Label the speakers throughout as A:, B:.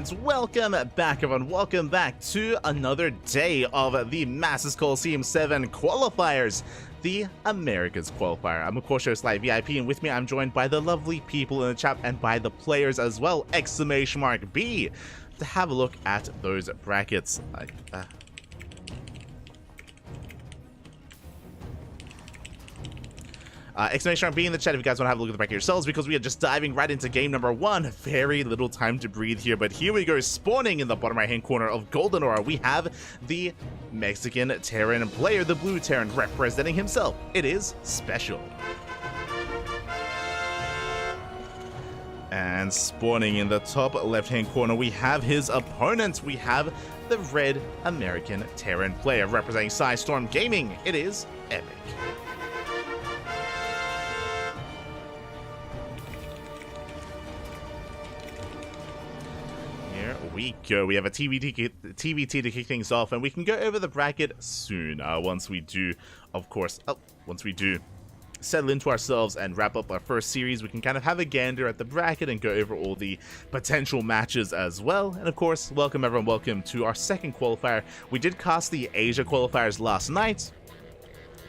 A: And welcome back, everyone. Welcome back to another day of the Masters Coliseum 7 qualifiers, the America's Qualifier. I'm of course your Slight VIP, and with me I'm joined by the lovely people in the chat and by the players as well, !B, to have a look at those brackets. !B in the chat if you guys want to have a look at the bracket yourselves, because we are just diving right into game number 1. Very little time to breathe here, but here we go. Spawning in the bottom right hand corner of Golden Aura, we have the Mexican Terran player, the blue Terran, representing himself. It is Special. And spawning in the top left hand corner, we have his opponent. We have the red American Terran player, representing Storm Gaming. It is Epic. We go. We have a TVT to kick things off, and we can go over the bracket soon. Once we do settle into ourselves and wrap up our first series, we can kind of have a gander at the bracket and go over all the potential matches as well. And of course, welcome everyone. Welcome to our second qualifier. We did cast the Asia qualifiers last night.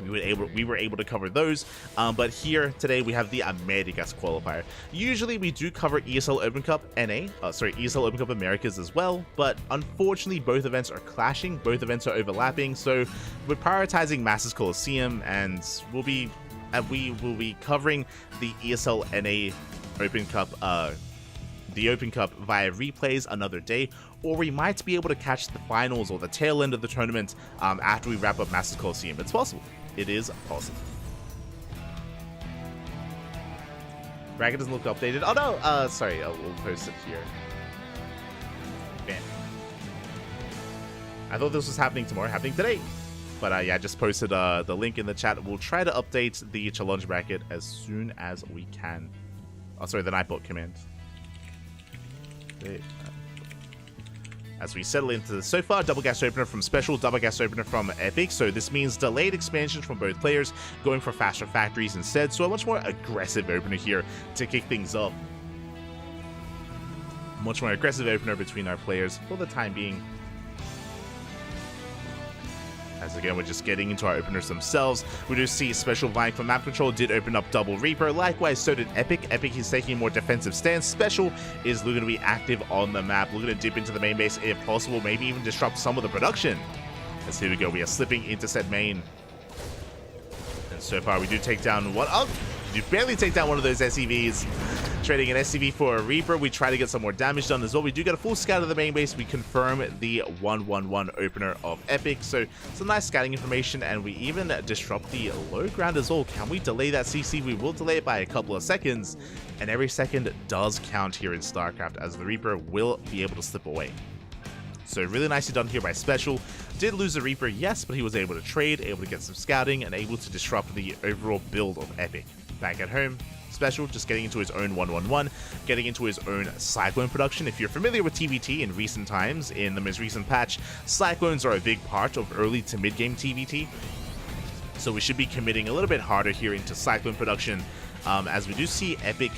A: We were able to cover those, but here today we have the Americas qualifier. Usually we do cover ESL Open Cup ESL Open Cup Americas as well, but unfortunately both events are clashing, both events are overlapping, so we're prioritizing Masters Coliseum, and we will be covering the ESL NA Open Cup, the Open Cup via replays another day, or we might be able to catch the finals or the tail end of the tournament after we wrap up Masters Coliseum. It's possible. It is possible. Bracket doesn't look updated. Oh no, sorry, we'll post it here. Bam. I thought this was happening tomorrow, happening today. But yeah, I just posted the link in the chat. We'll try to update the challenge bracket as soon as we can. Oh, sorry, the Nightbot command. As we settle into this, so far, double gas opener from Special, double gas opener from Epic, so this means delayed expansions from both players, going for faster factories instead, so a much more aggressive opener here to kick things off. Much more aggressive opener between our players for the time being. As again, we're just getting into our openers themselves. We do see Special vying for map control, did open up double Reaper. Likewise, so did Epic. Epic is taking a more defensive stance. Special is looking to be active on the map, looking to dip into the main base if possible, maybe even disrupt some of the production. As here we go, we are slipping into said main. And so far, we do take down one. Oh, you barely take down one of those SCVs. Trading an SCV for a Reaper, we try to get some more damage done as well. We do get a full scout of the main base. We confirm the 1-1-1 opener of Epic, so some nice scouting information, and we even disrupt the low ground as well. Can we delay that CC? We will delay it by a couple of seconds, and every second does count here in StarCraft, as the Reaper will be able to slip away. So really nicely done here by Special. Did lose the Reaper, yes, but he was able to trade, able to get some scouting, and able to disrupt the overall build of Epic. Back at home, Special just getting into his own 1-1-1, getting into his own Cyclone production. If you're familiar with TVT in recent times, in the most recent patch, Cyclones are a big part of early to mid-game TVT. So we should be committing a little bit harder here into Cyclone production, as we do see Epic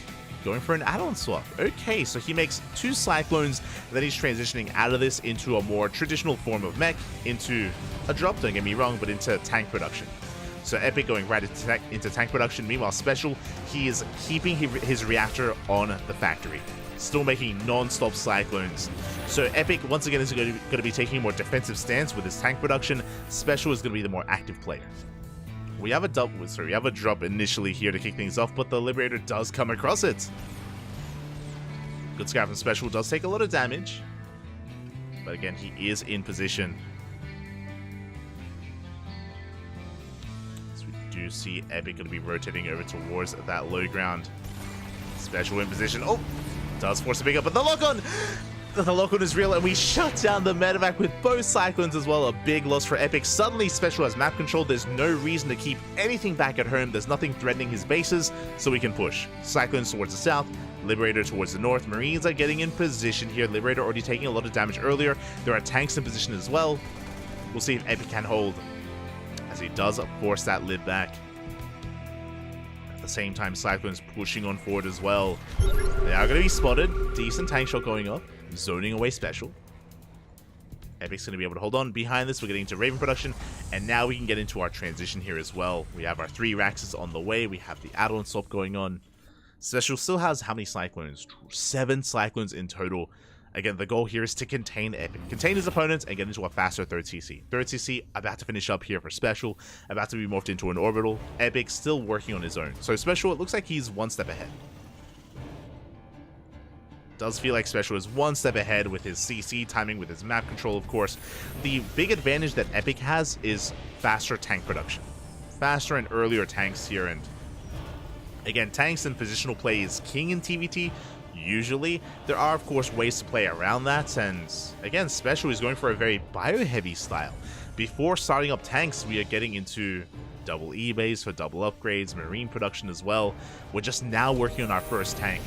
A: going for an add-on swap. Okay, so he makes 2 Cyclones, then he's transitioning out of this into a more traditional form of mech, into a drop, don't get me wrong, but into tank production. So Epic going right into tank production. Meanwhile, Special, he is keeping his reactor on the factory, still making non-stop Cyclones. So Epic, once again, is going to be taking a more defensive stance with his tank production. Special is going to be the more active player. We have a drop initially here to kick things off, but the Liberator does come across it. Good scout from Special, does take a lot of damage, but again, he is in position. Do see Epic going to be rotating over towards that low ground. Special in position. Oh, does force a big up, but the lock-on! The lock-on is real, and we shut down the medevac with both Cyclones as well. A big loss for Epic. Suddenly, Special has map control. There's no reason to keep anything back at home. There's nothing threatening his bases, so we can push. Cyclones towards the south, Liberator towards the north. Marines are getting in position here. Liberator already taking a lot of damage earlier. There are tanks in position as well. We'll see if Epic can hold, as he does force that lid back. At the the same time, Cyclone's pushing on forward as well. They are going to be spotted. Decent tank shot going up. zoning away Special. Epic's going to be able to hold on. Behind this, we're getting into Raven production, and now we can get into our transition here as well. We have our 3 Raxes on the way. We have the add-on swap going on. Special still has how many Cyclones? 7 Cyclones in total. Again, the goal here is to contain Epic. Contain his opponents and get into a faster 3rd CC. 3rd CC about to finish up here for Special. About to be morphed into an orbital. Epic still working on his own. So Special, it looks like he's 1 step ahead. Does feel like Special is 1 step ahead with his CC timing, with his map control, of course. The big advantage that Epic has is faster tank production. Faster and earlier tanks here, and again, tanks and positional play is king in TVT. Usually, there are, of course, ways to play around that, and again, Special is going for a very bio-heavy style. Before starting up tanks, we are getting into double E-base for double upgrades, marine production as well. We're just now working on our first tank.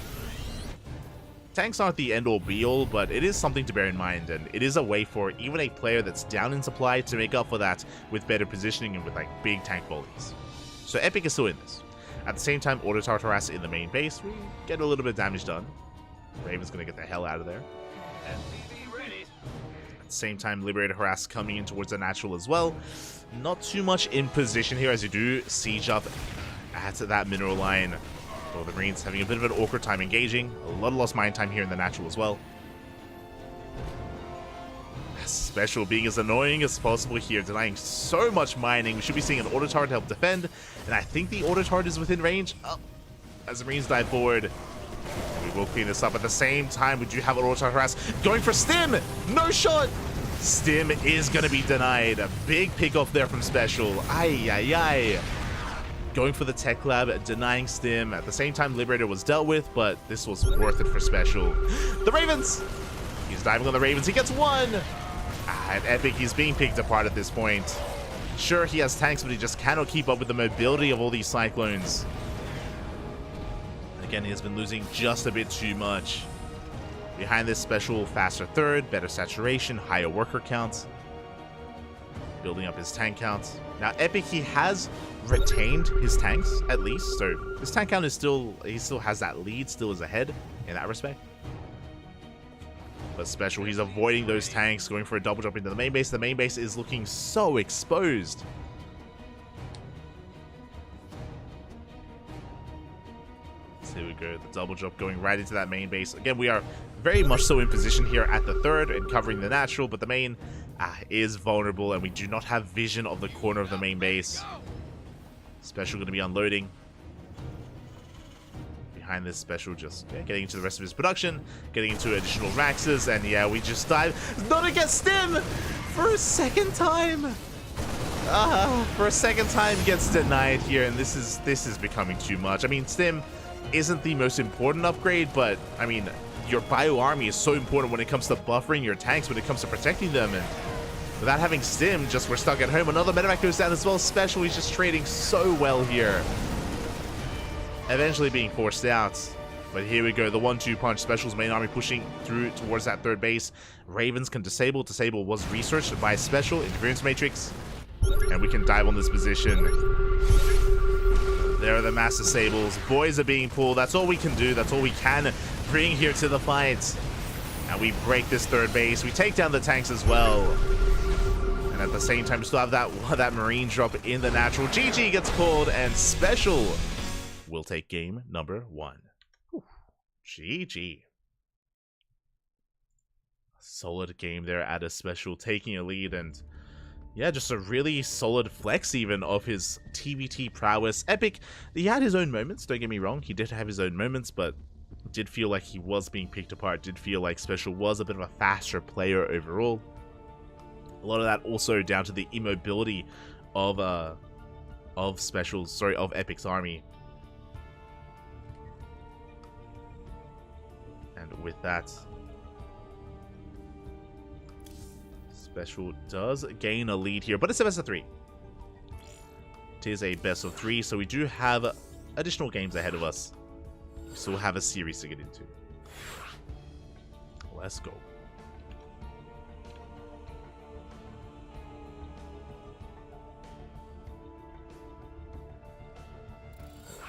A: Tanks aren't the end-all be-all, but it is something to bear in mind, and it is a way for even a player that's down in supply to make up for that with better positioning and with like big tank volleys. So Epic is still in this. At the same time, auto turret harass in the main base, we get a little bit of damage done. Raven's gonna get the hell out of there. And at the same time, Liberator harass coming in towards the natural as well. Not too much in position here as you do siege up at that mineral line. So the Marines having a bit of an awkward time engaging. A lot of lost mine time here in the natural as well. Special being as annoying as possible here, denying so much mining. We should be seeing an auto turret to help defend, and I think the auto turret is within range. Oh, as the Marines dive forward, we will clean this up. At the same time, we do have an auto turret harass going for Stim. No shot. Stim is going to be denied. A big pick off there from Special. Ay, ay, ay. Going for the tech lab, denying Stim. At the same time, Liberator was dealt with, but this was worth it for Special. The Ravens! He's diving on the Ravens. He gets 1! At Epic, he's being picked apart at this point. Sure, he has tanks, but he just cannot keep up with the mobility of all these Cyclones. Again, he has been losing just a bit too much. Behind this, Special, faster 3rd, better saturation, higher worker count. Building up his tank count. Now, Epic, he has retained his tanks, at least. So, his tank count is still, he still has that lead, still is ahead in that respect. But Special, he's avoiding those tanks, going for a double jump into the main base. The main base is looking so exposed. So here we go, the double jump going right into that main base. Again, we are very much so in position here at the 3rd and covering the natural, but the main is vulnerable, and we do not have vision of the corner of the main base. Special going to be unloading. Behind this, Special just getting into the rest of his production, getting into additional Raxes, and yeah, we just dive. Not against Stim! For a second time! For a second time gets denied here, and this is becoming too much. I mean, Stim isn't the most important upgrade, but I mean, your bio army is so important when it comes to buffering your tanks, when it comes to protecting them, and without having Stim, just we're stuck at home. Another medevac goes down as well. Special, he's just trading so well here. Eventually being forced out. But here we go, the 1-2 punch. Special's main army pushing through towards that 3rd base. Ravens can disable. Disable was researched by Special, Interference Matrix. And we can dive on this position. There are the mass disables. Boys are being pulled. That's all we can do. That's all we can bring here to the fight. And we break this 3rd base. We take down the tanks as well. And at the same time, we still have that marine drop in the natural. GG gets called, and Special will take game number 1. Whew. GG. Solid game there at a Special, taking a lead, and yeah, just a really solid flex even of his TVT prowess. Epic, he had his own moments, don't get me wrong. He did have his own moments, but did feel like he was being picked apart. Did feel like Special was a bit of a faster player overall. A lot of that also down to the immobility of Epic's army. And with that, Special does gain a lead here, but it's a best of 3. It is a best of 3, so we do have additional games ahead of us. We still have a series to get into. Let's go.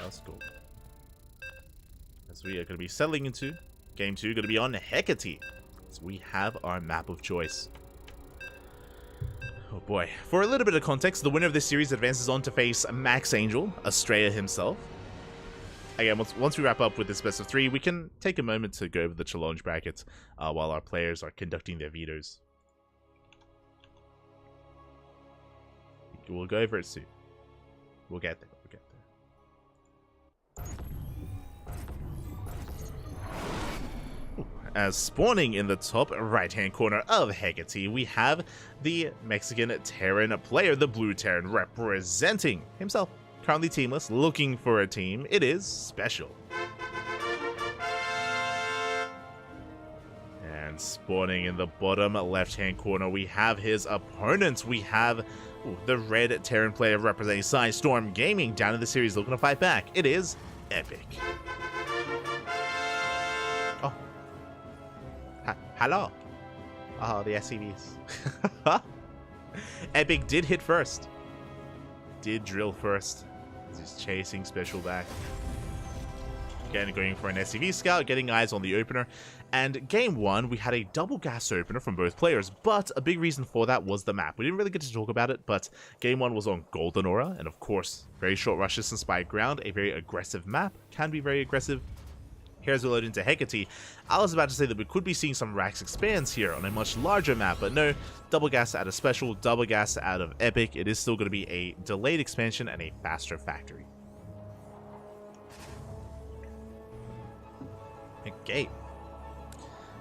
A: Let's go. As we are going to be settling into Game 2, going to be on Hecate. we have our map of choice. Oh boy. For a little bit of context, the winner of this series advances on to face Max Angel, Australia himself. Again, once we wrap up with this best of 3, we can take a moment to go over the challenge brackets while our players are conducting their vetoes. We'll go over it soon. We'll get there. We'll get there. As spawning in the top right-hand corner of Hecate, we have the Mexican Terran player, the Blue Terran, representing himself. Currently teamless, looking for a team. It is Special. And spawning in the bottom left-hand corner, we have his opponents. We have the red Terran player representing Storm Gaming down in the series looking to fight back. It is Epic. Oh. Hello. Oh, the SCVs. Epic did hit first. Did drill first. He's chasing Special back. Again, going for an SCV scout, getting eyes on the opener. And game 1, we had a double gas opener from both players, but a big reason for that was the map. We didn't really get to talk about it, but game 1 was on Golden Aura, and of course, very short rushes and spy ground, a very aggressive map, can be very aggressive. Here as we load into Hecate, I was about to say that we could be seeing some Rax expands here on a much larger map, but no, double gas out of Special, double gas out of Epic. It is still going to be a delayed expansion and a faster factory. Okay.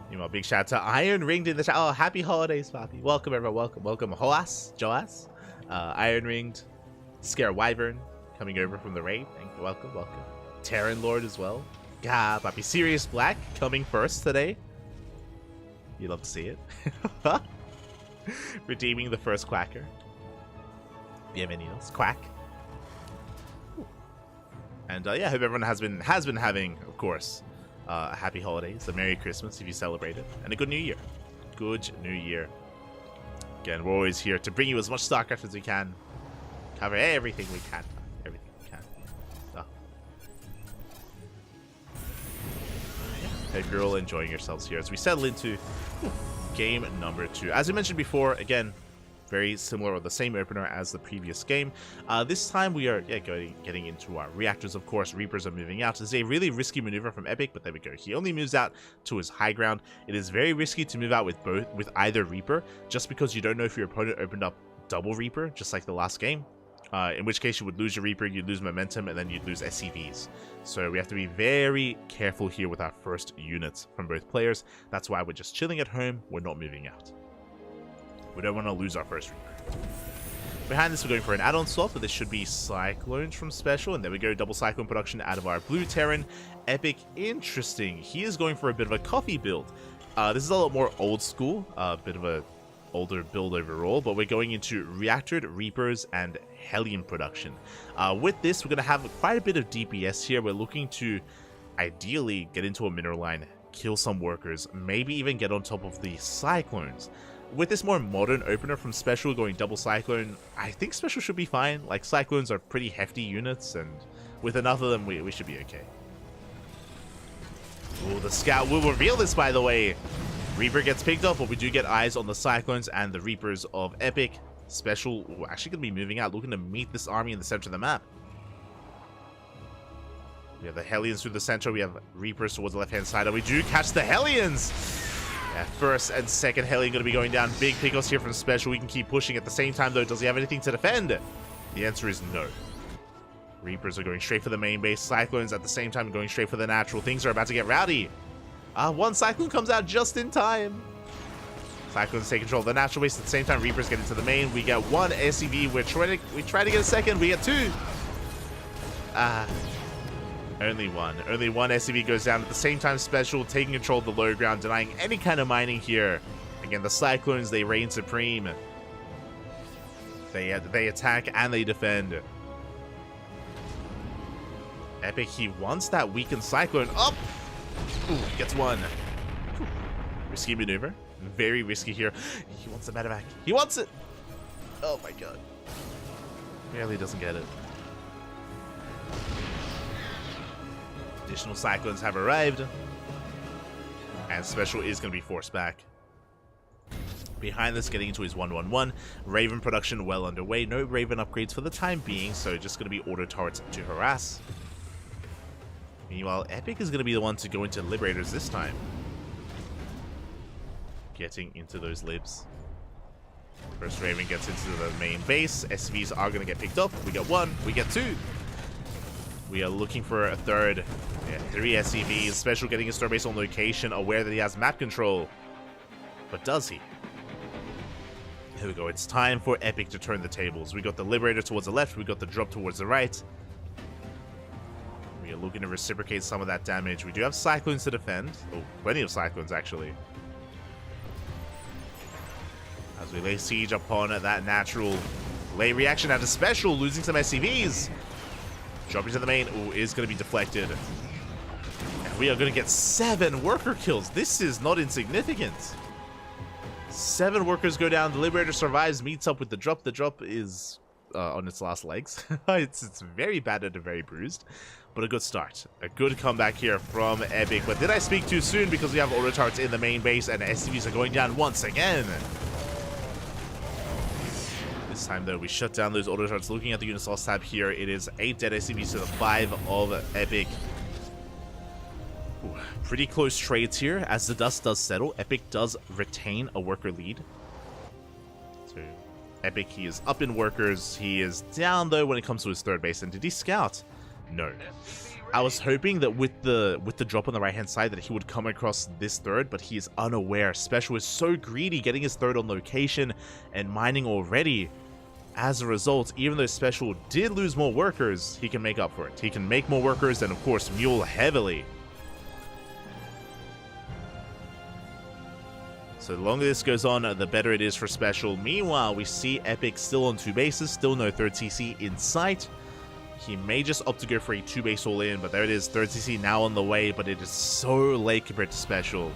A: You know, big shout out to Iron Ringed in the chat. Oh, happy holidays, Poppy. Welcome, everyone. Welcome. Welcome, Joas. Iron Ringed. Scare Wyvern coming over from the raid. Thank you. Welcome, welcome. Terran Lord as well. God, Poppy. Sirius Black coming first today. You love to see it. Redeeming the first Quacker. Bienvenidos. Quack. And yeah, hope everyone has been having, of course, happy holidays, a Merry Christmas if you celebrate it, and a good New Year. Good New Year. Again, we're always here to bring you as much StarCraft as we can. Cover everything we can. Everything we can. So. Yeah, hope you're all enjoying yourselves here as we settle into game number 2. As I mentioned before, again, very similar or the same opener as the previous game. This time we are getting into our reactors, of course. Reapers are moving out. This is a really risky maneuver from Epic, but there we go. He only moves out to his high ground. It is very risky to move out with either Reaper, just because you don't know if your opponent opened up double Reaper, just like the last game. In which case you would lose your Reaper, you'd lose momentum, and then you'd lose SCVs. So we have to be very careful here with our first units from both players. That's why we're just chilling at home. We're not moving out. We don't want to lose our first Reaper. Behind this, we're going for an add-on swap, but this should be Cyclones from Special, and there we go, double Cyclone production out of our Blue Terran. Epic, interesting. He is going for a bit of a coffee build. This is a lot more old school, a bit of a older build overall, but we're going into Reactored, Reapers, and Hellion production. With this, we're going to have quite a bit of DPS here. We're looking to ideally get into a mineral line, kill some workers, maybe even get on top of the Cyclones. With this more modern opener from Special going double Cyclone, I think Special should be fine. Like, Cyclones are pretty hefty units, and with enough of them, we should be okay. Oh, the scout will reveal this, by the way. Reaper gets picked up, but we do get eyes on the Cyclones and the Reapers of Epic. Special actually going to be moving out, looking to meet this army in the center of the map. We have the Hellions through the center. We have Reapers towards the left-hand side, and we do catch the Hellions. Yeah, first and second Hellion going to be going down. Big pickles here from Special. We can keep pushing. At the same time, though, does he have anything to defend? The answer is no. Reapers are going straight for the main base. Cyclones at the same time going straight for the natural. Things are about to get rowdy. One Cyclone comes out just in time. Cyclones take control of the natural base. At the same time, Reapers get into the main. We get one SCV. We try to get a second. We get two. Only one. Only one SCV goes down. At the same time, Special taking control of the low ground, denying any kind of mining here. Again, the Cyclones, they reign supreme. They attack and they defend. Epic, he wants that weakened Cyclone up. Ooh, gets one. Risky maneuver. Very risky here. He wants the medevac. He wants it. Oh my god. Barely doesn't get it. Additional Cyclones have arrived. And Special is going to be forced back. Behind this, getting into his 1-1-1. Raven production well underway. No Raven upgrades for the time being, so just going to be auto turrets to harass. Meanwhile, Epic is going to be the one to go into Liberators this time. Getting into those libs. First Raven gets into the main base. SCVs are going to get picked up. We get one. We get two. We are looking for a third. Yeah, 3 SCVs. Special getting his starbase on location, aware that he has map control. But does he? Here we go. It's time for Epic to turn the tables. We got the Liberator towards the left. We got the drop towards the right. We are looking to reciprocate some of that damage. We do have Cyclones to defend. Oh, plenty of Cyclones, actually. As we lay siege upon that natural lay reaction out of Special, losing some SCVs. Dropping to the main. Oh, is going to be deflected. And we are going to get 7 worker kills. This is not insignificant. 7 workers go down. The Liberator survives, meets up with the drop. The drop is on its last legs. It's very battered and very bruised, but a good start. A good comeback here from Epic. But did I speak too soon? Because we have auto turrets in the main base and SCVs are going down once again. This time, though, we shut down those auto turrets. Looking at the unit source tab here, it is 8 dead SCVs to the 5 of Epic. Ooh, pretty close trades here. As the dust does settle, Epic does retain a worker lead. So, Epic, he is up in workers. He is down, though, when it comes to his third base. And did he scout? No. I was hoping that with the drop on the right-hand side that he would come across this third, but he is unaware. Special is so greedy, getting his third on location and mining already. As a result, even though Special did lose more workers, he can make up for it. He can make more workers and, of course, mule heavily. So the longer this goes on, the better it is for Special. Meanwhile, we see Epic still on 2 bases, still no third CC in sight. He may just opt to go for a 2-base all-in, but there it is, third CC now on the way, but it is so late compared to Special.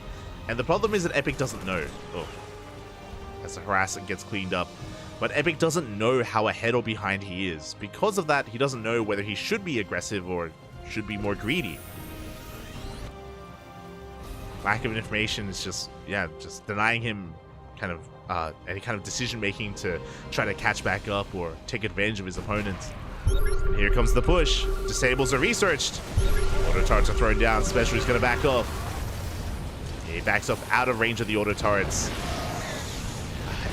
A: And the problem is that Epic doesn't know. Oh, as the harassment gets cleaned up. But Epic doesn't know how ahead or behind he is. Because of that, he doesn't know whether he should be aggressive or should be more greedy. Lack of information is just, yeah, just denying him kind of any kind of decision making to try to catch back up or take advantage of his opponent. And here comes the push. Disables are researched. Auto turrets are thrown down. Special is going to back off. He backs off out of range of the auto turrets.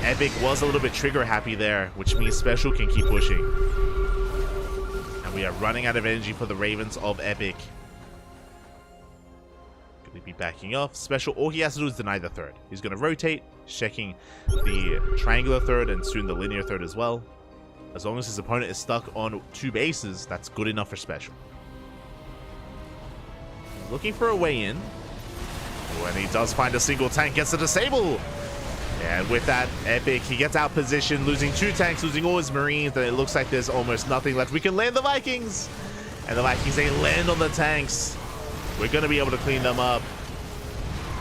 A: Epic was a little bit trigger happy there, which means Special can keep pushing. And we are running out of energy for the Ravens of Epic. Going to be backing off. Special, all he has to do is deny the third. He's going to rotate, checking the triangular third and soon the linear third as well. As long as his opponent is stuck on 2 bases, that's good enough for Special. Looking for a way in. When he does find a single tank, gets a disable. And with that, Epic, he gets out position, losing 2 tanks, losing all his Marines, and it looks like there's almost nothing left. We can land the Vikings! And the Vikings, they land on the tanks. We're going to be able to clean them up.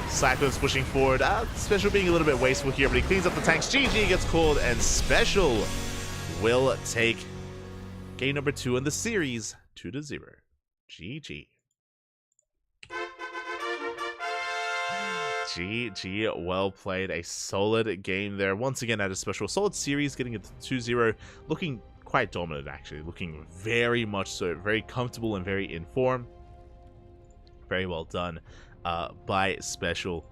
A: Cyclone's pushing forward. Special being a little bit wasteful here, but he cleans up the tanks. GG gets called, and Special will take game number 2 in the series, 2-0. GG. GG, well played. A solid game there. Once again, at a Special solid series, getting it to 2-0. Looking quite dominant, actually. Looking very much so. Very comfortable and very in form. Very well done by Special.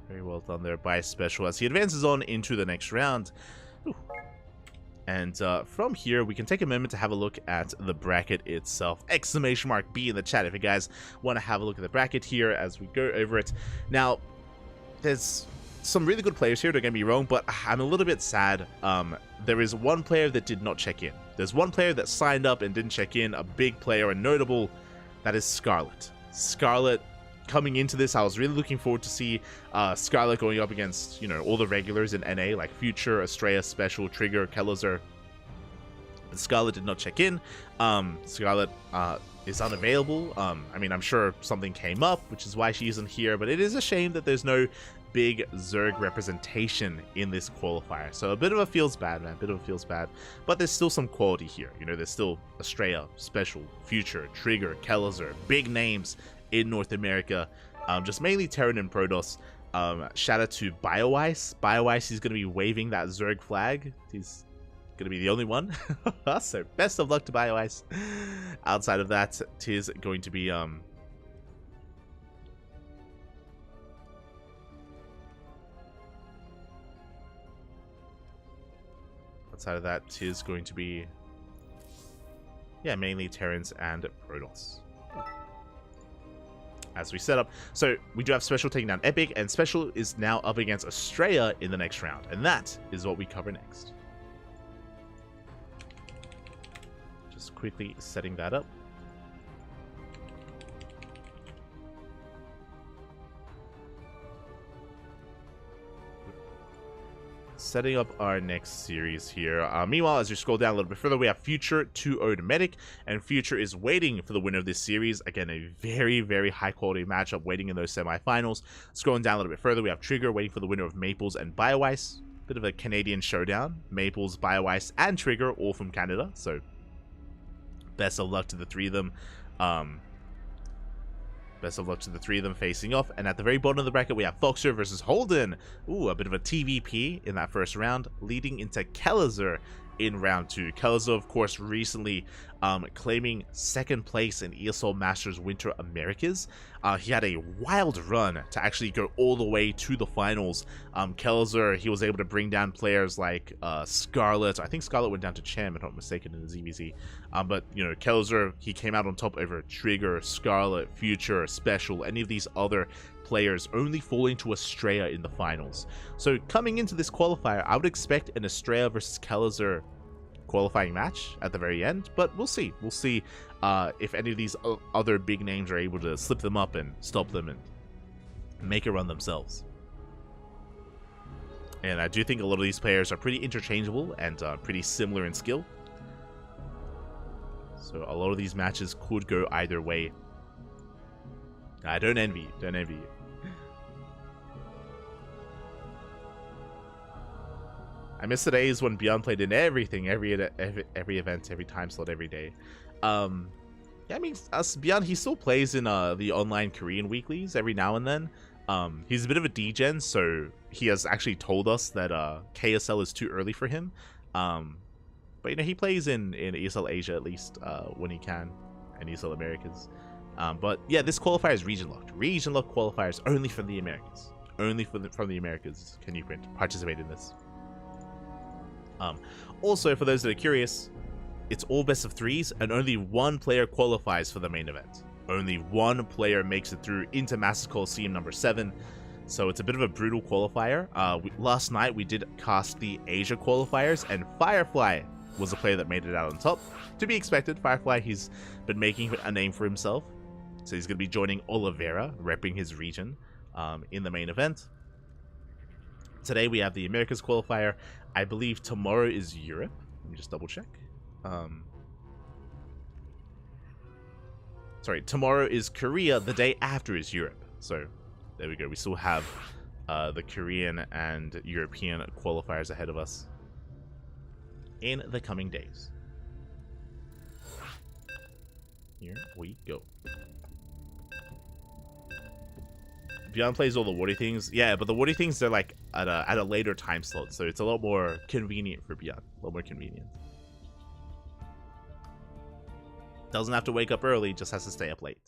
A: Very well done there by Special as he advances on into the next round. Ooh. And from here, we can take a moment to have a look at the bracket itself. Exclamation mark B in the chat if you guys want to have a look at the bracket here as we go over it. Now, there's some really good players here, don't get me wrong, but I'm a little bit sad. There is one player that did not check in. There's one player that signed up and didn't check in, a big player and notable. That is Scarlet. Scarlet, coming into this, I was really looking forward to see Scarlet going up against, you know, all the regulars in NA, like Future, Estrella, Special, Trigger, Kellizer. But Scarlet did not check in. Scarlet is unavailable. I mean, I'm sure something came up, which is why she isn't here, but it is a shame that there's no big Zerg representation in this qualifier. So a bit of a feels bad, man. A bit of a feels bad. But there's still some quality here. You know, there's still Estrella, Special, Future, Trigger, Coliseum, big names in North America. Just mainly Terran and Protoss. Shout out to BioIce. BioIce is going to be waving that Zerg flag. He's going to be the only one. So best of luck to BioIce. Outside of that, tis going to be yeah, mainly Terrans and Protoss. As we set up, so we do have Special taking down Epic, and Special is now up against Estrella in the next round, and that is what we cover next. Just quickly setting that up. Setting up our next series here. Meanwhile, as you scroll down a little bit further, we have Future 2-0 to Medic, and Future is waiting for the winner of this series. Again, a very, very high-quality matchup waiting in those semifinals. Scrolling down a little bit further, we have Trigger waiting for the winner of Maples and BioIce. Bit of a Canadian showdown. Maples, BioIce, and Trigger, all from Canada, so best of luck to the three of them. Best of luck to the three of them facing off. And at the very bottom of the bracket, we have Foxer versus Holden. Ooh, a bit of a TVP in that first round, leading into Coliseum in round 2. Coliseum, of course, recently claiming second place in ESL Masters Winter Americas. He had a wild run to actually go all the way to the finals. Coliseum, he was able to bring down players like Scarlet. I think Scarlet went down to Cham, if I'm not mistaken, in the ZVZ. But, you know, Coliseum, he came out on top over Trigger, Scarlet, Future, Special, any of these other players, only falling to Estrella in the finals. So coming into this qualifier, I would expect an Estrella versus Coliseum qualifying match at the very end, but we'll see. We'll see if any of these other big names are able to slip them up and stop them and make a run themselves. And I do think a lot of these players are pretty interchangeable and pretty similar in skill. So a lot of these matches could go either way. I don't envy you. Don't envy you. I miss the days when Beyond played in everything, every event, every time slot, every day. Yeah, I mean, Beyond, he still plays in the online Korean weeklies every now and then. He's a bit of a degen, so he has actually told us that KSL is too early for him. But you know, he plays in ESL Asia at least when he can, and ESL Americas. But yeah, this qualifier is region locked. Region locked qualifiers only from the Americas. Only from the Americas can you participate in this. Also, for those that are curious, it's all best of threes, and only one player qualifies for the main event. Only one player makes it through into Masters Coliseum number 7. So it's a bit of a brutal qualifier. Last night we did cast the Asia qualifiers, and Firefly was the player that made it out on top. To be expected, Firefly, he's been making a name for himself. So he's going to be joining Oliveira, repping his region in the main event. Today we have the Americas qualifier. I believe tomorrow is Europe. Let me just double check. Sorry, tomorrow is Korea. The day after is Europe. So there we go. We still have the Korean and European qualifiers ahead of us in the coming days. Here we go. Beyond plays all the warty things. Yeah, but the warty things, they're like at a later time slot, so it's a lot more convenient for Beyond. A lot more convenient. Doesn't have to wake up early, just has to stay up late.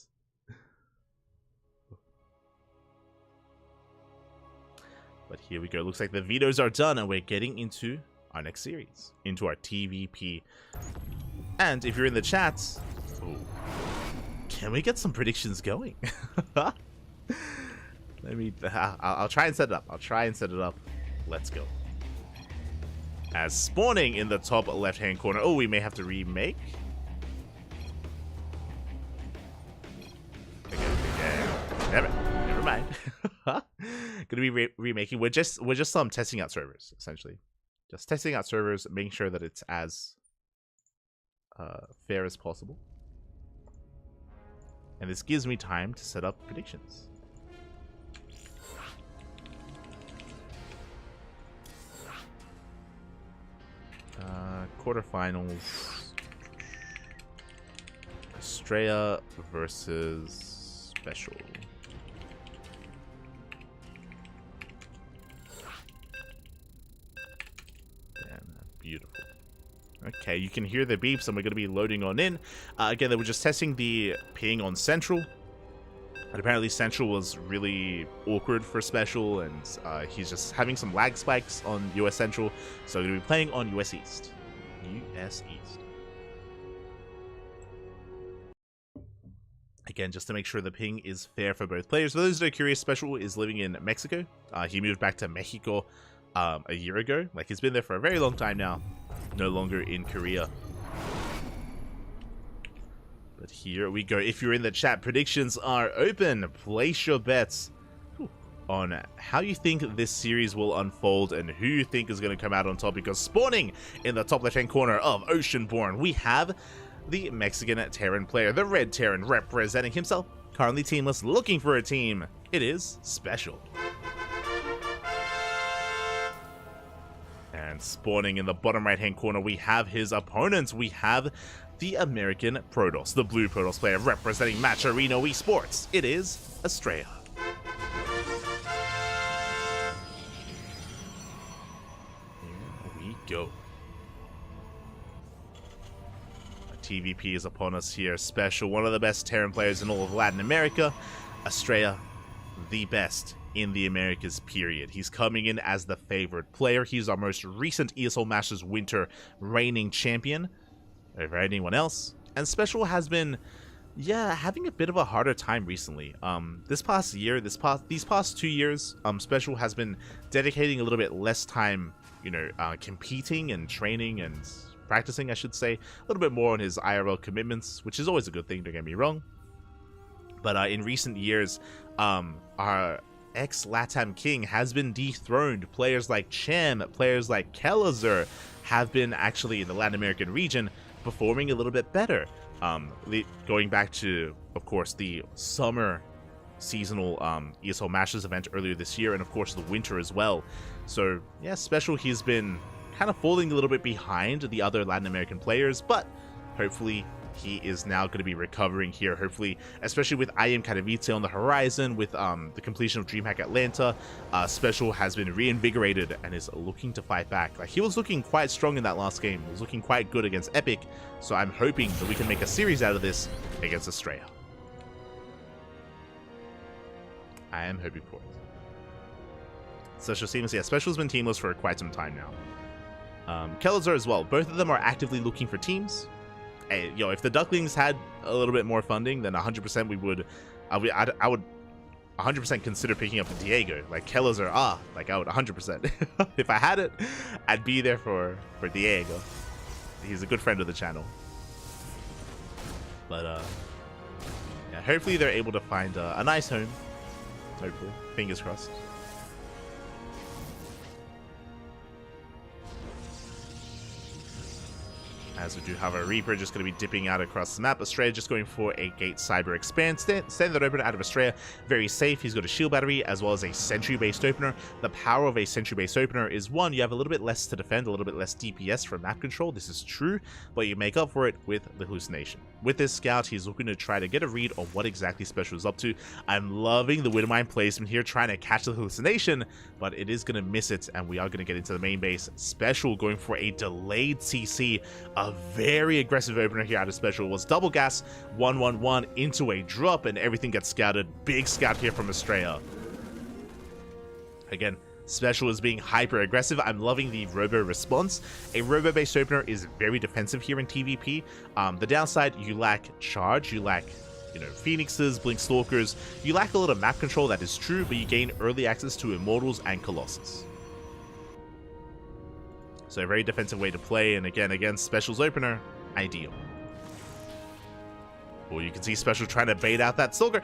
A: But here we go. Looks like the vetoes are done, and we're getting into our next series, into our TVP. And if you're in the chat, ooh, can we get some predictions going? I'll try and set it up. I'll try and set it up. Let's go. As spawning in the top left-hand corner. Oh, we may have to remake. Okay. Never mind. Gonna be remaking. We're just testing out servers, essentially. Just testing out servers, making sure that it's as fair as possible. And this gives me time to set up predictions. Quarterfinals. Estrella versus Special. Damn, beautiful. Okay, you can hear the beeps, and we're going to be loading on in. Again, they were just testing the ping on Central. And apparently Central was really awkward for Special, and he's just having some lag spikes on US Central. So we're going to be playing on US East. US East. Again, just to make sure the ping is fair for both players. For those that are curious, Special is living in Mexico. He moved back to Mexico a year ago. Like, he's been there for a very long time now. No longer in Korea. But here we go. If you're in the chat, predictions are open. Place your bets on how you think this series will unfold and who you think is going to come out on top. Because spawning in the top left-hand corner of Oceanborn, we have the Mexican Terran player, the Red Terran, representing himself. Currently teamless, looking for a team. It is Special. And spawning in the bottom right-hand corner, we have his opponents. We have the American Protoss, the blue Protoss player representing Matcherino Esports. It is Estrella. Here we go. A TVP is upon us here. Special, one of the best Terran players in all of Latin America. Estrella, the best in the Americas, period. He's coming in as the favorite player. He's our most recent ESL Masters Winter reigning champion over anyone else. And Special has been, having a bit of a harder time recently. This past year, these past 2 years, Special has been dedicating a little bit less time, competing and training and practicing, I should say. A little bit more on his IRL commitments, which is always a good thing, don't get me wrong. But in recent years, our ex-LATAM King has been dethroned. Players like Cham, players like Coliseum have been actually in the Latin American region performing a little bit better. Going back to, of course, the summer seasonal ESL Masters event earlier this year, and of course the winter as well. So yeah, Special, he's been kind of falling a little bit behind the other Latin American players, but hopefully he is now going to be recovering here, hopefully, especially with I Am Katowice on the horizon, with the completion of DreamHack Atlanta. Special has been reinvigorated and is looking to fight back. Like, he was looking quite strong in that last game. He was looking quite good against Epic, so I'm hoping that we can make a series out of this against Estrella. I am hoping for it. Special seems, yeah, Special's been teamless for quite some time now. Kelazar as well. Both of them are actively looking for teams. Hey, if the Ducklings had a little bit more funding, then 100% we would, I would 100% consider picking up the Diego. Like, Kelazar, like, I would 100%. If I had it, I'd be there for Diego. He's a good friend of the channel. But, yeah, hopefully they're able to find a nice home. Hopefully. Fingers crossed. As we do have a Reaper just going to be dipping out across the map. Estrella just going for a Gate Cyber Expand. Standard opener out of Estrella. Very safe. He's got a shield battery as well as a sentry-based opener. The power of a sentry-based opener is, one, you have a little bit less to defend, a little bit less DPS for map control. This is true, but you make up for it with the hallucination. With this scout, he's looking to try to get a read on what exactly Special is up to. I'm loving the Widowmine placement here, trying to catch the hallucination, but it is going to miss it, and we are going to get into the main base. Special going for a delayed CC. A very aggressive opener here out of Special was double gas, 1-1-1 into a drop, and everything gets scouted. Big scout here from Estrella. Again, Special is being hyper aggressive. I'm loving the robo response. A robo based opener is very defensive here in TVP. The downside, you lack charge, you lack Phoenixes, Blink Stalkers. You lack a little map control, that is true, but you gain early access to Immortals and Colossus. So a very defensive way to play, and again, against Special's opener, ideal. Well, you can see Special trying to bait out that Stalker.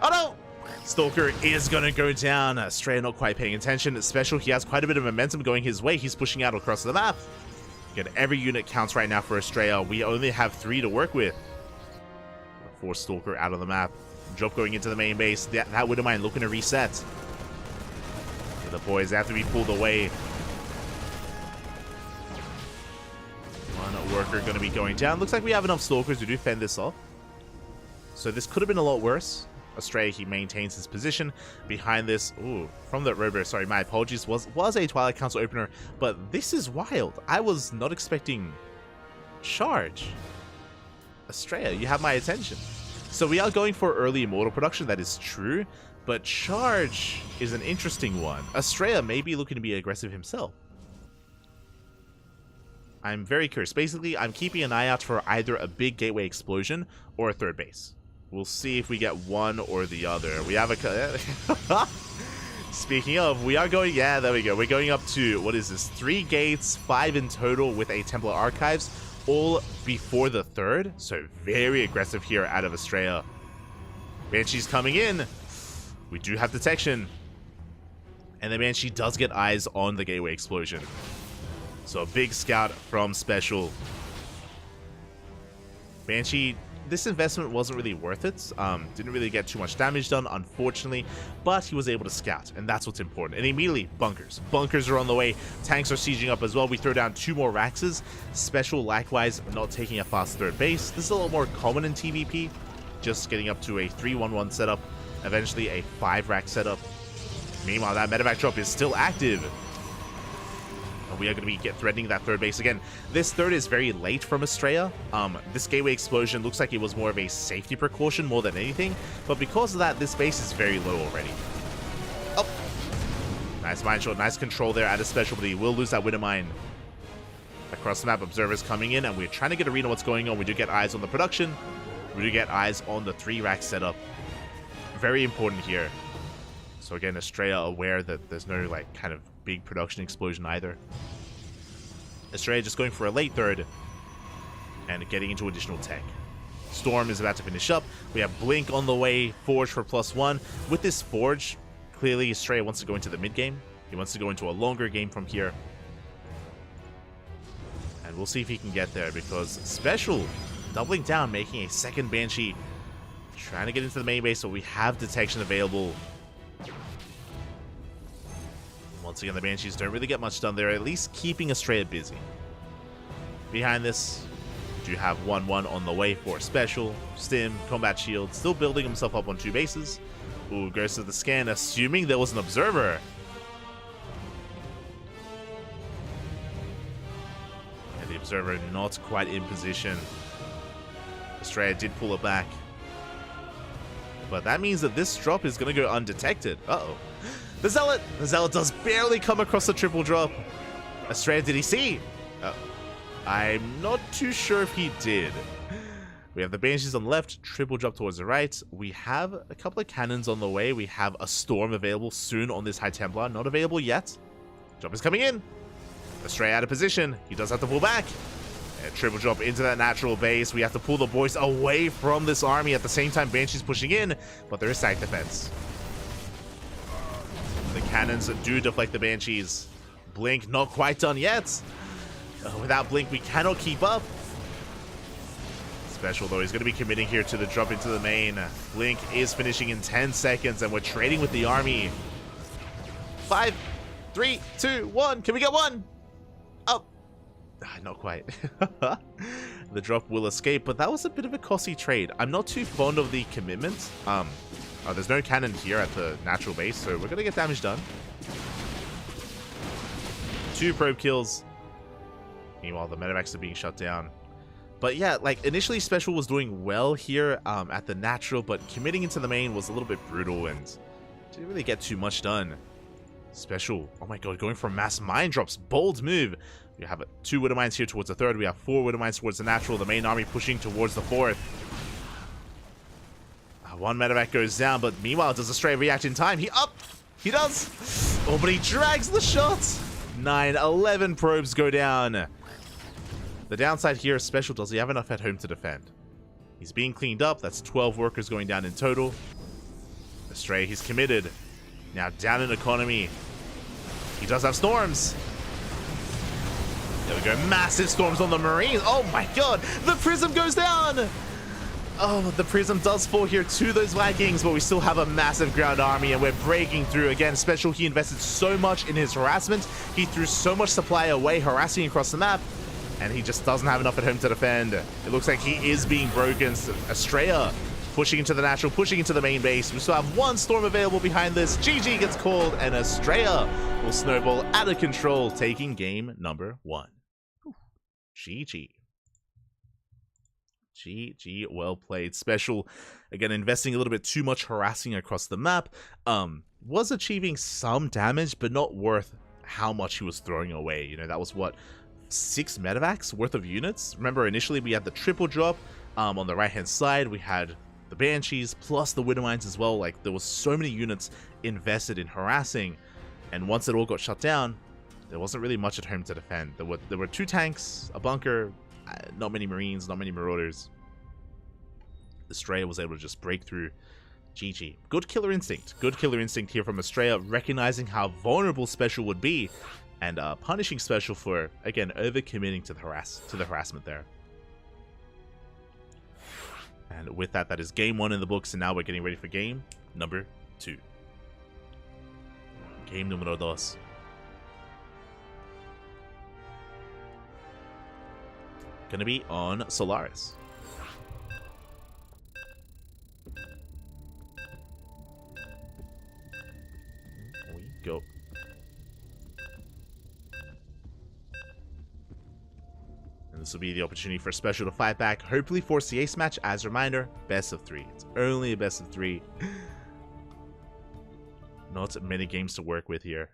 A: Oh no! Stalker is going to go down. Estrella not quite paying attention. Special, he has quite a bit of momentum going his way. He's pushing out across the map. Again, every unit counts right now for Estrella. We only have 3 to work with. 4 Stalker out of the map. Drop going into the main base. That Widowmine looking to reset. So the boys have to be pulled away. worker going to be going down. Looks like we have enough stalkers to do fend this off. So this could have been a lot worse. Astray, he maintains his position behind this. Ooh, from the Robo, sorry, my apologies, was a Twilight Council opener, but this is wild. I was not expecting charge. Astray, you have my attention. So we are going for early Immortal production, that is true, but charge is an interesting one. Astray may be looking to be aggressive himself. I'm very curious. Basically, I'm keeping an eye out for either a big gateway explosion or a third base. We'll see if we get one or the other. We have a... Speaking of, we are going... Yeah, there we go. We're going up to, what is this? 3 gates, 5 in total with a Templar Archives, all before the third. So very aggressive here out of Australia. Banshee's coming in. We do have detection. And the Banshee does get eyes on the gateway explosion. So a big scout from Special. Banshee... This investment wasn't really worth it. Didn't really get too much damage done, unfortunately, but he was able to scout, and that's what's important. And immediately, bunkers. Bunkers are on the way. Tanks are sieging up as well. We throw down 2 more Raxes. Special, likewise, not taking a fast third base. This is a little more common in TVP, just getting up to a 3-1-1 setup, eventually a 5-rack setup. Meanwhile, that medevac drop is still active. And we are going to be threatening that third base again. This third is very late from Estrella. This gateway explosion looks like it was more of a safety precaution more than anything. But because of that, this base is very low already. Oh! Nice mine shot, nice control there at a special, but he will lose that winter mine. Across the map, observers coming in, and we're trying to get a read on what's going on. We do get eyes on the production. We do get eyes on the 3-rack setup. Very important here. So again, Estrella aware that there's no, like, kind of big production explosion either. Estrella just going for a late third and getting into additional tech. Storm is about to finish up. We have Blink on the way, Forge for +1. With this Forge, clearly Estrella wants to go into the mid game. He wants to go into a longer game from here. And we'll see if he can get there, because Special doubling down, making a second Banshee, trying to get into the main base, so we have detection available. Once again, the Banshees don't really get much done there, at least keeping Estrella busy. Behind this, we do have 1-1 on the way for Special. Stim, Combat Shield, still building himself up on 2 bases. Ooh, goes to the scan, assuming there was an observer. And the observer not quite in position. Estrella did pull it back. But that means that this drop is going to go undetected. Uh-oh. The Zealot! The Zealot does barely come across the triple drop. Estrella, did he see? I'm not too sure if he did. We have the Banshees on the left, triple drop towards the right. We have a couple of cannons on the way. We have a Storm available soon on this High Templar. Not available yet. Drop is coming in. Estrella out of position. He does have to pull back. And triple drop into that natural base. We have to pull the boys away from this army. At the same time, Banshee's pushing in, but there is sack defense. The cannons do deflect the Banshees. Blink not quite done yet. Without Blink, we cannot keep up. Special, though, he's going to be committing here to the drop into the main. Blink is finishing in 10 seconds, and we're trading with the army. 5, 3, 2, 1. Can we get one? Oh, not quite. The drop will escape, but that was a bit of a costly trade. I'm not too fond of the commitment. There's no cannon here at the natural base, so we're going to get damage done. 2 probe kills. Meanwhile, the medevacs are being shut down. But yeah, like, initially Special was doing well here at the natural, but committing into the main was a little bit brutal and didn't really get too much done. Special, oh my god, going for mass mine drops. Bold move. We have 2 Widow Mines here towards the third. We have 4 Widow Mines towards the natural. The main army pushing towards the fourth. 1 medevac goes down, but meanwhile, does Astray react in time? He does! Oh, but he drags the shot! 9-11 probes go down. The downside here is Special, does he have enough at home to defend? He's being cleaned up. That's 12 workers going down in total. Astray, he's committed. Now down in economy. He does have storms. There we go. Massive storms on the Marines. Oh my god! The Prism goes down! Oh, the Prism does fall here to those Vikings, but we still have a massive ground army, and we're breaking through. Again, Special, he invested so much in his harassment. He threw so much supply away, harassing across the map. and he just doesn't have enough at home to defend. It looks like he is being broken. Estrella pushing into the natural, pushing into the main base. We still have one storm available behind this. GG gets called, and Estrella will snowball out of control, taking game number 1. GG. GG, well played. Special, again, investing a little bit too much harassing across the map. Was achieving some damage, but not worth how much he was throwing away. You know, that was what, 6 medevacs worth of units? Remember, initially we had the triple drop on the right-hand side. We had the Banshees plus the Widow Mines as well. Like, there was so many units invested in harassing, and once it all got shut down, there wasn't really much at home to defend. There were 2 tanks, a bunker, not many Marines, not many Marauders. Estrella was able to just break through. GG. Good killer instinct. Good killer instinct here from Estrella, recognizing how vulnerable Special would be, and punishing Special for, again, overcommitting to the harassment there. And with that, that is game 1 in the books, and now we're getting ready for game number 2. Game numero 2. Gonna be on Solaris. Here we go. And this will be the opportunity for Special to fight back, hopefully force the ace match. As a reminder, best of 3. It's only a best of 3. Not many games to work with here.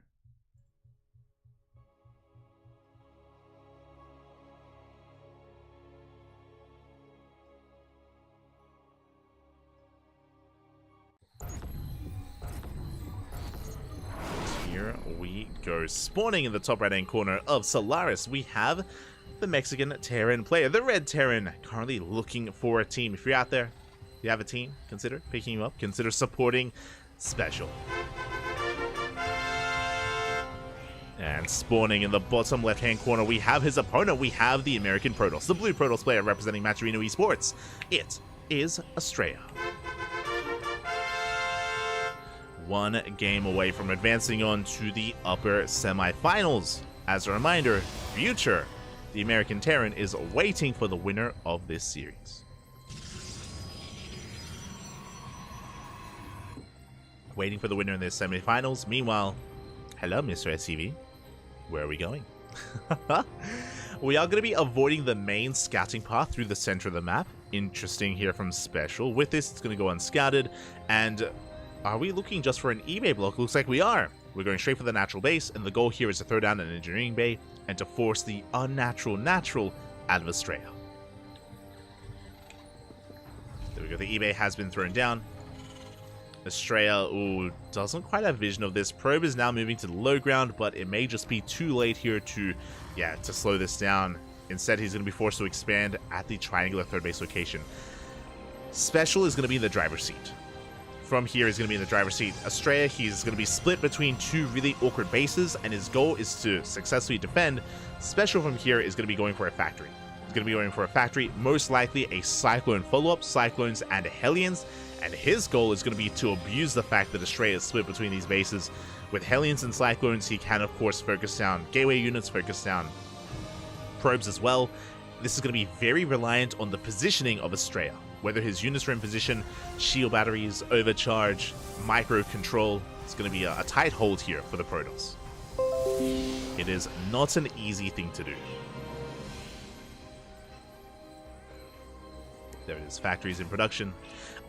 A: Here we go. Spawning in the top right-hand corner of Solaris, we have the Mexican Terran player, the Red Terran, currently looking for a team. If you're out there, if you have a team, consider picking him up. Consider supporting Special. And spawning in the bottom left-hand corner, we have his opponent. We have the American Protoss, the blue Protoss player representing Maturino Esports. It is Estrella. 1 game away from advancing on to the upper semifinals. As a reminder, Future, the American Terran, is waiting for the winner of this series. Waiting for the winner in the semifinals. Meanwhile, hello, Mr. SCV. Where are we going? We are going to be avoiding the main scouting path through the center of the map. Interesting here from Special. With this, it's going to go unscouted. And are we looking just for an eBay block? Looks like we are. We're going straight for the natural base, and the goal here is to throw down an engineering bay and to force the unnatural natural out of Estrella. There we go. The eBay has been thrown down. Estrella, ooh, doesn't quite have vision of this. Probe is now moving to the low ground, but it may just be too late here to slow this down. Instead, he's going to be forced to expand at the triangular third base location. Special is going to be in the driver's seat. From here, he's going to be in the driver's seat. Estrella, he's going to be split between 2 really awkward bases, and his goal is to successfully defend. Special from here is going to be going for a factory. He's going to be going for a factory, most likely a Cyclone follow-up, Cyclones and Hellions. And his goal is going to be to abuse the fact that Estrella is split between these bases. With Hellions and Cyclones, he can, of course, focus down gateway units, focus down probes as well. This is going to be very reliant on the positioning of Estrella. Whether his units are in position, shield batteries, overcharge, micro control. It's going to be a tight hold here for the Protoss. It is not an easy thing to do. There it is, factories in production.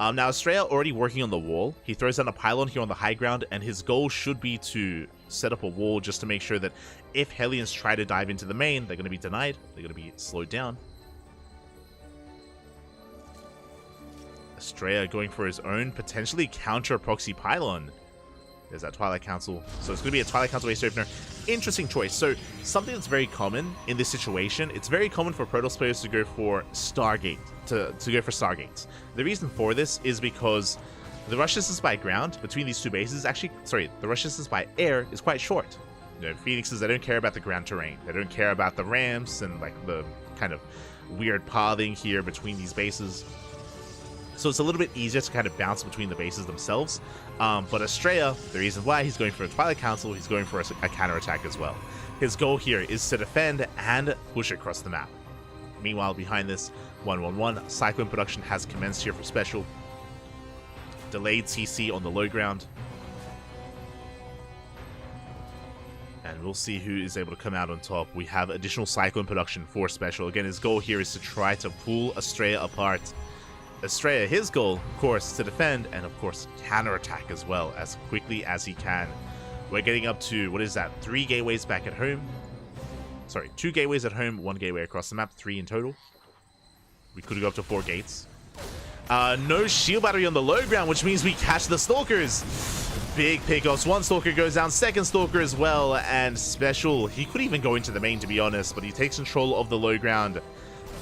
A: Now, Estrella already working on the wall. He throws down a pylon here on the high ground, and his goal should be to set up a wall just to make sure that if Hellions try to dive into the main, they're going to be denied. They're going to be slowed down. Estrella going for his own potentially counter proxy pylon. There's that Twilight Council. So it's going to be a Twilight Council base opener. Interesting choice. So something that's very common in this situation, it's very common for Protoss players to go for Stargate, to go for Stargates. The reason for this is because the rush distance by ground between these 2 bases, the rush distance by air is quite short. You know, Phoenixes, they don't care about the ground terrain. They don't care about the ramps and like the kind of weird pathing here between these bases. So it's a little bit easier to kind of bounce between the bases themselves. But Estrella, the reason why he's going for a Twilight Council, he's going for a counterattack as well. His goal here is to defend and push across the map. Meanwhile, behind this, 1-1-1, Cyclone production has commenced here for Special. Delayed CC on the low ground. And we'll see who is able to come out on top. We have additional Cyclone production for Special. Again, his goal here is to try to pull Estrella apart. Estrella, his goal, of course, to defend and, of course, counterattack as well as quickly as he can. We're getting up to, what is that, 3 gateways back at home? Sorry, 2 gateways at home, 1 gateway across the map, 3 in total. We could go up to 4 gates. No shield battery on the low ground, which means we catch the Stalkers. Big pickoffs. 1 Stalker goes down, 2nd Stalker as well, and Special, he could even go into the main, to be honest, but he takes control of the low ground.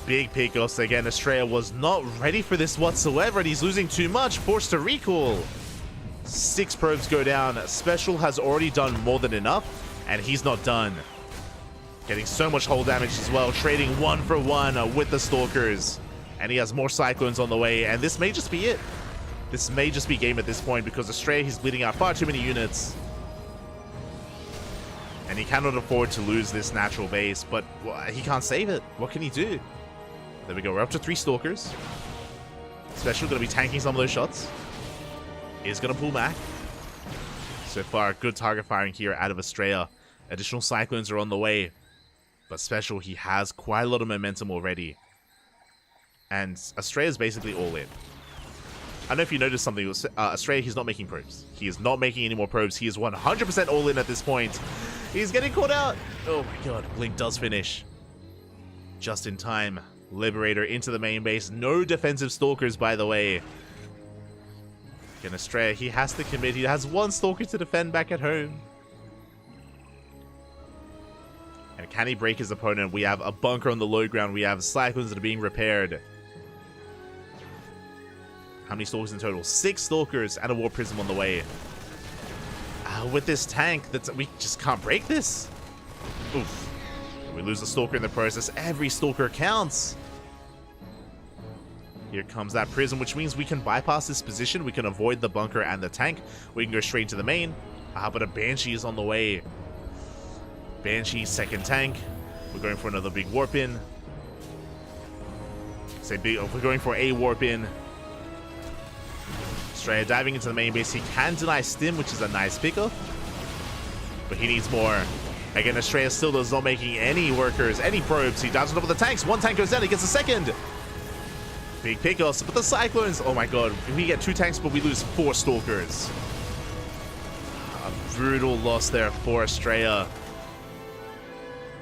A: Big pickoffs again. Estrella was not ready for this whatsoever, and he's losing too much, forced to recall. 6 probes go down. Special has already done more than enough, and he's not done. Getting so much hull damage as well, trading 1 for 1 with the Stalkers. And he has more Cyclones on the way, and this may just be it. This may just be game at this point, because Estrella, he's bleeding out far too many units. And he cannot afford to lose this natural base, but he can't save it. What can he do? There we go, we're up to 3 Stalkers. Special going to be tanking some of those shots. Is going to pull back. So far, good target firing here out of Estrella. Additional Cyclones are on the way. But Special, he has quite a lot of momentum already. And Estrella's basically all in. I don't know if you noticed something. Estrella, he's not making probes. He is not making any more probes. He is 100% all in at this point. He's getting caught out. Oh my god, Blink does finish. Just in time. Liberator into the main base. No defensive Stalkers, by the way. Again, Estrella, he has to commit. He has 1 Stalker to defend back at home. And can he break his opponent? We have a bunker on the low ground. We have Cyclones that are being repaired. How many Stalkers in total? 6 Stalkers and a War Prism on the way. With this tank, we just can't break this. Oof. We lose a Stalker in the process. Every Stalker counts. Here comes that Prism, which means we can bypass this position. We can avoid the bunker and the tank. We can go straight into the main. But a Banshee is on the way. Banshee, 2nd tank. We're going for another big warp in. We're going for a warp in. Estrella diving into the main base. He can deny Stim, which is a nice pickup. But he needs more. Again, Estrella still does not making any workers, any probes. He dives on top of the tanks. 1 tank goes down. He gets a 2nd. Big pickups. But the Cyclones. Oh my god. We get 2 tanks, but we lose 4 Stalkers. A brutal loss there for Estrella.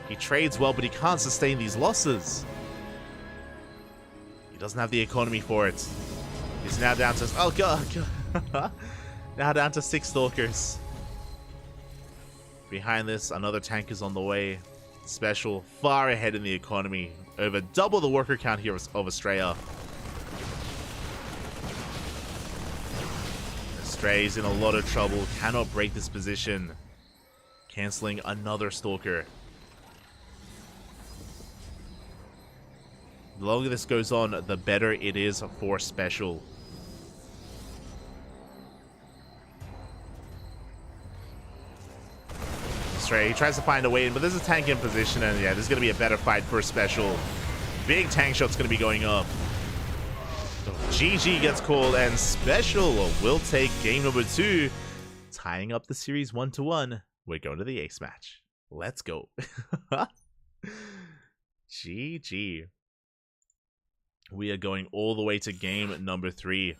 A: He trades well, but he can't sustain these losses. He doesn't have the economy for it. He's now down to... Oh, God. Now down to 6 Stalkers. Behind this, another tank is on the way. Special, far ahead in the economy. Over double the worker count here of Estrella. Estrella's in a lot of trouble. Cannot break this position. Canceling another Stalker. The longer this goes on, the better it is for Special. Estrella, he tries to find a way in, but there's a tank in position, and yeah, there's going to be a better fight for Special. Big tank shot's going to be going up. So GG gets called, and Special will take game number 2, tying up the series 1-1. We're going to the ace match. Let's go. GG. We are going all the way to game number 3.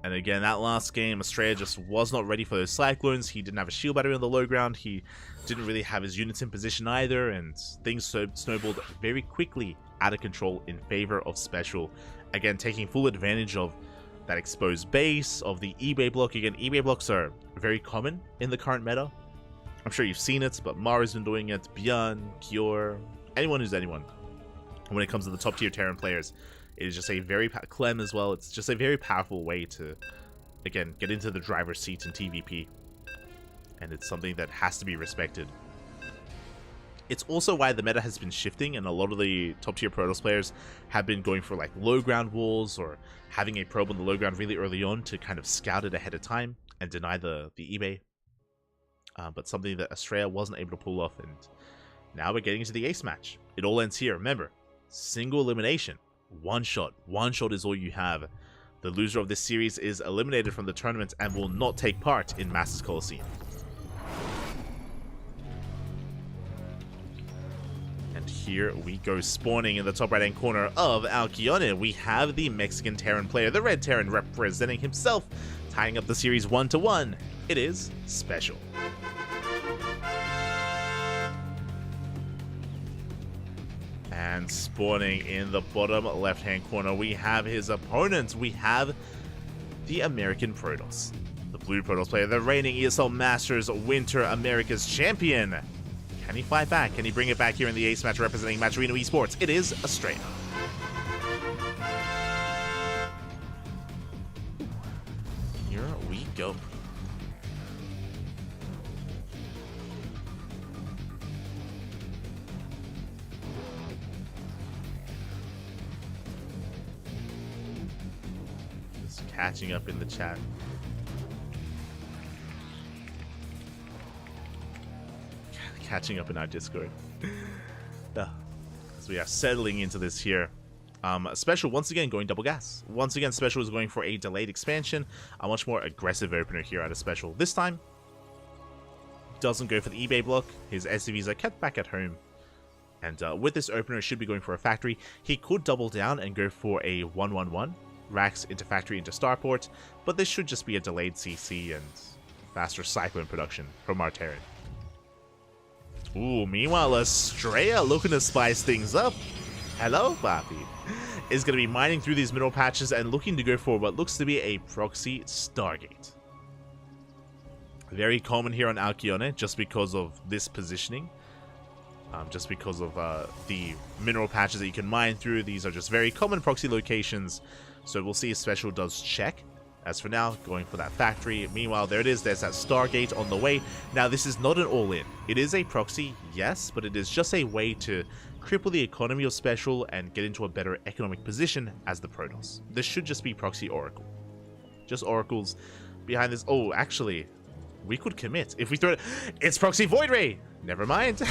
A: And again, that last game, Estrella just was not ready for those Cyclones. He didn't have a shield battery on the low ground. He didn't really have his units in position either. And things snowballed very quickly out of control in favor of Special. Again, taking full advantage of that exposed base, of the eBay block. Again, eBay blocks are very common in the current meta. I'm sure you've seen it, but Mara's been doing it. Bjorn, Kior, anyone who's anyone. When it comes to the top tier Terran players, it is just a very Clem as well. It's just a very powerful way to, again, get into the driver's seat in TVP, and it's something that has to be respected. It's also why the meta has been shifting, and a lot of the top tier Protoss players have been going for like low ground walls or having a probe on the low ground really early on to kind of scout it ahead of time and deny the eBay. But something that Australia wasn't able to pull off, and now we're getting into the ace match. It all ends here. Remember, single elimination, one shot. One shot is all you have. The loser of this series is eliminated from the tournament and will not take part in Masters Coliseum. And here we go, spawning in the top right hand corner of Alcyone. We have the Mexican Terran player, the Red Terran, representing himself, tying up the series 1-1. It is Special. And spawning in the bottom left-hand corner, we have his opponent. We have the American Protoss. The blue Protoss player, the reigning ESL Masters Winter America's champion. Can he fight back? Can he bring it back here in the ace match representing Match Arena Esports? It is Australia. Here we go. Catching up in the chat. Catching up in our Discord. As we are settling into this here. Special once again going double gas. Once again, Special is going for a delayed expansion. A much more aggressive opener here out of Special. This time, doesn't go for the eBay block. His SCVs are kept back at home. And with this opener, should be going for a factory. He could double down and go for a 1-1-1. Racks into factory into starport, but this should just be a delayed CC and faster Cyclone production from our Terran. Ooh, meanwhile, Australia looking to spice things up. Hello, Papi. Is going to be mining through these mineral patches and looking to go for what looks to be a proxy Stargate. Very common here on Alcyone, just because of this positioning. Just because of the mineral patches that you can mine through. These are just very common proxy locations. So we'll see if Special does check. As for now, going for that factory. Meanwhile, there it is. There's that Stargate on the way. Now, this is not an all-in. It is a proxy, yes, but it is just a way to cripple the economy of Special and get into a better economic position as the Protoss. This should just be proxy Oracle. Just Oracles behind this. Oh, actually, we could commit. If we throw it, it's proxy Void Ray. Never mind.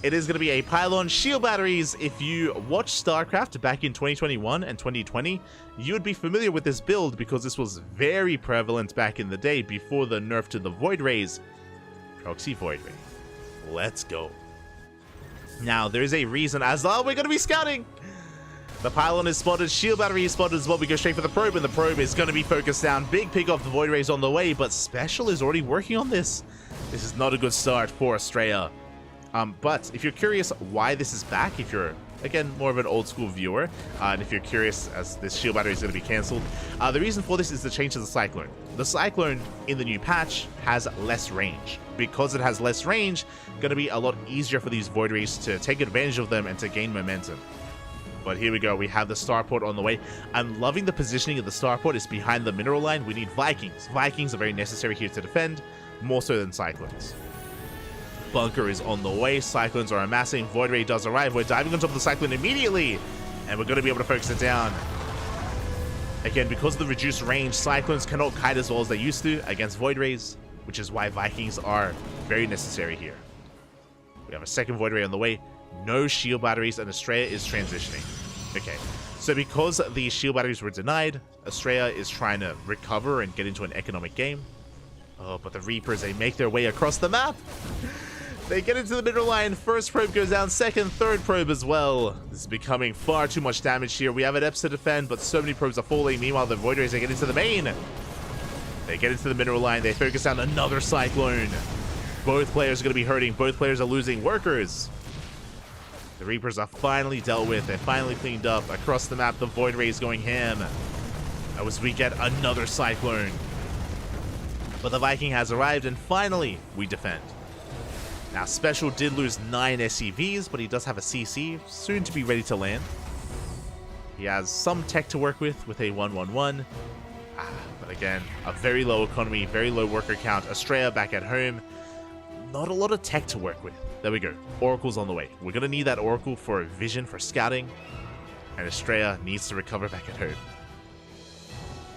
A: It is going to be a pylon shield batteries. If you watched StarCraft back in 2021 and 2020, you would be familiar with this build because this was very prevalent back in the day before the nerf to the Void Rays. Proxy Void Ray. Let's go. Now, there is a reason as well. We're going to be scouting. The pylon is spotted, shield battery is spotted as well. We go straight for the probe, and the probe is going to be focused down. Big pick off the Void Rays on the way, but Special is already working on this. This is not a good start for Australia. But if you're curious why this is back, if you're, again, more of an old school viewer, and if you're curious as this shield battery is going to be cancelled, the reason for this is the change to the Cyclone. The Cyclone in the new patch has less range. Because it has less range, going to be a lot easier for these Void Rays to take advantage of them and to gain momentum. But here we go, we have the starport on the way. I'm loving the positioning of the starport. It's behind the mineral line. We need Vikings. Vikings are very necessary here to defend, more so than Cyclones. Bunker is on the way. Cyclones are amassing. Void Ray does arrive. We're diving on top of the Cyclone immediately, and we're going to be able to focus it down. Again, because of the reduced range, Cyclones cannot kite as well as they used to against Void Rays, which is why Vikings are very necessary here. We have a second Void Ray on the way. No shield batteries, and Australia is transitioning. Okay, so because the shield batteries were denied, Australia is trying to recover and get into an economic game. Oh, but the Reapers, they make their way across the map. They get into the middle line. First probe goes down. Second, third probe as well. This is becoming far too much damage here. We have an Eps to defend, but so many probes are falling. Meanwhile, the Void Rays, they get into the main. They get into the mineral line. They focus down another Cyclone. Both players are going to be hurting. Both players are losing workers. The Reapers are finally dealt with. They're finally cleaned up. Across the map, the Void Rays going ham. As we get another Cyclone. But the Viking has arrived, and finally, we defend. Now, Special did lose 9 SCVs, but he does have a CC, soon to be ready to land. He has some tech to work with a 1-1-1. But again, a very low economy, very low worker count. Australia back at home. Not a lot of tech to work with. There we go. Oracle's on the way. We're going to need that Oracle for vision, for scouting. And Estrella needs to recover back at home.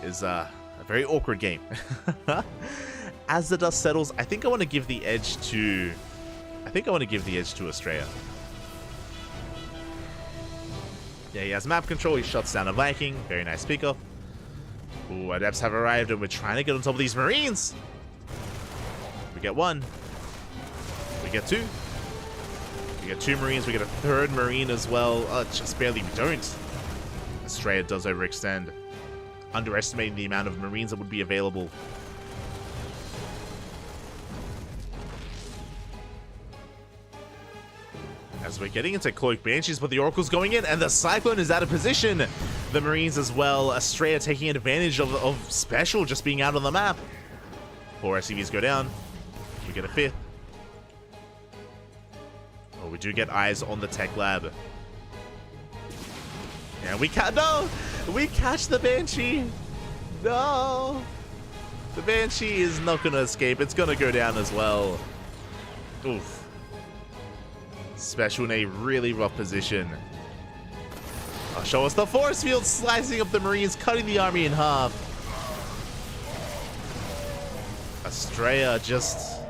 A: Is a very awkward game. As the dust settles, I think I want to give the edge to... Estrella. Yeah, he has map control. He shuts down a Viking. Very nice pickup. Ooh, Adepts have arrived, and we're trying to get on top of these Marines. We get one. We get two. We get two Marines. We get a third Marine as well. Just barely we don't. Estrella does overextend. Underestimating the amount of Marines that would be available. As we're getting into Cloak Banshees, but the Oracle's going in, and the Cyclone is out of position. The Marines as well. Estrella taking advantage of Special just being out on the map. 4 SCVs go down. We get a 5th. Oh, we do get eyes on the Tech Lab. And we catch... No! We catch the Banshee! No! The Banshee is not going to escape. It's going to go down as well. Oof. Special in a really rough position. I'll show us the force field slicing up the Marines, cutting the army in half. Estrella just,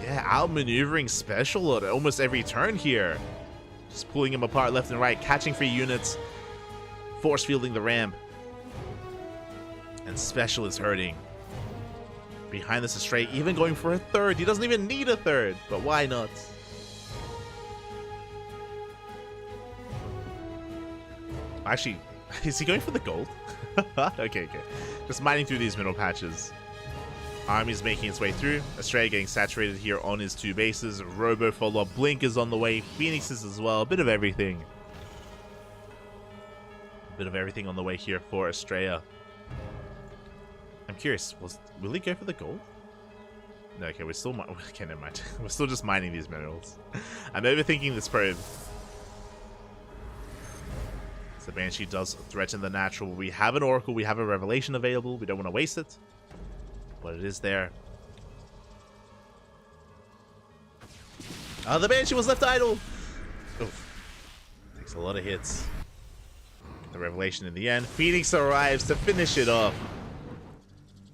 A: outmaneuvering Special at almost every turn here. Just pulling him apart left and right, catching free units, force fielding the ramp. And Special is hurting. Behind this Estrella, even going for a third. He doesn't even need a third, but why not? Actually, is he going for the gold? Okay. Just mining through these middle patches. Army's making its way through. Estrella getting saturated here on his 2 bases. Robo follow-up. Blink is on the way. Phoenix is as well. A bit of everything. A bit of everything on the way here for Estrella. I'm curious. Will he go for the gold? No, okay, we're still... Okay, never mind. We're still just mining these minerals. I'm overthinking this probe. The Banshee does threaten the natural. We have an Oracle, we have a Revelation available. We don't want to waste it, but it is there. The Banshee was left idle. Oof. Takes a lot of hits. The Revelation in the end. Phoenix arrives to finish it off.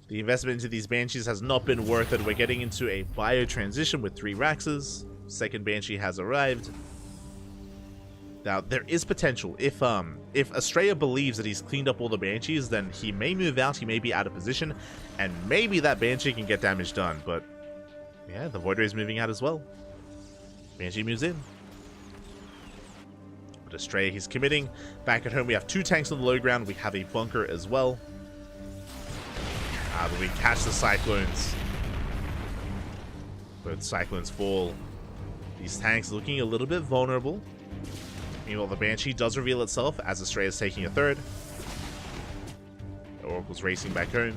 A: The investment into these Banshees has not been worth it. We're getting into a bio transition with 3 Raxes. Second Banshee has arrived. Now, there is potential. If Estrella believes that he's cleaned up all the Banshees, then he may move out, he may be out of position, and maybe that Banshee can get damage done. But, yeah, the Void Ray is moving out as well. Banshee moves in. But Estrella, he's committing. Back at home, we have 2 tanks on the low ground. We have a bunker as well. But we catch the Cyclones. Both Cyclones fall. These tanks looking a little bit vulnerable. Meanwhile, the Banshee does reveal itself as Estrella is taking a third. The Oracle's racing back home.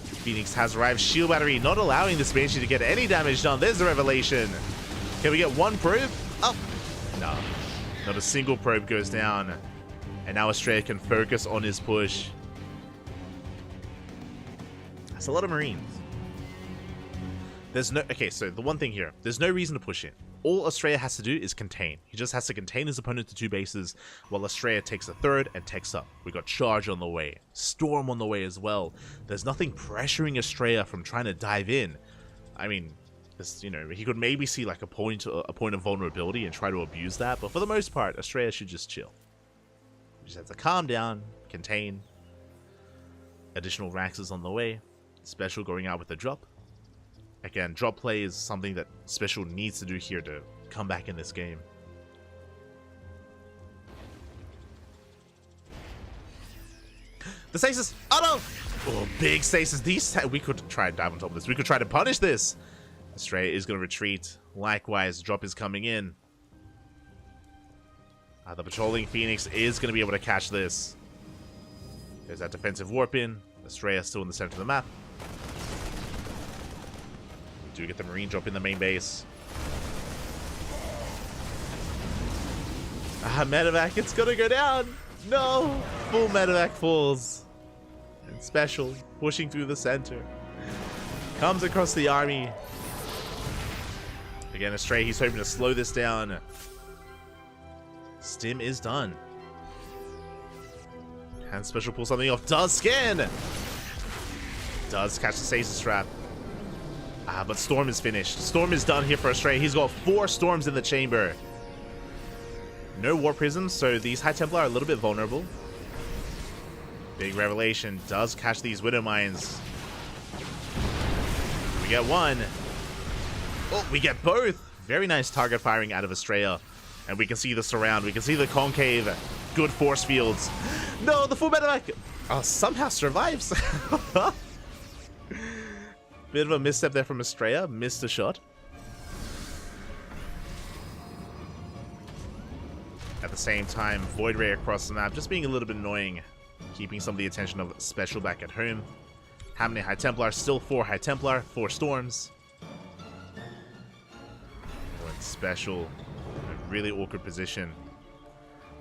A: Phoenix has arrived. Shield Battery not allowing this Banshee to get any damage done. There's the Revelation. Can we get one probe? Oh, no. Not a single probe goes down. And now Estrella can focus on his push. That's a lot of Marines. There's no... Okay, so the one thing here. There's no reason to push in. All Estrella has to do is contain. He just has to contain his opponent to 2 bases while Estrella takes a third and takes up. We got Charge on the way. Storm on the way as well. There's nothing pressuring Estrella from trying to dive in. I mean, this, you know, he could maybe see like a point of vulnerability and try to abuse that. But for the most part, Estrella should just chill. He just has to calm down, contain. Additional Raxes on the way. Special going out with the drop. Again, drop play is something that Special needs to do here to come back in this game. The stasis! Oh no! Oh, big stasis. We could try and dive on top of this. We could try to punish this. Estrella is going to retreat. Likewise, drop is coming in. The patrolling Phoenix is going to be able to catch this. There's that defensive warp in. Estrella still in the center of the map. We do get the Marine drop in the main base. Medevac, it's going to go down. No! Full Medevac falls. And Special pushing through the center. Comes across the army. Again, Astray, he's hoping to slow this down. Stim is done. Can Special pull something off? Does scan! Does catch the stasis trap. But Storm is finished. Storm is done here for Astray. He's got 4 Storms in the chamber. No Warp Prisms, so these High Templar are a little bit vulnerable. Big revelation. Does catch these Widow Mines. We get 1. Oh, we get both. Very nice target firing out of Estrella. And we can see the surround. We can see the concave. Good force fields. No, the full medevac. Oh, somehow survives. Bit of a misstep there from Estrella. Missed a shot. At the same time, Void Ray across the map, just being a little bit annoying. Keeping some of the attention of Special back at home. How many High Templar? Still 4 High Templar, 4 Storms. But Special, in a really awkward position.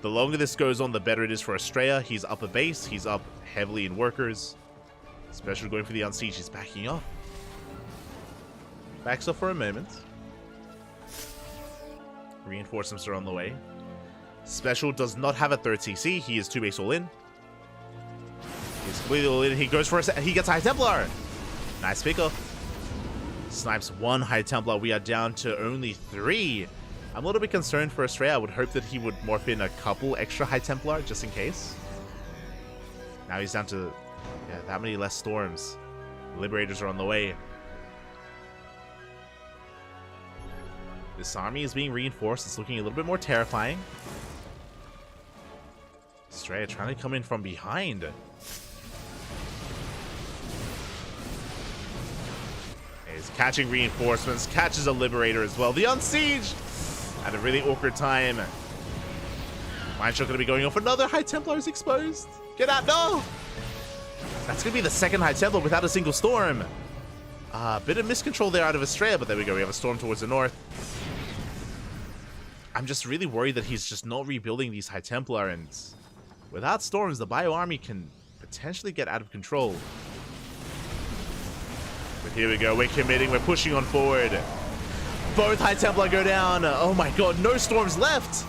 A: The longer this goes on, the better it is for Estrella. He's up a base, he's up heavily in workers. Special going for the unsiege, he's backing off. Backs off for a moment. Reinforcements are on the way. Special does not have a 3rd CC, he is 2 base all in. He's completely all in. He goes for he gets High Templar. Nice pickoff. Snipes 1 High Templar. We are down to only 3. I'm a little bit concerned for Astray. I would hope that he would morph in a couple extra High Templar just in case. Now he's down to that many less Storms. Liberators are on the way. This army is being reinforced. It's looking a little bit more terrifying. Astray trying to come in from behind. He's catching reinforcements, catches a Liberator as well. The Unsiege! At a really awkward time. Mind Shot going to be going off. Another High Templar is exposed. Get out, no! That's going to be the 2nd High Templar without a single Storm. Bit of miscontrol there out of Estrella, but there we go. We have a Storm towards the north. I'm just really worried that he's just not rebuilding these High Templar, and without Storms, the Bio Army can potentially get out of control. But here we go, we're committing, we're pushing on forward. Both High Templar go down. Oh my god, no Storms left.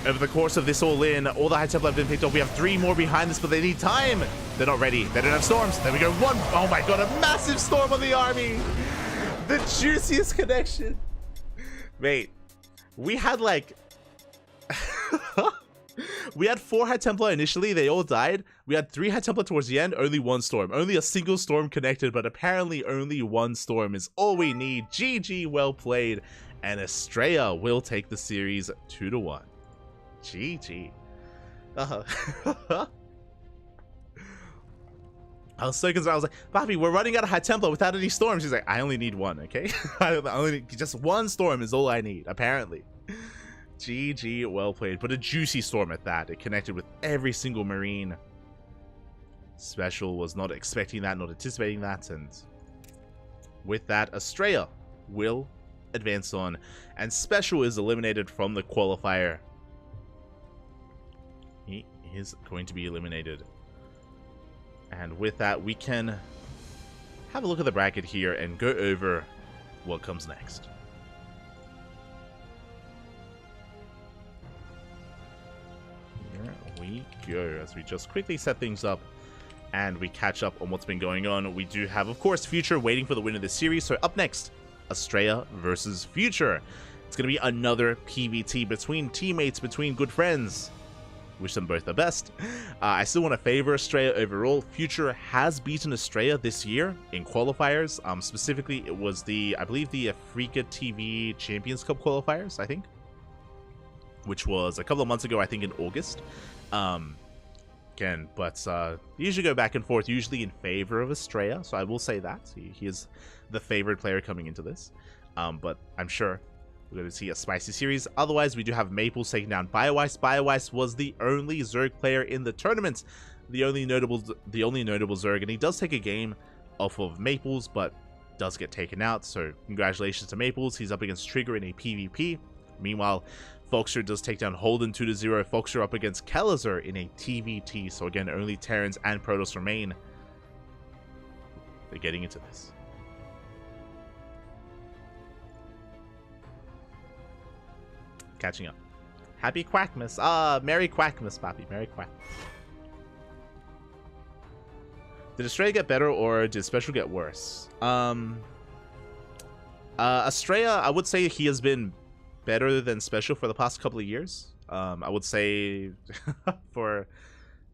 A: Over the course of this all in, all the High Templar have been picked up. We have 3 more behind this, but they need time. They're not ready. They don't have Storms. There we go, 1. Oh my god, a massive Storm on the army. The juiciest connection. Mate, we had like... we had 4 High Templar initially, they all died. We had 3 High Templar towards the end, only 1 Storm. Only a single Storm connected, but apparently only 1 Storm is all we need. GG, well played. And Estrella will take the series 2-1. GG. I was so concerned. I was like, Bobby, we're running out of High Templar without any Storms. He's like, I only need 1, okay? I only need just 1 Storm is all I need, apparently. GG, well played. But a juicy Storm at that. It connected with every single Marine. Special was not expecting that, not anticipating that. And with that, Estrella will advance on. And Special is eliminated from the qualifier. He is going to be eliminated. And with that, we can have a look at the bracket here and go over what comes next. Here we go, as we just quickly set things up and we catch up on what's been going on. We do have, of course, Future waiting for the win of this series. So up next, Estrella versus Future. It's going to be another PvT between teammates, between good friends. Wish them both the best. I still want to favor Estrella overall. Future has beaten Estrella this year in qualifiers. Specifically, it was I believe the Africa TV Champions Cup qualifiers, I think. Which was a couple of months ago, I think in August. Again, but they usually go back and forth, usually in favor of Estrella. So I will say that. He is the favored player coming into this. But I'm sure we're going to see a spicy series. Otherwise, we do have Maples taking down BioWice. BioWice was the only Zerg player in the tournament. The only notable Zerg. And he does take a game off of Maples, but does get taken out. So congratulations to Maples. He's up against Trigger in a PvP. Meanwhile, Foxer does take down Holden 2-0. Foxer up against Kelazar in a TVT. So again, only Terrans and Protoss remain. They're getting into this. Catching up. Happy Quackmas. Merry Quackmas, Papi. Merry Quack. Did Estrella get better or did Special get worse? Estrella, I would say he has been better than Special for the past couple of years. I would say for...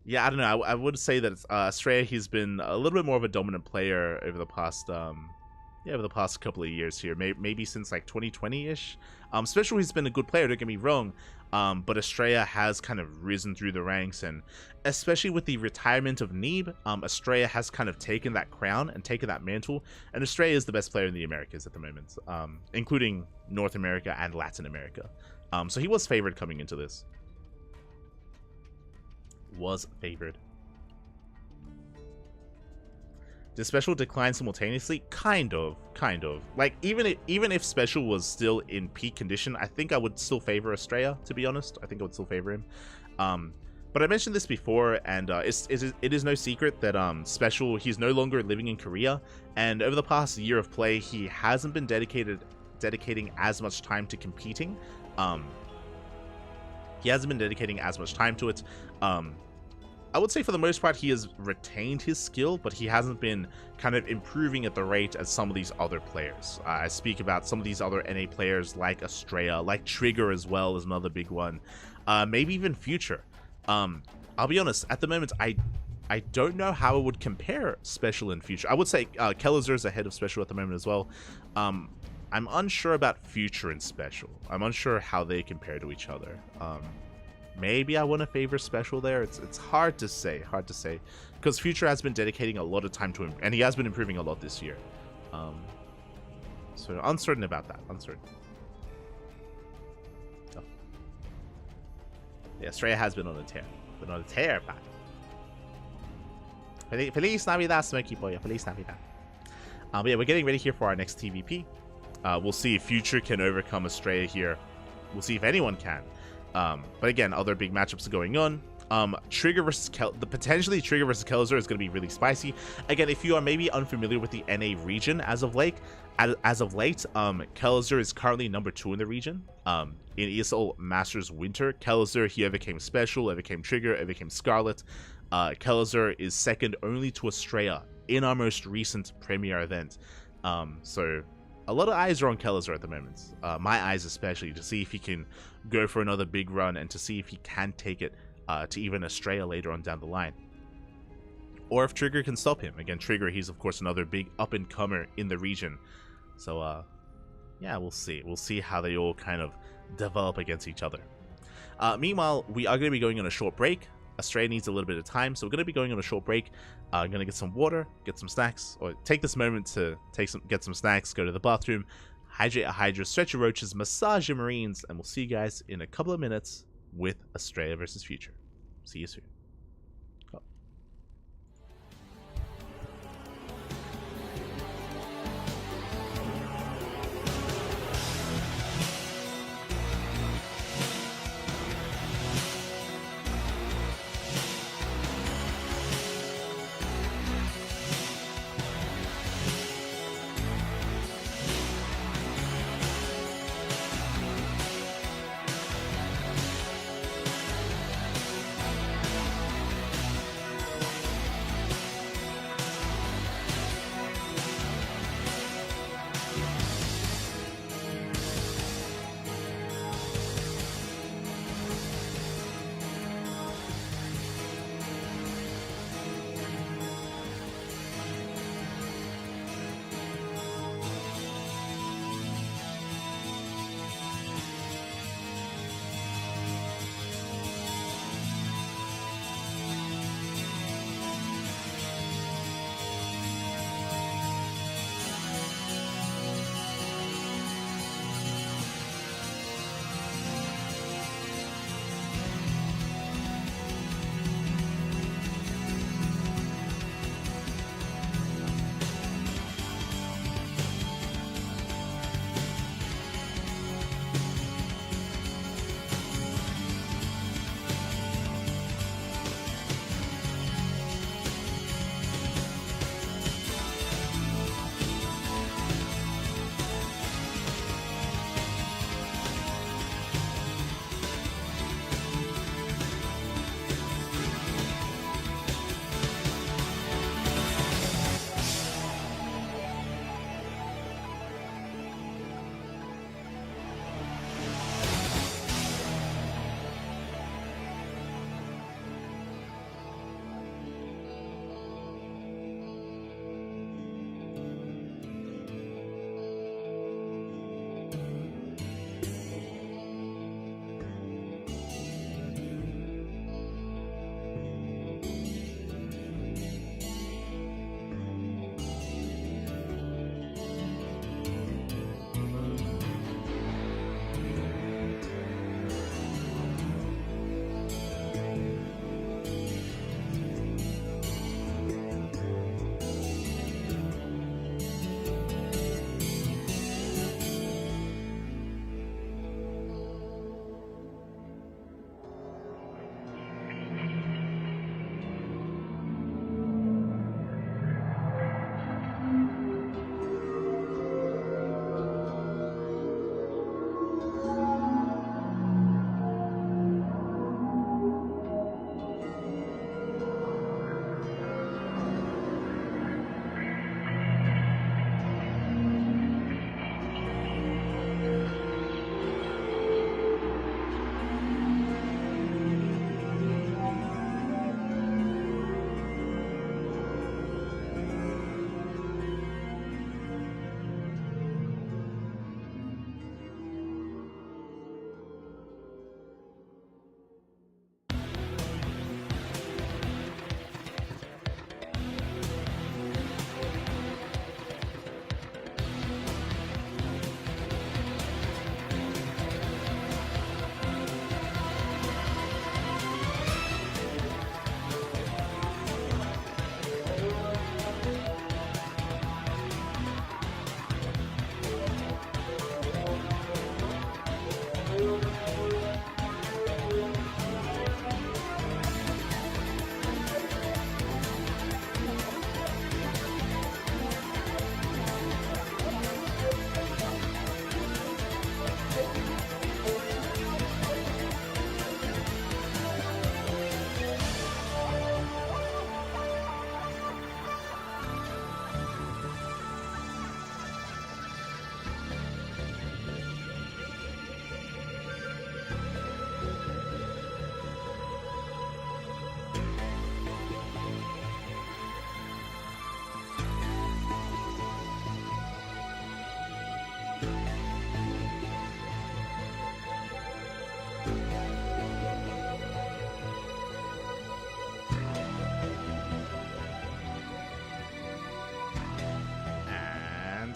A: Yeah, I don't know. I would say that Estrella, he's been a little bit more of a dominant player over the past... over the past couple of years here, maybe since like 2020-ish. Special, he's been a good player, don't get me wrong, but Estrella has kind of risen through the ranks, and especially with the retirement of Neeb, Estrella has kind of taken that crown and taken that mantle, and Estrella is the best player in the Americas at the moment, including North America and Latin America. So he was favored coming into this. Was favored. Did Special decline simultaneously? Kind of. Like, even if Special was still in peak condition, I think I would still favor Estrella, to be honest. I think I would still favor him. But I mentioned this before, and it is no secret that Special, he's no longer living in Korea, and over the past year of play, he hasn't been dedicating as much time to competing. He hasn't been dedicating as much time to it. I would say for the most part he has retained his skill, but he hasn't been kind of improving at the rate as some of these other players. I speak about some of these other NA players like Estrella, like Trigger as well is another big one. Maybe even Future. I'll be honest, at the moment I don't know how I would compare Special and Future. I would say Kellizer is ahead of Special at the moment as well. I'm unsure about Future and Special. I'm unsure how they compare to each other. Maybe I want to favor Special there. It's hard to say, because Future has been dedicating a lot of time to him, and he has been improving a lot this year. So uncertain about that. Uncertain. Oh. Yeah, Estrella has been on a tear. Pat. Feliz Navidad, Smokey Boy. Feliz Navidad. But yeah, we're getting ready here for our next TVP. We'll see if Future can overcome Estrella here. We'll see if anyone can. But again, other big matchups are going on. Trigger versus potentially Trigger versus Coliseum is going to be really spicy. Again, if you are maybe unfamiliar with the NA region as of late, Coliseum is currently number 2 in the region. In ESL Masters Winter, Coliseum, he overcame Special, overcame Trigger, overcame Scarlet. Coliseum is second only to Estrella in our most recent Premier event. So a lot of eyes are on Coliseum at the moment. My eyes especially, to see if he can go for another big run and to see if he can take it to even Estrella later on down the line. Or if Trigger can stop him. Again, Trigger, he's of course another big up-and-comer in the region. So, yeah, we'll see. We'll see how they all kind of develop against each other. Meanwhile, we are going to be going on a short break. Estrella needs a little bit of time, so we're going to be going on a short break. I'm going to get some water, get some snacks, or take this moment to get some snacks, go to the bathroom, hydrate a Hydra, stretch your roaches, massage your Marines, and we'll see you guys in a couple of minutes with Estrella versus Future. See you soon.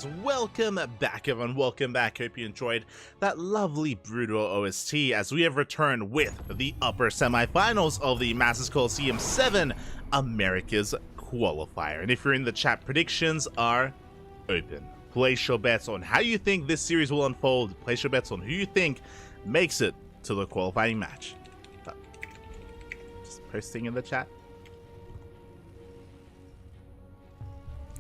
A: And welcome back, everyone. Welcome back. Hope you enjoyed that lovely Brutal OST as we have returned with the upper semifinals of the Masters Coliseum 7 America's Qualifier. And if you're in the chat, predictions are open. Place your bets on how you think this series will unfold. Place your bets on who you think makes it to the qualifying match. Just posting in the chat.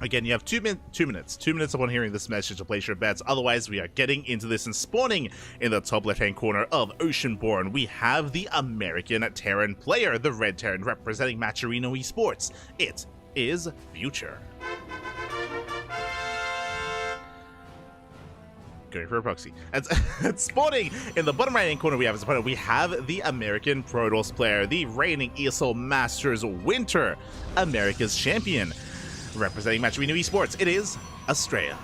A: Again, you have 2 minutes upon hearing this message to place your bets. Otherwise, we are getting into this and spawning in the top left-hand corner of Oceanborn. We have the American Terran player, the Red Terran, representing Matcherino Esports. It is Future. Going for a proxy. And spawning in the bottom right-hand corner, we have as opponent, we have the American Protoss player, the reigning ESL Masters Winter America's champion. Representing Matcherino Esports, it is Estrella.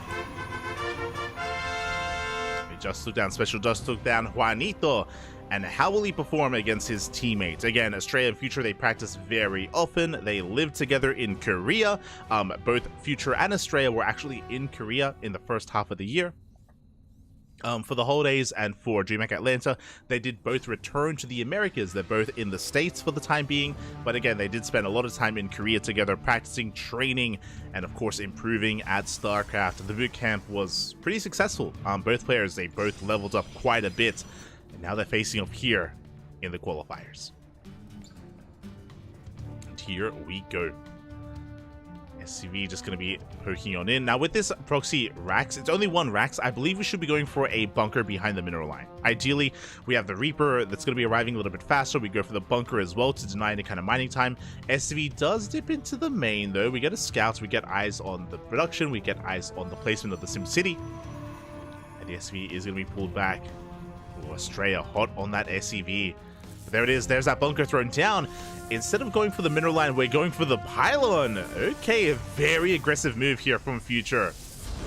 A: He just took down Juanito. And how will he perform against his teammates? Again, Estrella and Future, they practice very often. They live together in Korea. Both Future and Estrella were actually in Korea in the first half of the year. For the holidays and for DreamHack Atlanta, they did both return to the Americas. They're both in the States for the time being, but again, they did spend a lot of time in Korea together, practicing, training, and of course, improving at StarCraft. The boot camp was pretty successful. Both players, they both leveled up quite a bit, and now they're facing off here in the qualifiers. And here we go. SCV just going to be poking on in. Now with this proxy Rax, it's only one Rax. I believe we should be going for a bunker behind the mineral line. Ideally, we have the Reaper that's going to be arriving a little bit faster. We go for the bunker as well to deny any kind of mining time. SCV does dip into the main though. We get a scout, we get eyes on the production, we get eyes on the placement of the Sim City. And the SCV is going to be pulled back. Ooh, Estrella hot on that SCV. But there it is, there's that bunker thrown down. Instead of going for the mineral line, we're going for the pylon. Okay, a very aggressive move here from Future.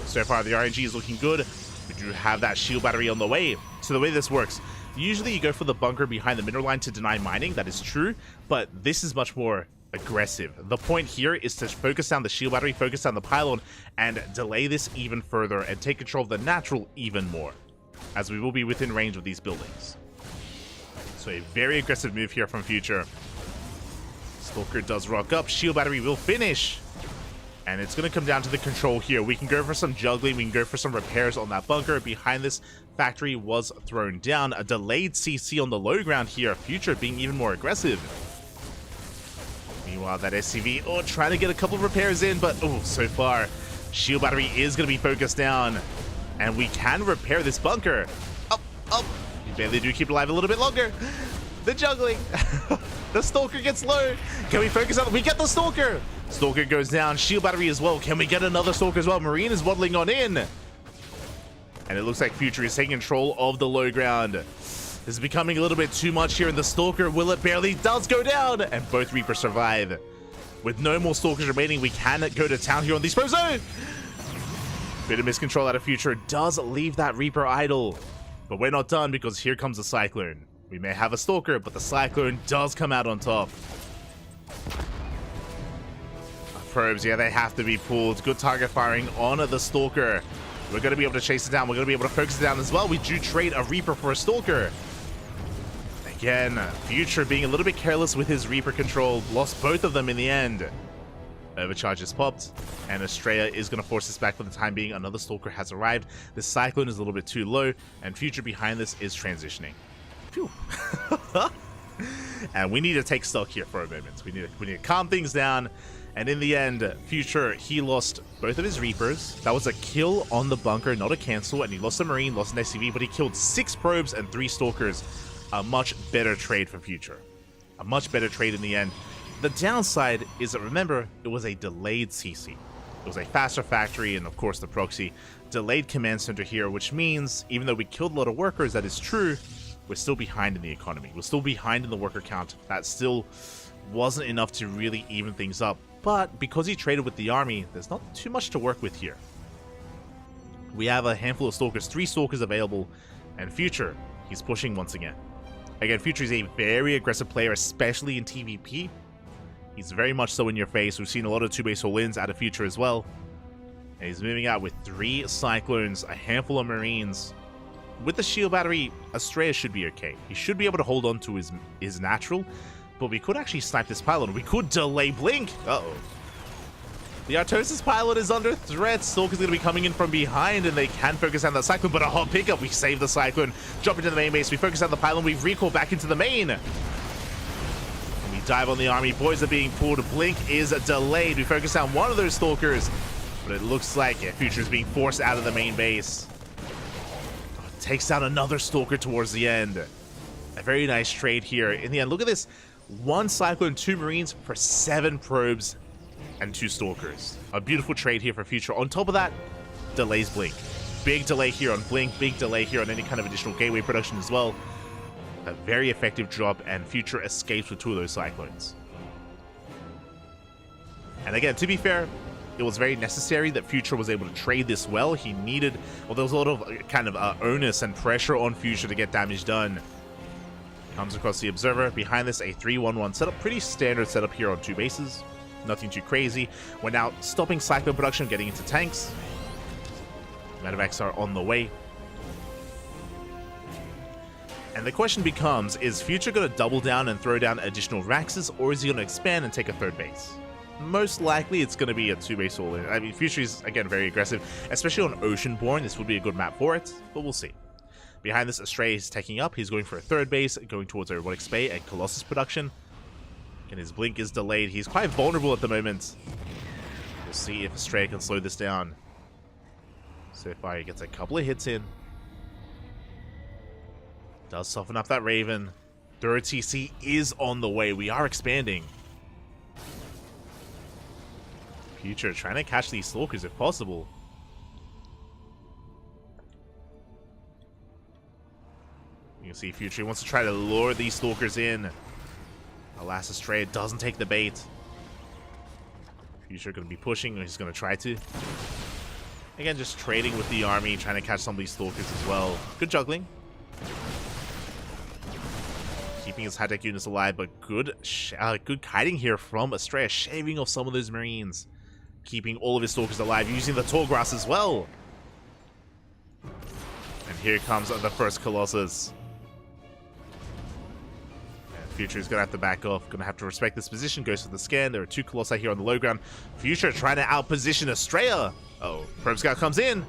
A: So far, the RNG is looking good. We do have that shield battery on the way. So the way this works, usually you go for the bunker behind the mineral line to deny mining. That is true, but this is much more aggressive. The point here is to focus down the shield battery, focus down the pylon, and delay this even further and take control of the natural even more, as we will be within range of these buildings. So a very aggressive move here from Future. Stalker does rock up. Shield battery will finish. And it's going to come down to the control here. We can go for some juggling. We can go for some repairs on that bunker. Behind this, factory was thrown down. A delayed CC on the low ground here. Future being even more aggressive. Meanwhile, that SCV, trying to get a couple of repairs in. But, so far, shield battery is going to be focused down. And we can repair this bunker. Up. You barely do keep it alive a little bit longer. The juggling. The Stalker gets low. Can we focus on? We get the Stalker. Stalker goes down. Shield battery as well. Can we get another Stalker as well? Marine is waddling on in. And it looks like Future is taking control of the low ground. This is becoming a little bit too much here. And the Stalker, will it barely does go down. And both Reapers survive. With no more Stalkers remaining, we can go to town here on the exposed zone. Bit of miscontrol out of Future. Does leave that Reaper idle. But we're not done because here comes the Cyclone. We may have a Stalker, but the Cyclone does come out on top. Probes, yeah, they have to be pulled. Good target firing on the Stalker. We're going to be able to chase it down. We're going to be able to focus it down as well. We do trade a Reaper for a Stalker. Again, Future being a little bit careless with his Reaper control. Lost both of them in the end. Overcharge is popped, and Estrella is going to force this back for the time being. Another Stalker has arrived. The Cyclone is a little bit too low, and Future behind this is transitioning. Phew. And we need to take stock here for a moment. We need to calm things down. And in the end, Future, he lost both of his Reapers. That was a kill on the bunker, not a cancel. And he lost a Marine, lost an SCV, but he killed 6 probes and 3 Stalkers. A much better trade for Future. A much better trade in the end. The downside is that, remember, it was a delayed CC. It was a faster factory and, of course, the proxy. Delayed command center here, which means, even though we killed a lot of workers, that is true, we're still behind in the economy. We're still behind in the worker count. That still wasn't enough to really even things up. But because he traded with the army, there's not too much to work with here. We have a handful of Stalkers, 3 Stalkers available, and Future, he's pushing once again. Again, Future is a very aggressive player, especially in TVP. He's very much so in your face. We've seen a lot of 2-base all-ins out of Future as well. And he's moving out with 3 Cyclones, a handful of Marines. With the shield battery, Estrella should be okay. He should be able to hold on to his natural, but we could actually snipe this pylon. We could delay Blink. Uh-oh. The Artosis pylon is under threat. Stalker's going to be coming in from behind, and they can focus on that Cyclone, but a hot pickup. We save the Cyclone, jump into the main base. We focus on the pylon. We recall back into the main. And we dive on the army. Boys are being pulled. Blink is delayed. We focus on one of those Stalkers, but it looks like Future is being forced out of the main base. Takes down another Stalker towards the end. A very nice trade here. In the end, look at this. 1 Cyclone, 2 Marines for 7 probes and 2 Stalkers. A beautiful trade here for Future. On top of that, delays Blink. Big delay here on Blink. Big delay here on any kind of additional gateway production as well. A very effective drop, and Future escapes with 2 of those Cyclones. And again, to be fair, it was very necessary that Future was able to trade this well. He needed, well, there was a lot of kind of onus and pressure on Future to get damage done. Comes across the Observer. Behind this, a 3-1-1 setup. Pretty standard setup here on 2 bases. Nothing too crazy. We're now stopping Cyclone production, getting into tanks. Medevacs are on the way. And the question becomes, is Future going to double down and throw down additional Raxes, or is he going to expand and take a 3rd base? Most likely it's going to be a 2-base all-in. I mean, Future is, again, very aggressive, especially on Oceanborn. This would be a good map for it, but we'll see. Behind this, Astray is taking up. He's going for a 3rd base, going towards a Robotics Bay and Colossus production. And his Blink is delayed. He's quite vulnerable at the moment. We'll see if Astray can slow this down. So far, he gets a couple of hits in. Does soften up that Raven. 3rd TC is on the way. We are expanding. Future trying to catch these Stalkers if possible. You can see Future wants to try to lure these Stalkers in. Alas, Astray doesn't take the bait. Future going to be pushing, or he's going to try to. Again, just trading with the army, trying to catch some of these Stalkers as well. Good juggling. Keeping his high-tech units alive, but good kiting here from Astray, shaving off some of those Marines. Keeping all of his Stalkers alive, using the tall grass as well. And here comes the first Colossus. Future is going to have to back off, going to have to respect this position, goes for the scan. There are 2 Colossi here on the low ground. Future trying to outposition Estrella. Oh, Probe Scout comes in.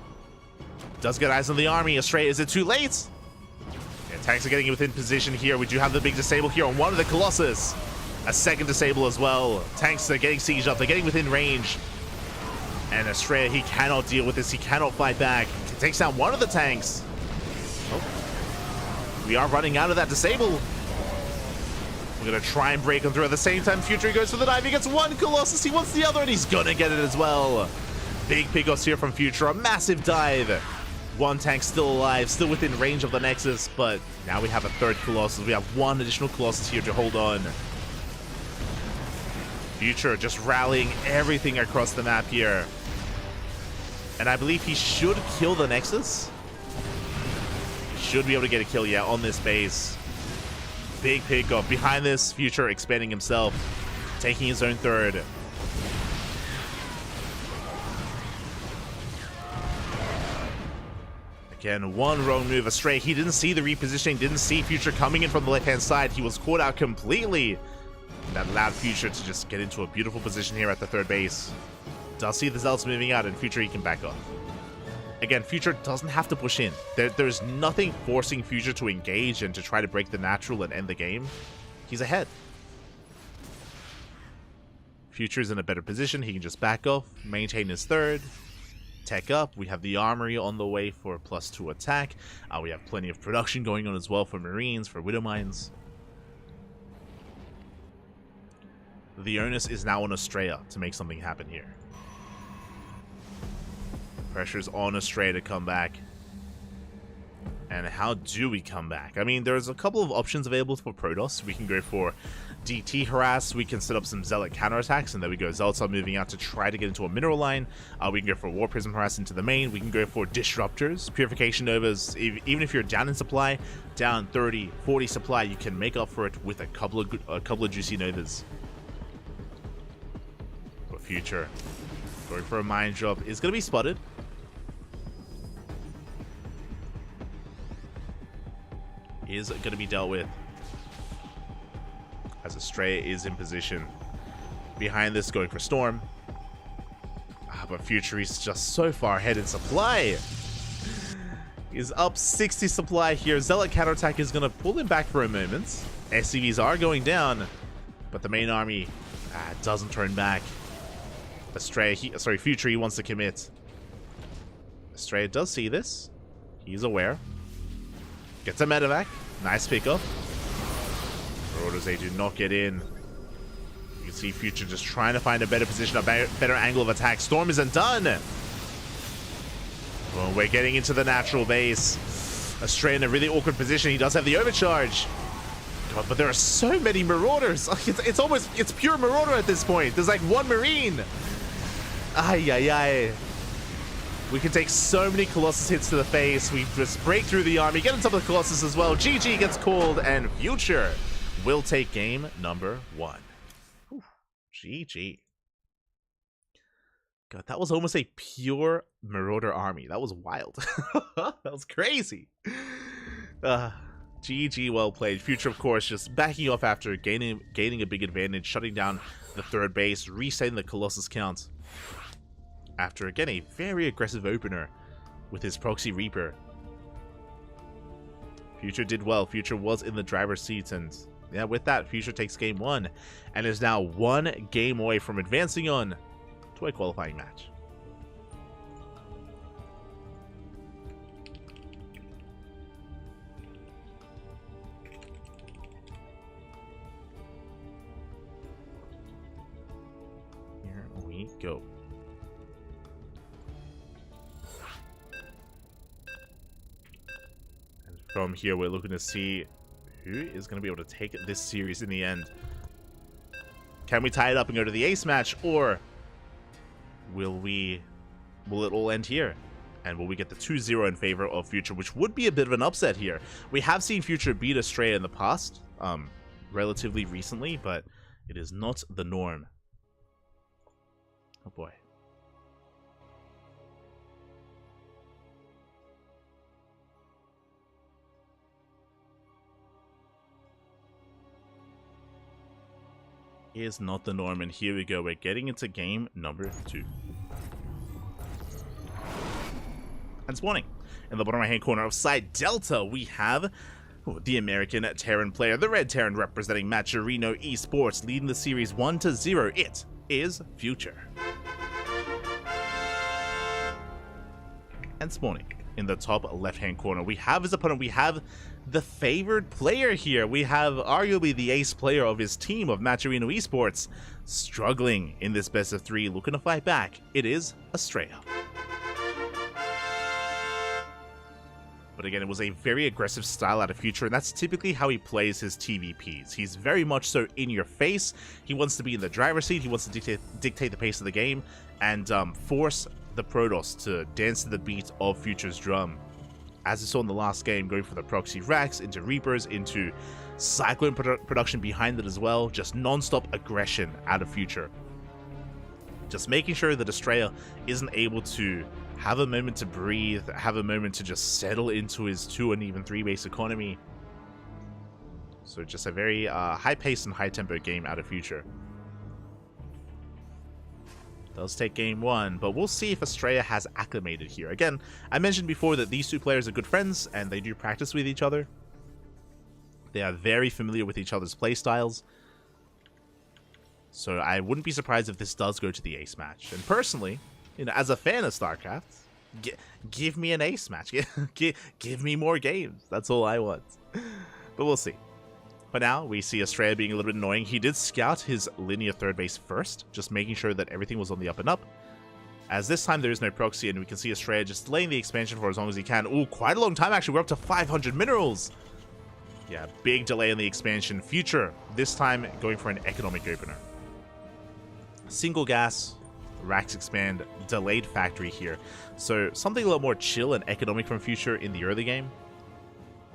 A: Does get eyes on the army. Estrella, is it too late? Yeah, tanks are getting within position here. We do have the big disable here on one of the Colossus. A 2nd disable as well. Tanks are getting sieged up. They're getting within range. And Estrella, he cannot deal with this. He cannot fight back. He takes down one of the tanks. Oh. We are running out of that disable. We're going to try and break him through. At the same time, Future goes for the dive. He gets 1 Colossus. He wants the other, and he's going to get it as well. Big pickoffs here from Future. A massive dive. 1 tank still alive, still within range of the Nexus, but now we have a 3rd Colossus. We have 1 additional Colossus here to hold on. Future just rallying everything across the map here. And I believe he should kill the Nexus. He should be able to get a kill, yeah, on this base. Big pickup. Behind this, Future expanding himself, taking his own 3rd. Again, 1 wrong move astray. He didn't see the repositioning, didn't see Future coming in from the left-hand side. He was caught out completely. That allowed Future to just get into a beautiful position here at the 3rd base. Does see the Zealots moving out, and Future, he can back off. Again, Future doesn't have to push in. There's nothing forcing Future to engage and to try to break the natural and end the game. He's ahead. Future's in a better position. He can just back off, maintain his 3rd, tech up. We have the armory on the way for +2 attack. We have plenty of production going on as well for Marines, for Widow Mines. The onus is now on Estrella to make something happen here. Pressure's on Astray to come back. And how do we come back? I mean, there's a couple of options available for Protoss. We can go for DT harass, we can set up some Zealot counterattacks, and there we go. Zealots are moving out to try to get into a mineral line. We can go for War Prism harass into the main. We can go for disruptors, purification novas. Even if you're down in supply, down 30, 40 supply, you can make up for it with a couple of juicy novas. For Future, Going for a mine drop. Is going to be spotted. Is going to be dealt with. As Estrella is in position. Behind this, going for Storm. But Future is just so far ahead in supply. He's up 60 supply here. Zealot counterattack is going to pull him back for a moment. SCVs are going down. But the main army doesn't turn back. Future, he wants to commit. Estrella does see this. He's aware. Gets a medevac. Nice pickup. Marauders, they do not get in. You can see Future just trying to find a better position, a better angle of attack. Storm isn't done. Well, we're getting into the natural base. Estrella in a really awkward position. He does have the overcharge. God, but there are so many Marauders. It's pure Marauder at this point. There's like one Marine. Ay, ay, ay. We can take so many Colossus hits to the face. We just break through the army, get on top of the Colossus as well. GG gets called, and Future will take game number 1. Whew. GG. God, that was almost a pure Marauder army. That was wild. That was crazy. GG, well played. Future, of course, just backing off after gaining a big advantage, shutting down the third base, resetting the Colossus count. After, again, a very aggressive opener with his Proxy Reaper. Future did well. Future was in the driver's seat, and yeah, with that, Future takes game 1 and is now 1 game away from advancing on to a qualifying match. Here we go. From here, we're looking to see who is going to be able to take this series in the end. Can we tie it up and go to the ace match, or will it all end here? And will we get the 2-0 in favor of Future, which would be a bit of an upset here? We have seen Future beat Estrella in the past, relatively recently, but it is not the norm. Oh boy. Is not the norm, and here we go. We're getting into game number 2. And spawning in the bottom right hand corner of side Delta, we have the American Terran player, the Red Terran representing Matcherino Esports, leading the series 1-0. It is Future. And spawning in the top left hand corner, we have his opponent. We have the favored player here. We have arguably the ace player of his team of Matcherino Esports struggling in this best of 3, looking to fight back. It is Estrella. But again, it was a very aggressive style out of Future, and that's typically how he plays his TVPs. He's very much so in your face. He wants to be in the driver's seat. He wants to dictate the pace of the game and force the Protoss to dance to the beat of Future's drum. As we saw in the last game, going for the proxy racks, into Reapers, into Cyclone production behind it as well. Just non-stop aggression out of Future. Just making sure that Estrella isn't able to have a moment to breathe, have a moment to just settle into his 2 and even 3 base economy. So just a very high-paced and high-tempo game out of Future. Does take game 1, but we'll see if Estrella has acclimated here. Again, I mentioned before that these two players are good friends, and they do practice with each other. They are very familiar with each other's playstyles. So I wouldn't be surprised if this does go to the ace match. And personally, you know, as a fan of StarCraft, give me an ace match. Give me more games. That's all I want. But we'll see. But now, we see Estrella being a little bit annoying. He did scout his linear third base first, just making sure that everything was on the up and up. As this time there is no proxy, and we can see Estrella just delaying the expansion for as long as he can. Ooh, quite a long time actually. We're up to 500 minerals. Yeah, big delay in the expansion. Future, this time going for an economic opener. Single gas, racks expand, delayed factory here. So something a lot more chill and economic from Future in the early game.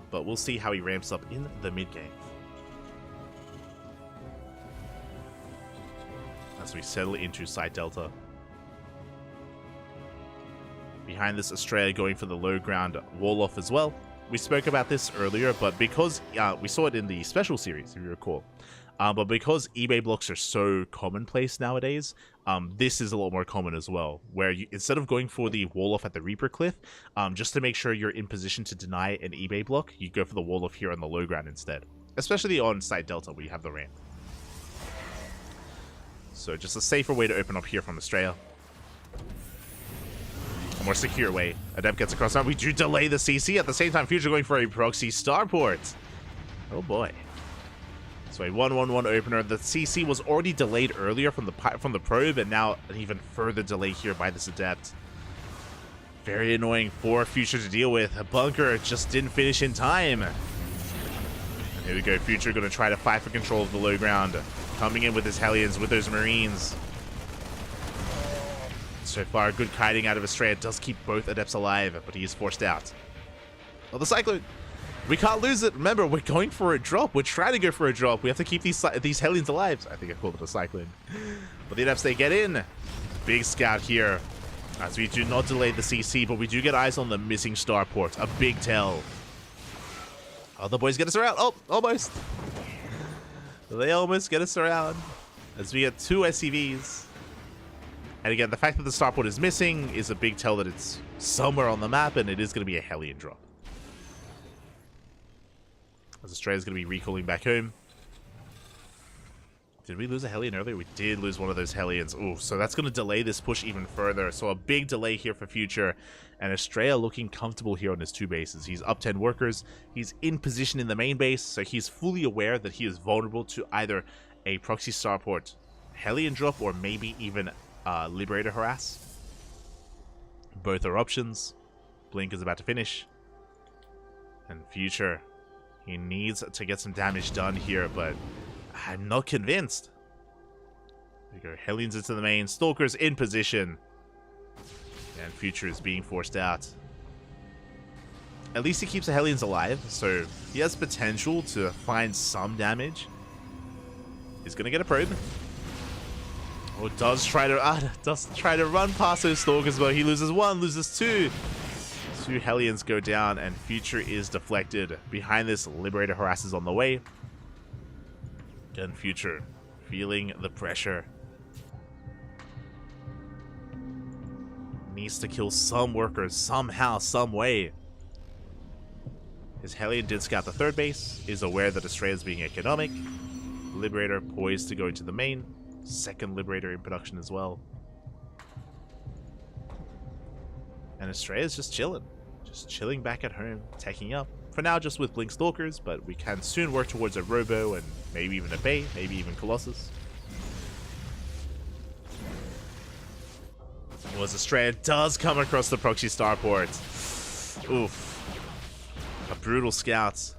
A: But we'll see how he ramps up in the mid game. As we settle into side Delta. Behind this, Australia going for the low ground wall off as well. We spoke about this earlier, but because we saw it in the special series, if you recall. But because eBay blocks are so commonplace nowadays, this is a lot more common as well, where you, instead of going for the wall off at the Reaper Cliff, just to make sure you're in position to deny an eBay block, you go for the wall off here on the low ground instead. Especially on side Delta where you have the ramp. So just a safer way to open up here from Australia. A more secure way. Adept gets across now. We do delay the CC. At the same time, Future going for a proxy starport. Oh boy. So a 1-1-1 opener. The CC was already delayed earlier from the probe, and now an even further delay here by this Adept. Very annoying for Future to deal with. A bunker just didn't finish in time. And here we go. Future going to try to fight for control of the low ground. Coming in with his Hellions, with those Marines. So far, good kiting out of Australia. Does keep both Adepts alive, but he is forced out. Oh, the Cyclone. We can't lose it. Remember, we're going for a drop. We're trying to go for a drop. We have to keep these Hellions alive. I think I called it a Cyclone. But the Adepts, they get in. Big scout here. As we do not delay the CC, but we do get eyes on the missing starport. A big tell. Oh, the boys get us around. Oh, almost. They almost get us around. As we get 2 SCVs. And again, the fact that the starport is missing is a big tell that it's somewhere on the map, and it is going to be a Hellion drop. As Australia's going to be recalling back home. Did we lose a Hellion earlier? We did lose one of those Hellions. Ooh, so that's going to delay this push even further. So a big delay here for Future. And Australia looking comfortable here on his 2 bases. He's up 10 workers. He's in position in the main base. So he's fully aware that he is vulnerable to either a proxy starport Hellion drop or maybe even Liberator harass. Both are options. Blink is about to finish. And Future, he needs to get some damage done here, but I'm not convinced. There we go. Hellions into the main. Stalkers in position. And Future is being forced out. At least he keeps the Hellions alive, so he has potential to find some damage. He's going to get a probe. Oh, does try to run past those Stalkers, but he loses 1, loses 2. 2 Hellions go down, and Future is deflected. Behind this, Liberator harasses on the way. Again, Future feeling the pressure. Needs to kill some workers somehow, some way. His Hellion did scout the 3rd base, is aware that Australia is being economic. Liberator poised to go into the main. 2nd Liberator in production as well. And Australia's just chilling. Just chilling back at home, taking up. For now, just with Blink Stalkers, but we can soon work towards a Robo and maybe even a Bay, maybe even Colossus. As Australia does come across the proxy starport. Oof. A brutal scout.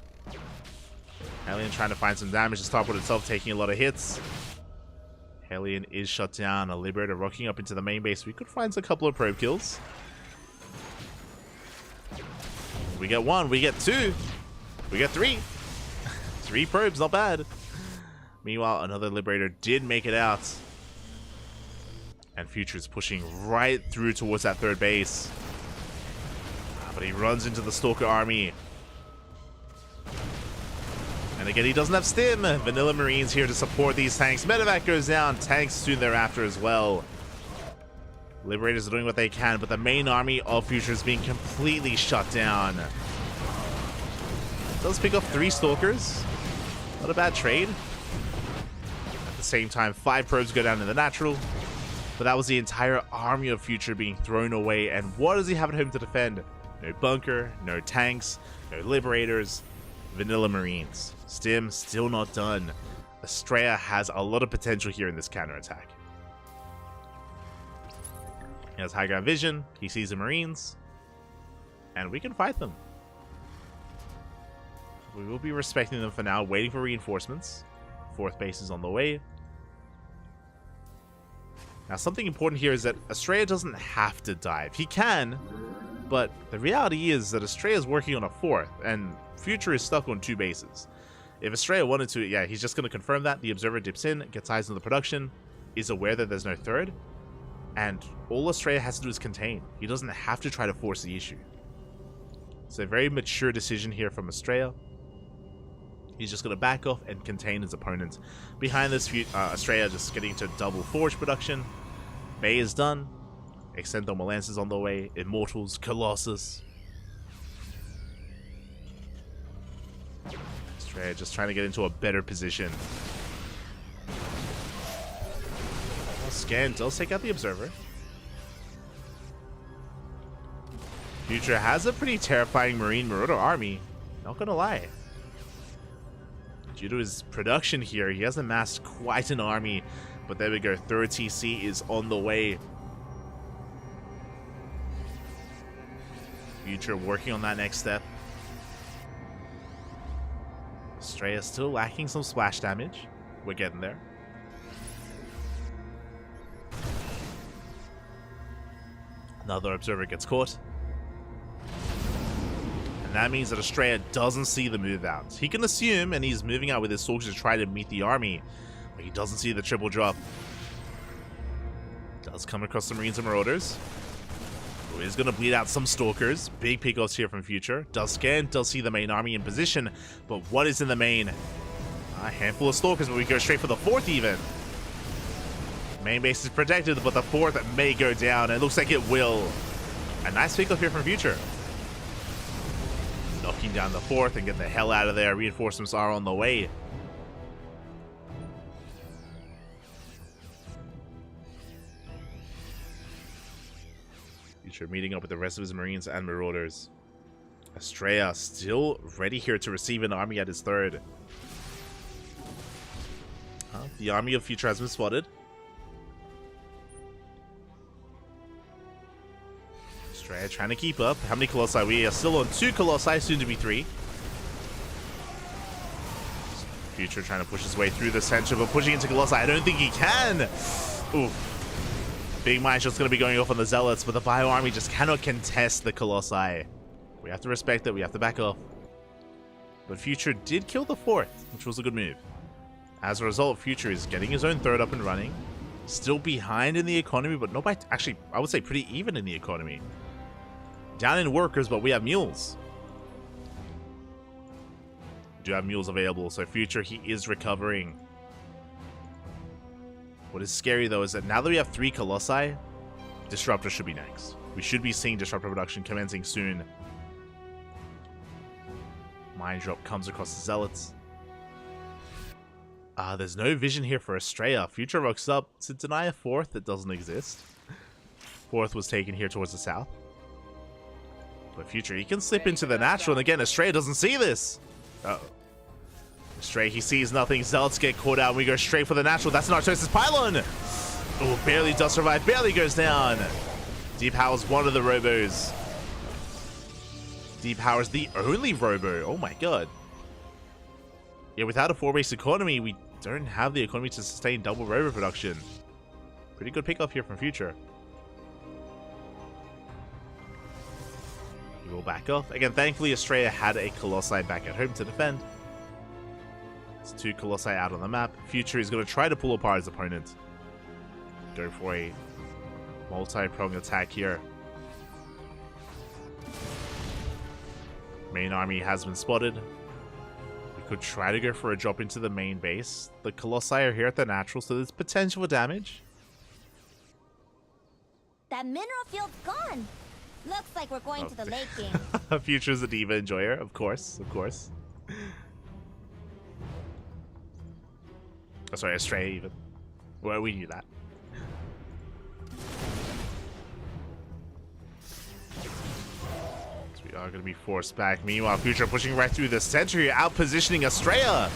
A: Hellion trying to find some damage. The starport itself taking a lot of hits. Hellion is shut down. A Liberator rocking up into the main base. We could find a couple of probe kills. We get 1, we get 2, we get 3. 3 probes, not bad. Meanwhile, another Liberator did make it out. And Future is pushing right through towards that 3rd base. But he runs into the Stalker army. And again, he doesn't have Stim. Vanilla Marines here to support these tanks. Medevac goes down. Tanks soon thereafter as well. Liberators are doing what they can, but the main army of Future is being completely shut down. Does pick up 3 Stalkers. Not a bad trade. At the same time, 5 probes go down in the natural. But that was the entire army of Future being thrown away. And what does he have at home to defend? No bunker, no tanks, no Liberators, Vanilla Marines. Stim still not done. Australia has a lot of potential here in this counterattack. He has high ground vision, he sees the Marines, and we can fight them. We will be respecting them for now, waiting for reinforcements. 4th base is on the way. Now, something important here is that Australia doesn't have to dive. He can, but the reality is that Australia is working on a 4th, and Future is stuck on 2 bases. If Australia wanted to, yeah, he's just going to confirm that. The Observer dips in, gets eyes on the production, is aware that there's no 3rd. And all Australia has to do is contain. He doesn't have to try to force the issue. It's a very mature decision here from Australia. He's just going to back off and contain his opponent. Behind this, Australia just getting to double Forge production. Bay is done. Extendo Malance is on the way. Immortals, Colossus. Australia just trying to get into a better position. Scan does take out the Observer. Future has a pretty terrifying Marine Marauder army. Not gonna lie. Due to his production here, he has amassed quite an army. But there we go. Third TC is on the way. Future working on that next step. Australia still lacking some splash damage. We're getting there. Another Observer gets caught. And that means that Australia doesn't see the move out. He can assume, and he's moving out with his soldiers to try to meet the army, but he doesn't see the triple drop. Does come across some Marines and Marauders. Who is going to bleed out some Stalkers. Big pickoffs here from Future. Does scan, does see the main army in position, but what is in the main? A handful of Stalkers, but we go straight for the fourth even. Main base is protected, but the fourth may go down. It looks like it will. A nice pickup here from Future. Knocking down the fourth and getting the hell out of there. Reinforcements are on the way. Future meeting up with the rest of his Marines and Marauders. Australia still ready here to receive an army at his third. The army of Future has been spotted. Australia trying to keep up. How many Colossi? We are still on 2 Colossi, soon to be 3. Future trying to push his way through the center, but pushing into Colossi. I don't think he can. Ooh. Big mine shot's going to be going off on the Zealots, but the Bio Army just cannot contest the Colossi. We have to respect it. We have to back off. But Future did kill the fourth, which was a good move. As a result, Future is getting his own third up and running. Still behind in the economy, but not by... Actually, I would say pretty even in the economy. Down in workers, but we have mules. We do have mules available, so Future, he is recovering. What is scary, though, is that now that we have 3 Colossi, Disruptor should be next. We should be seeing Disruptor production commencing soon. Mine drop comes across the Zealots. There's no vision here for Australia. Future rocks up to deny a fourth that doesn't exist. Fourth was taken here towards the south. But Future, he can slip into the natural, and again, Australia doesn't see this. Uh-oh. Australia, he sees nothing. Zealots get caught out, and we go straight for the natural. That's an Artosis Pylon! Oh, barely does survive, barely goes down. Depower's one of the robos. Depower's the only robo. Oh my god. Yeah, without a 4-base economy, we don't have the economy to sustain double robo production. Pretty good pickup here from Future. He will back off. Again, thankfully, Australia had a Colossi back at home to defend. It's 2 Colossi out on the map. Future is going to try to pull apart his opponent. Go for a multi-pronged attack here. Main army has been spotted. We could try to go for a drop into the main base. The Colossi are here at the natural, so there's potential for damage.
B: That mineral field's gone. Looks like we're going to the late game.
A: Future's a Diva enjoyer, of course, of course. Oh, sorry, Australia even. Well, we knew that. So we are going to be forced back. Meanwhile, Future pushing right through the center here, out-positioning Australia.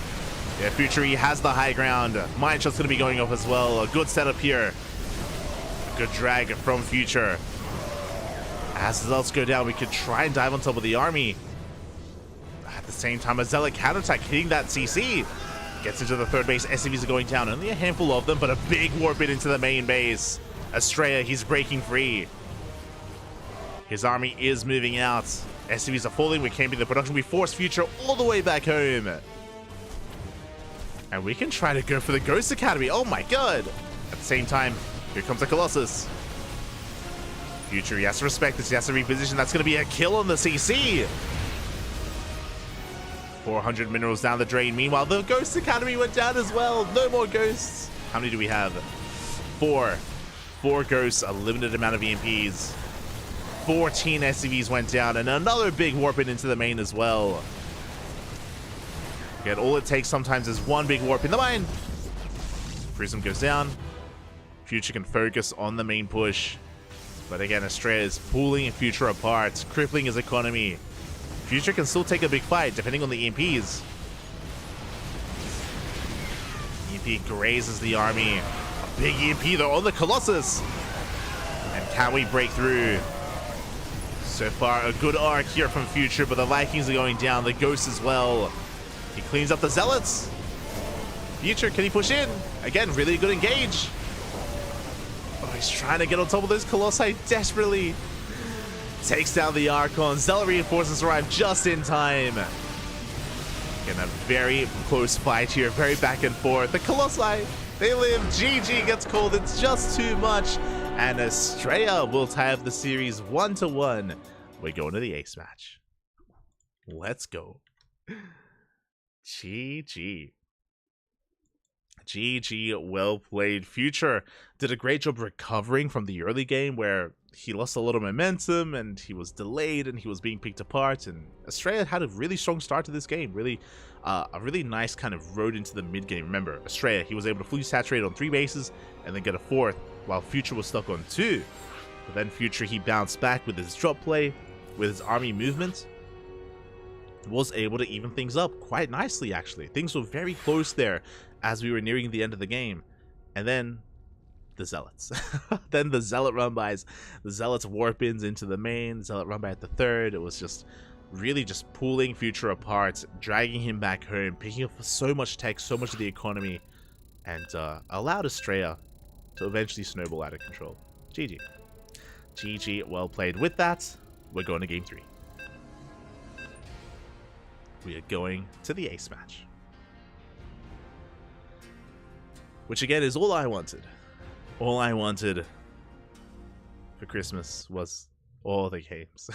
A: Yeah, Future, he has the high ground. Mine shot's going to be going off as well. A good setup here. A good drag from Future. As the Zealots go down, we could try and dive on top of the army. At the same time, a Zealot counterattack hitting that CC. Gets into the third base. SCVs are going down. Only a handful of them, but a big warp in into the main base. Australia, he's breaking free. His army is moving out. SCVs are falling. We can't be the production. We force Future all the way back home. And we can try to go for the Ghost Academy. Oh my god. At the same time, here comes the Colossus. Future, he has to respect this. He has to reposition. That's going to be a kill on the CC. 400 minerals down the drain. Meanwhile, the Ghost Academy went down as well. No more ghosts. How many do we have? 4. 4 ghosts, a limited amount of EMPs. 14 SCVs went down, and another big warp in into the main as well. Again, all it takes sometimes is one big warp in the mine. Prism goes down. Future can focus on the main push. But again, Estrella is pulling Future apart, crippling his economy. Future can still take a big fight, depending on the EMPs. EMP grazes the army. A big EMP, though, on the Colossus. And can we break through? So far, a good arc here from Future, but the Vikings are going down. The Ghosts as well. He cleans up the Zealots. Future, can he push in? Again, really good engage. Oh, he's trying to get on top of those Colossi desperately. Takes down the Archon. Zealot reinforcements arrive just in time. Again, a very close fight here. Very back and forth. The Colossi, they live. GG gets called. It's just too much. And Estrella will tie up the series 1-1. We're going to the ace match. Let's go. GG. GG, well played. Future did a great job recovering from the early game where he lost a lot of momentum and he was delayed and he was being picked apart, and Estrella had a really strong start to this game. Really a really nice kind of road into the mid game. Remember, Estrella, he was able to fully saturate on 3 bases and then get a 4th, while Future was stuck on 2. But then Future, he bounced back with his drop play, with his army movement, was able to even things up quite nicely. Actually, things were very close there as we were nearing the end of the game. And then the Zealots. Then the Zealot run-bys. The Zealots warp-ins into the main. Zealot run-by at the 3rd. It was just really just pulling Future apart, dragging him back home, picking up so much tech, so much of the economy, and allowed Estrella to eventually snowball out of control. GG. GG, well played. With that, we're going to game 3. We are going to the ace match. Which again is all I wanted. All I wanted for Christmas was all the games.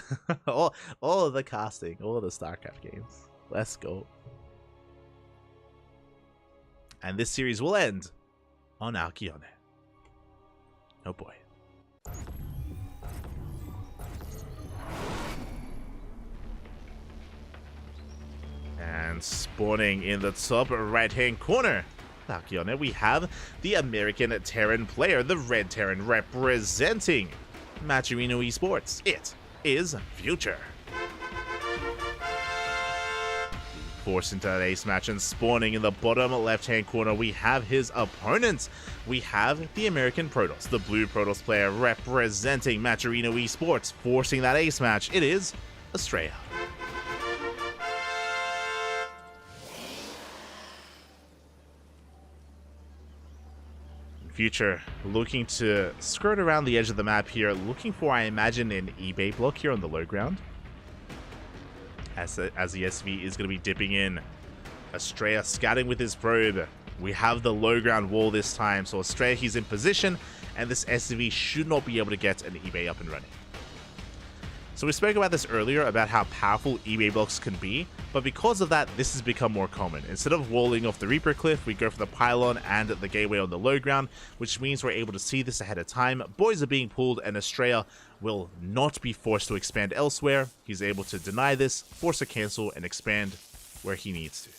A: all the casting, all the StarCraft games. Let's go. And this series will end on Alcyone. Oh boy. And spawning in the top right-hand corner, Alcyone, we have the American Terran player, the Red Terran, representing Matcherino Esports. It is Future. Forced into that ace match and spawning in the bottom left-hand corner, we have his opponent. We have the American Protoss, the blue Protoss player representing Matcherino Esports, forcing that ace match. It is Estrella. Future looking to skirt around the edge of the map here, looking for, I imagine, an eBay block here on the low ground. As the SV is going to be dipping in. Estrella scouting with his probe. We have the low ground wall this time, so Estrella, he's in position, and this SV should not be able to get an eBay up and running. So we spoke about this earlier, about how powerful eBay blocks can be, but because of that, this has become more common. Instead of walling off the Reaper Cliff, we go for the pylon and the gateway on the low ground, which means we're able to see this ahead of time. Boys are being pulled, and Estrella will not be forced to expand elsewhere. He's able to deny this, force a cancel, and expand where he needs to.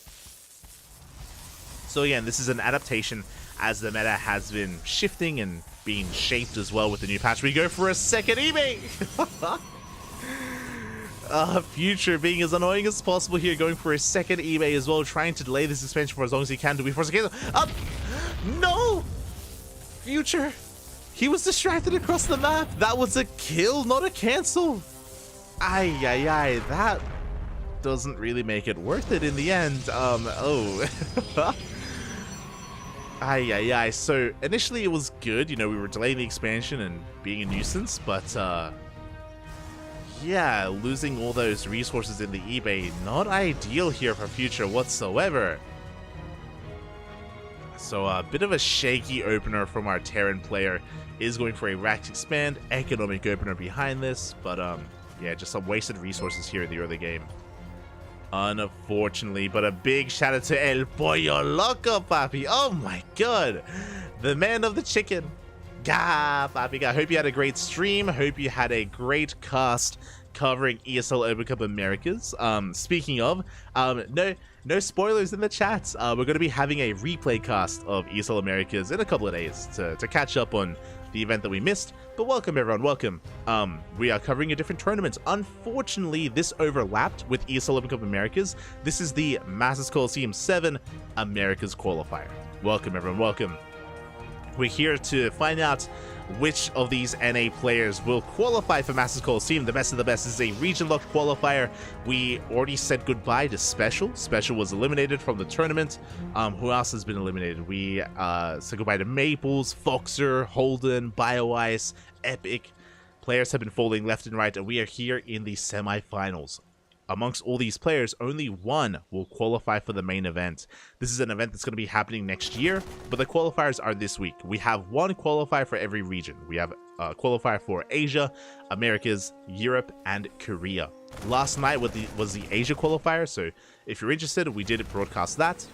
A: So again, this is an adaptation as the meta has been shifting and being shaped as well with the new patch. We go for a second eBay! Future being as annoying as possible here, going for a second eBay as well, trying to delay this expansion for as long as he can. Do we force a cancel? Up! No! Future! He was distracted across the map. That was a kill, not a cancel. Ay, ay, ay. That doesn't really make it worth it in the end. Oh. Ay, ay, ay. So, initially it was good. You know, we were delaying the expansion and being a nuisance, but, yeah, losing all those resources in the eBay, not ideal here for Future whatsoever. So a bit of a shaky opener from our Terran player. Is going for a Rax Expand, economic opener behind this, but yeah, just some wasted resources here in the early game. Unfortunately, but a big shout out to El Pollo Loco, papi. Oh my god, the man of the chicken. Gah, papi. I hope you had a great stream. Hope you had a great cast covering ESL Open Cup Americas. Speaking of, no spoilers in the chat. We're going to be having a replay cast of ESL Americas in a couple of days to catch up on the event that we missed. But welcome everyone, welcome. We are covering a different tournament. Unfortunately, this overlapped with ESL Open Cup Americas. This is the Masters Coliseum 7 Americas Qualifier. Welcome everyone, welcome. We're here to find out which of these NA players will qualify for Masters Coliseum. The best of the best. This is a region-locked qualifier. We already said goodbye to Special. Special was eliminated from the tournament. Who else has been eliminated? We said goodbye to Maples, Foxer, Holden, BioIce, Epic. Players have been falling left and right, and we are here in the semi-finals. Amongst all these players, only one will qualify for the main event. This is an event that's going to be happening next year, but the qualifiers are this week. We have one qualifier for every region. We have a qualifier for Asia, Americas, Europe, and Korea. Last night was the Asia qualifier, so if you're interested, we did broadcast that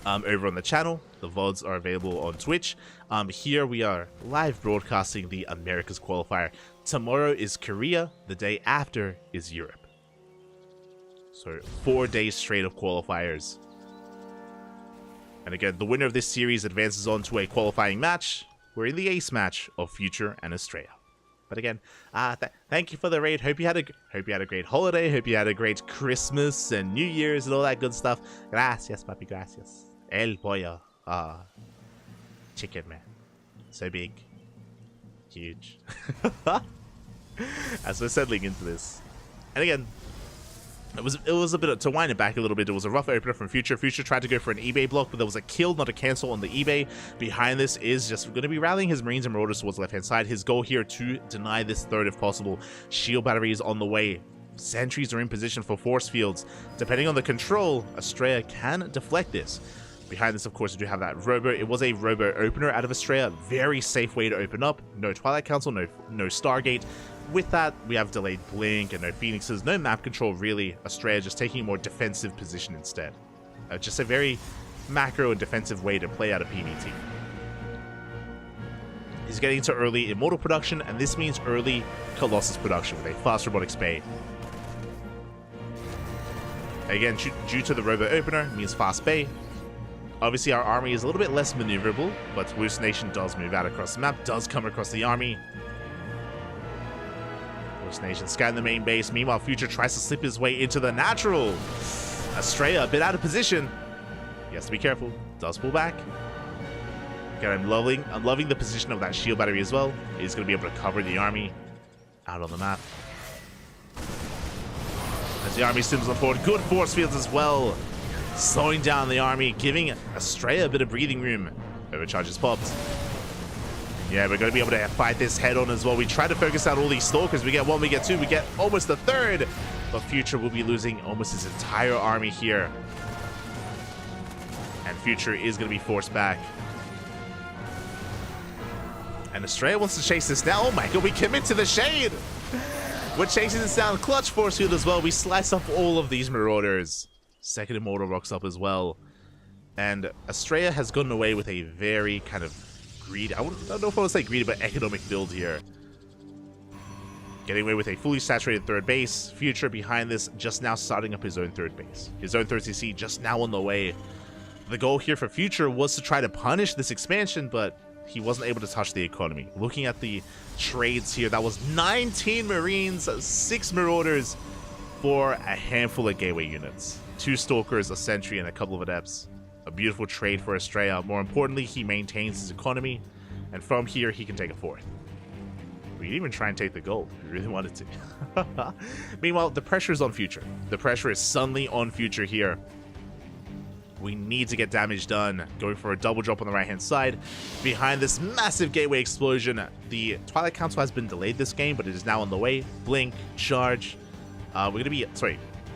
A: over on the channel. The VODs are available on Twitch. Here we are live broadcasting the Americas qualifier. Tomorrow is Korea, the day after is Europe. So 4 days straight of qualifiers. And again, the winner of this series advances on to a qualifying match. We're in the ace match of Future and Estrella. But again, thank you for the raid. Hope you had a great holiday. Hope you had a great Christmas and New Year's and all that good stuff. Gracias, papi, gracias. El pollo. Chicken, man. So big. Huge. As we're settling into this. And again, it was a bit, to wind it back a little bit, it was a rough opener from Future. Future tried to go for an eBay block, but there was a kill, not a cancel on the eBay. Behind this is just going to be rallying his Marines and Marauders towards the left-hand side. His goal here to deny this third if possible. Shield battery is on the way. Sentries are in position for force fields. Depending on the control, Estrella can deflect this. Behind this, of course, we do have that Robo. It was a Robo opener out of Estrella. Very safe way to open up. No Twilight Council, no Stargate. With that, we have delayed Blink and no Phoenixes, no map control really. Estrella just taking a more defensive position instead. Just a very macro and defensive way to play out a PvT. He's getting into early Immortal production, and this means early Colossus production with a fast Robotics Bay. Again, due to the Robo opener, means fast Bay. Obviously, our army is a little bit less maneuverable, but Hallucination does move out across the map, does come across the army. Hallucination scan the main base. Meanwhile, Future tries to slip his way into the natural. Estrella a bit out of position. He has to be careful. Does pull back. Again, I'm loving the position of that shield battery as well. He's going to be able to cover the army out on the map. As the army stimulates on forward, good force fields as well. Slowing down the army, giving Estrella a bit of breathing room. Overcharge is popped. Yeah, we're going to be able to fight this head on as well. We try to focus out all these stalkers. We get one, we get two, we get almost a third. But Future will be losing almost his entire army here. And Future is going to be forced back. And Estrella wants to chase this down. Oh my god, we commit to the shade. We're chasing this down. Clutch force field as well. We slice up all of these Marauders. Second Immortal rocks up as well. And Estrella has gotten away with a very kind of greedy, I don't know if I would say greedy, but economic build here. Getting away with a fully saturated third base. Future behind this, just now starting up his own third base. His own third CC just now on the way. The goal here for Future was to try to punish this expansion, but he wasn't able to touch the economy. Looking at the trades here, that was 19 Marines, 6 Marauders for a handful of Gateway units. 2 Stalkers, a Sentry, and a couple of Adepts. A beautiful trade for Estrella. More importantly, he maintains his economy, and from here, he can take a fourth. We could even try and take the gold if we really wanted to. Meanwhile, the pressure is on Future. The pressure is suddenly on Future here. We need to get damage done. Going for a double drop on the right-hand side. Behind this massive gateway explosion, the Twilight Council has been delayed this game, but it is now on the way. Blink, charge. We're going to be,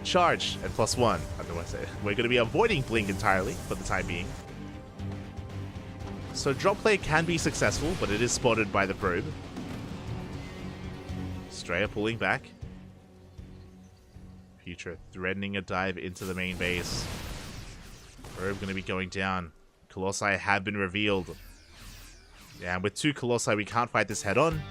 A: charge and +1. I don't know what to say. We're going to be avoiding Blink entirely for the time being. So drop play can be successful, but it is spotted by the probe. Estrella pulling back. Future threatening a dive into the main base. Probe going to be going down. Colossi have been revealed. Yeah, with 2 Colossi, we can't fight this head on.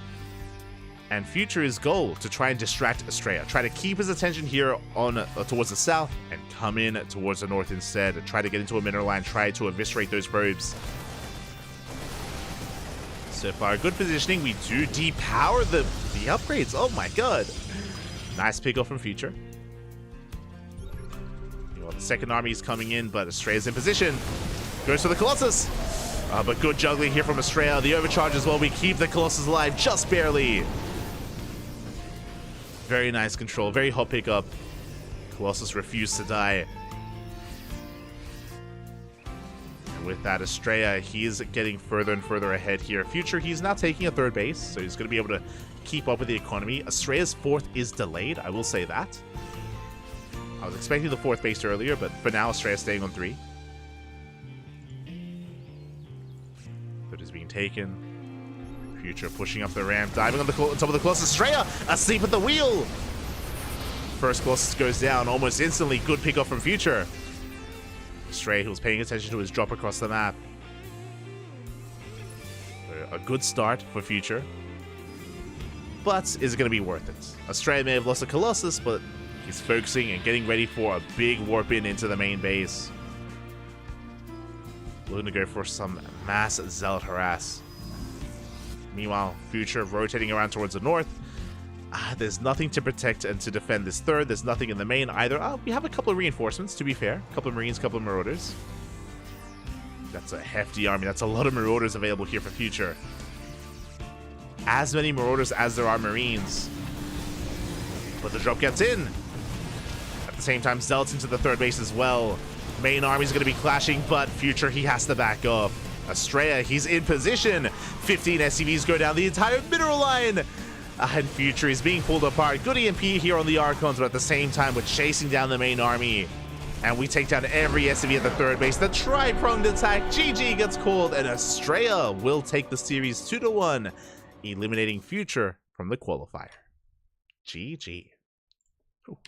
A: And Future's goal to try and distract Estrella. Try to keep his attention here on towards the south and come in towards the north instead. Try to get into a mineral line. Try to eviscerate those probes. So far, good positioning. We do depower the upgrades. Oh my god. Nice pick off from Future. The second army is coming in, but Estrella's in position. Goes for the Colossus. But good juggling here from Estrella. The overcharge as well. We keep the Colossus alive just barely. Very nice control. Very hot pickup. Colossus refused to die. And with that, Estrella, he is getting further and further ahead here. Future, he's now taking a 3rd base, so he's going to be able to keep up with the economy. Estrella's 4th is delayed. I will say that. I was expecting the 4th base earlier, but for now, Estrella's staying on 3. 3rd is being taken. Future pushing up the ramp, diving on the top of the Colossus. Estrella asleep at the wheel! First Colossus goes down almost instantly. Good pick off from Future. Estrella, who was paying attention to his drop across the map. A good start for Future. But is it going to be worth it? Estrella may have lost a Colossus, but he's focusing and getting ready for a big warp in into the main base. Looking to go for some mass Zealot harass. Meanwhile, Future rotating around towards the north. There's nothing to protect and to defend this 3rd. There's nothing in the main either. We have a couple of reinforcements, to be fair. A couple of Marines, a couple of Marauders. That's a hefty army. That's a lot of Marauders available here for Future. As many Marauders as there are Marines. But the drop gets in. At the same time, Zealots into the 3rd base as well. Main army's going to be clashing, but Future, he has to back up. Estrella, he's in position. 15 SCVs go down the entire mineral line. And Future is being pulled apart. Good EMP here on the Archons, but at the same time, we're chasing down the main army. And we take down every SCV at the 3rd base. The tri-pronged attack, GG gets called, and Estrella will take the series 2-1, eliminating Future from the qualifier. GG. Ooh.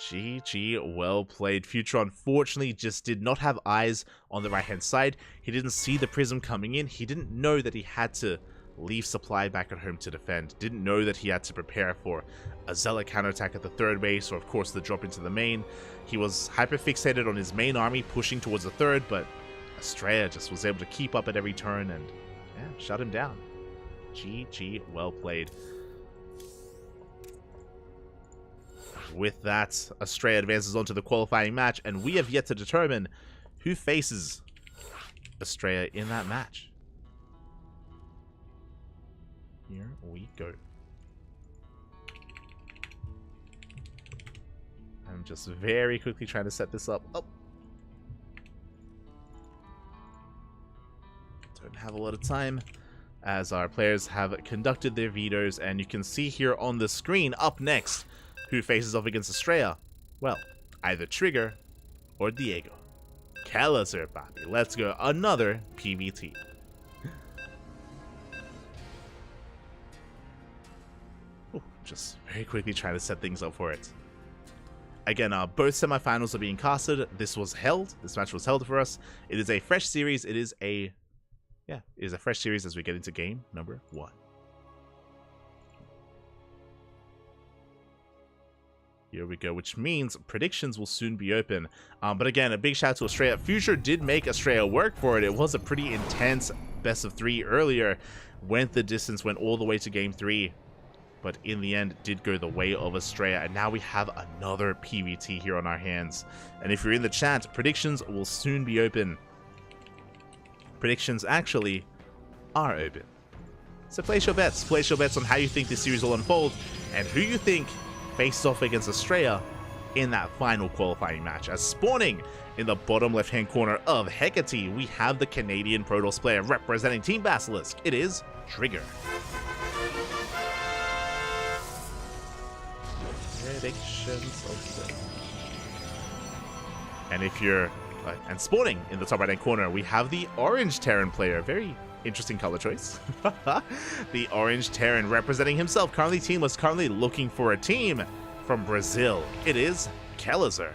A: GG, well played. Future unfortunately just did not have eyes on the right-hand side. He didn't see the prism coming in. He didn't know that he had to leave supply back at home to defend. Didn't know that he had to prepare for a Zealot counterattack at the 3rd base, or of course the drop into the main. He was hyper-fixated on his main army pushing towards the 3rd, but Estrella just was able to keep up at every turn and shut him down. GG, well played. With that, Estrella advances on to the qualifying match, and we have yet to determine who faces Estrella in that match. Here we go. I'm just very quickly trying to set this up. Oh. Don't have a lot of time, as our players have conducted their vetoes, and you can see here on the screen up next who faces off against Estrella. Well, either Trigger or Diego. Coliseum, papi. Let's go. Another PvT. Just very quickly trying to set things up for it. Again, both semifinals are being casted. This match was held for us. It is a fresh series. It is a fresh series as we get into game number 1. Here we go, which means predictions will soon be open. But again, a big shout out to Estrella. Future did make Estrella work for it. It was a pretty intense best of 3 earlier. Went the distance, went all the way to game 3. But in the end, did go the way of Estrella. And now we have another PvT here on our hands. And if you're in the chat, predictions will soon be open. Predictions actually are open. So place your bets. Place your bets on how you think this series will unfold and who you think faces off against Estrella in that final qualifying match. As spawning in the bottom left-hand corner of Hecate, we have the Canadian Protoss player representing Team Basilisk. It is Trigger. Predictions of the... And if you're And spawning in the top right-hand corner, we have the orange Terran player. Very interesting color choice. The orange Terran representing himself, currently teamless, currently looking for a team from Brazil. It is Coliseum.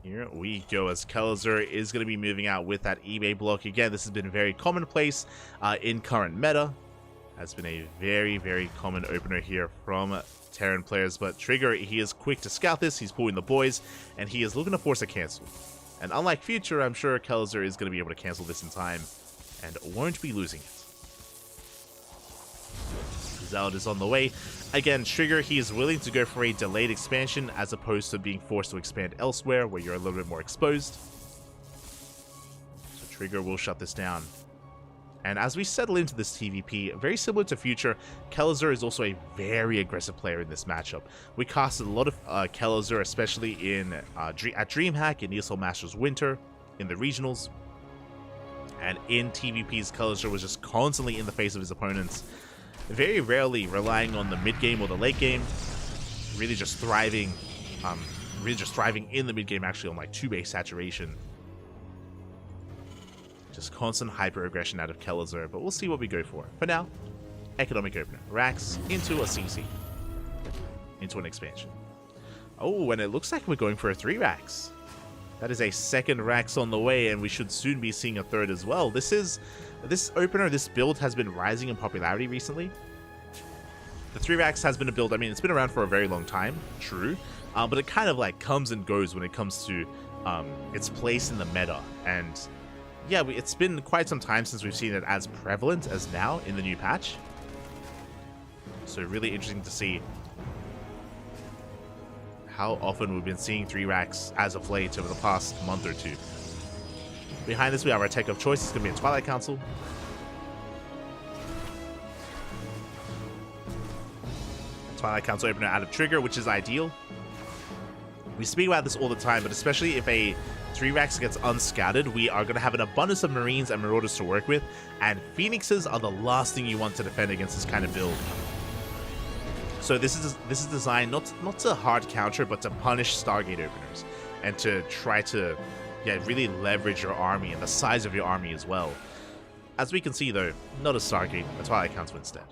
A: Here we go, as Coliseum is going to be moving out with that eBay block. Again, this has been very commonplace in current meta. Has been a very, very common opener here from Terran players. But Trigger, he is quick to scout this. He's pulling the boys, and he is looking to force a cancel. And unlike Future, I'm sure Coliseum is going to be able to cancel this in time and won't be losing it. Zeld is on the way. Again, Trigger, he is willing to go for a delayed expansion as opposed to being forced to expand elsewhere where you're a little bit more exposed. So Trigger will shut this down. And as we settle into this TVP, very similar to Future, Coliseum is also a very aggressive player in this matchup. We casted a lot of Coliseum, especially in at DreamHack, in ESL Masters Winter, in the regionals. And in TVPs, Coliseum was just constantly in the face of his opponents, very rarely relying on the mid game or the late game. Really just thriving in the mid game, actually, on like 2-base saturation. Just constant hyper aggression out of Coliseum, but we'll see what we go for. For now, economic opener. Rax into a CC. Into an expansion. Oh, and it looks like we're going for a 3 Rax. That is a second Rax on the way, and we should soon be seeing a third as well. This opener, this build has been rising in popularity recently. The 3 Rax has been a build, I mean, it's been around for a very long time, true, but it kind of like comes and goes when it comes to its place in the meta. And yeah, it's been quite some time since we've seen it as prevalent as now in the new patch. So really interesting to see how often we've been seeing 3 Rax as of late over the past month or two. Behind this, we have our tech of choice. It's going to be a Twilight Council. Twilight Council opener out of Trigger, which is ideal. We speak about this all the time, but especially if a 3 Rax gets unscouted, we are going to have an abundance of Marines and Marauders to work with, and Phoenixes are the last thing you want to defend against this kind of build. So this is designed not to hard counter, but to punish Stargate openers, and to try to really leverage your army and the size of your army as well. As we can see though, not a Stargate, a Twilight Council instead.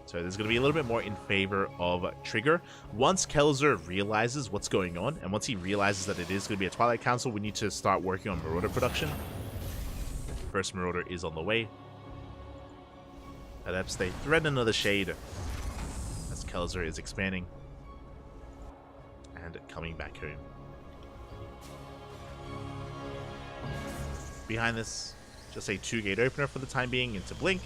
A: So there's going to be a little bit more in favor of Trigger. Once Coliseum realizes what's going on, and once he realizes that it is going to be a Twilight Council, we need to start working on Marauder production. First Marauder is on the way. Adepts, they thread another shade as Coliseum is expanding and coming back home. Behind this, just a 2-gate opener for the time being into Blink.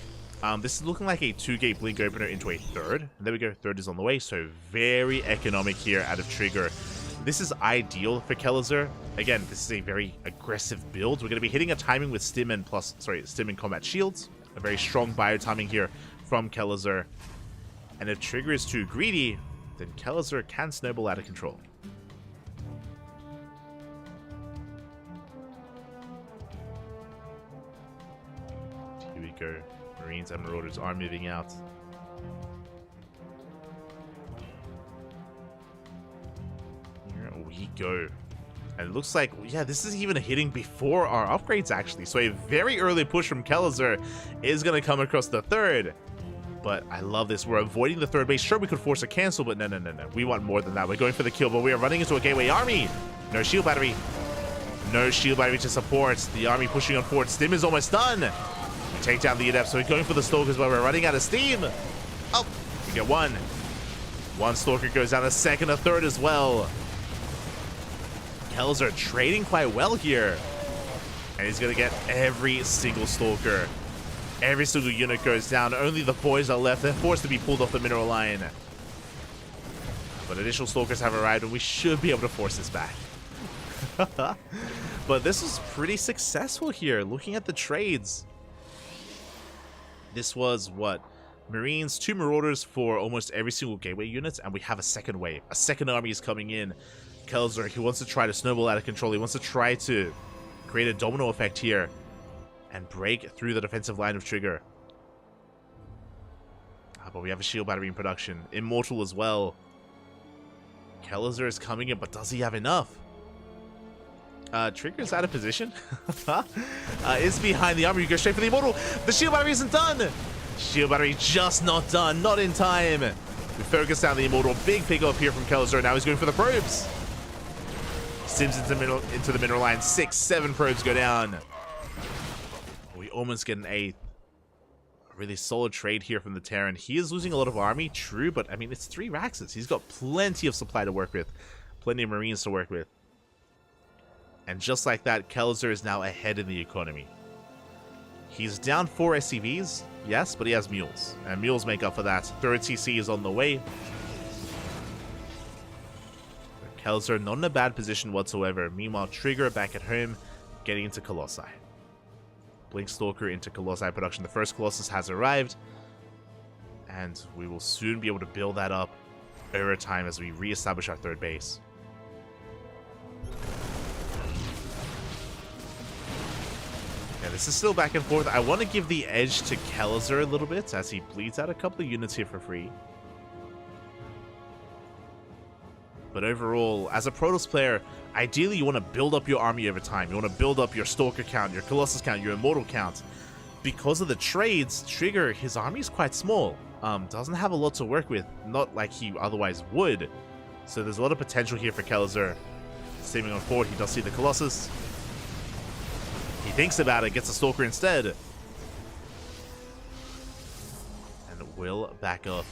A: This is looking like a 2-gate Blink opener into a third. And there we go, third is on the way, so very economic here out of Trigger. This is ideal for Coliseum. Again, this is a very aggressive build. We're going to be hitting a timing with Stim and combat shields. A very strong bio timing here from Coliseum. And if Trigger is too greedy, then Coliseum can snowball out of control. Here we go. Marines and Marauders are moving out. Here we go. And it looks like, yeah, this is even hitting before our upgrades, actually. So a very early push from Coliseum is going to come across the third. But I love this. We're avoiding the third base. Sure, we could force a cancel, but no. We want more than that. We're going for the kill, but we are running into a gateway army. No shield battery. No shield battery to support. The army pushing on forward. Stim is almost done. We take down the Adept, so we're going for the Stalkers, but we're running out of steam. Oh, we get one. One Stalker goes down, a second, a third as well. Kells are trading quite well here. And he's going to get every single Stalker. Every single unit goes down. Only the boys are left. They're forced to be pulled off the mineral line. But additional Stalkers have arrived, and we should be able to force this back. But this was pretty successful here. Looking at the trades. This was, what? Marines, 2 Marauders for almost every single gateway unit, and we have a second wave. A second army is coming in. Kelzer, he wants to try to snowball out of control. He wants to try to create a domino effect here and break through the defensive line of Trigger. But we have a shield battery in production. Immortal as well. Kellizer is coming in, but does he have enough? Trigger's out of position. Is behind the armor. You go straight for the Immortal. The shield battery isn't done. Shield battery just not done. Not in time. We focus down the Immortal. Big pick up here from Kellizer. Now he's going for the probes. Sims into the mineral line. 6, 7 probes go down. We almost get an 8th. A really solid trade here from the Terran. He is losing a lot of army, true, but I mean, it's 3 Raxes. He's got plenty of supply to work with. Plenty of Marines to work with. And just like that, Kellizer is now ahead in the economy. He's down 4 SCVs, yes, but he has mules. And mules make up for that. 3rd CC is on the way. Kellizer not in a bad position whatsoever. Meanwhile, Trigger back at home, getting into Colossi. Blink Stalker into Colossi production. The first Colossus has arrived. And we will soon be able to build that up over time as we re-establish our 3rd base. Yeah, this is still back and forth. I want to give the edge to Kellizer a little bit as he bleeds out a couple of units here for free. But overall, as a Protoss player, ideally you want to build up your army over time. You want to build up your Stalker count, your Colossus count, your Immortal count. Because of the trades, Trigger, his army is quite small. Doesn't have a lot to work with, not like he otherwise would. So there's a lot of potential here for Kellizer. Saving on forward, he does see the Colossus. He thinks about it, gets a Stalker instead. And will back up.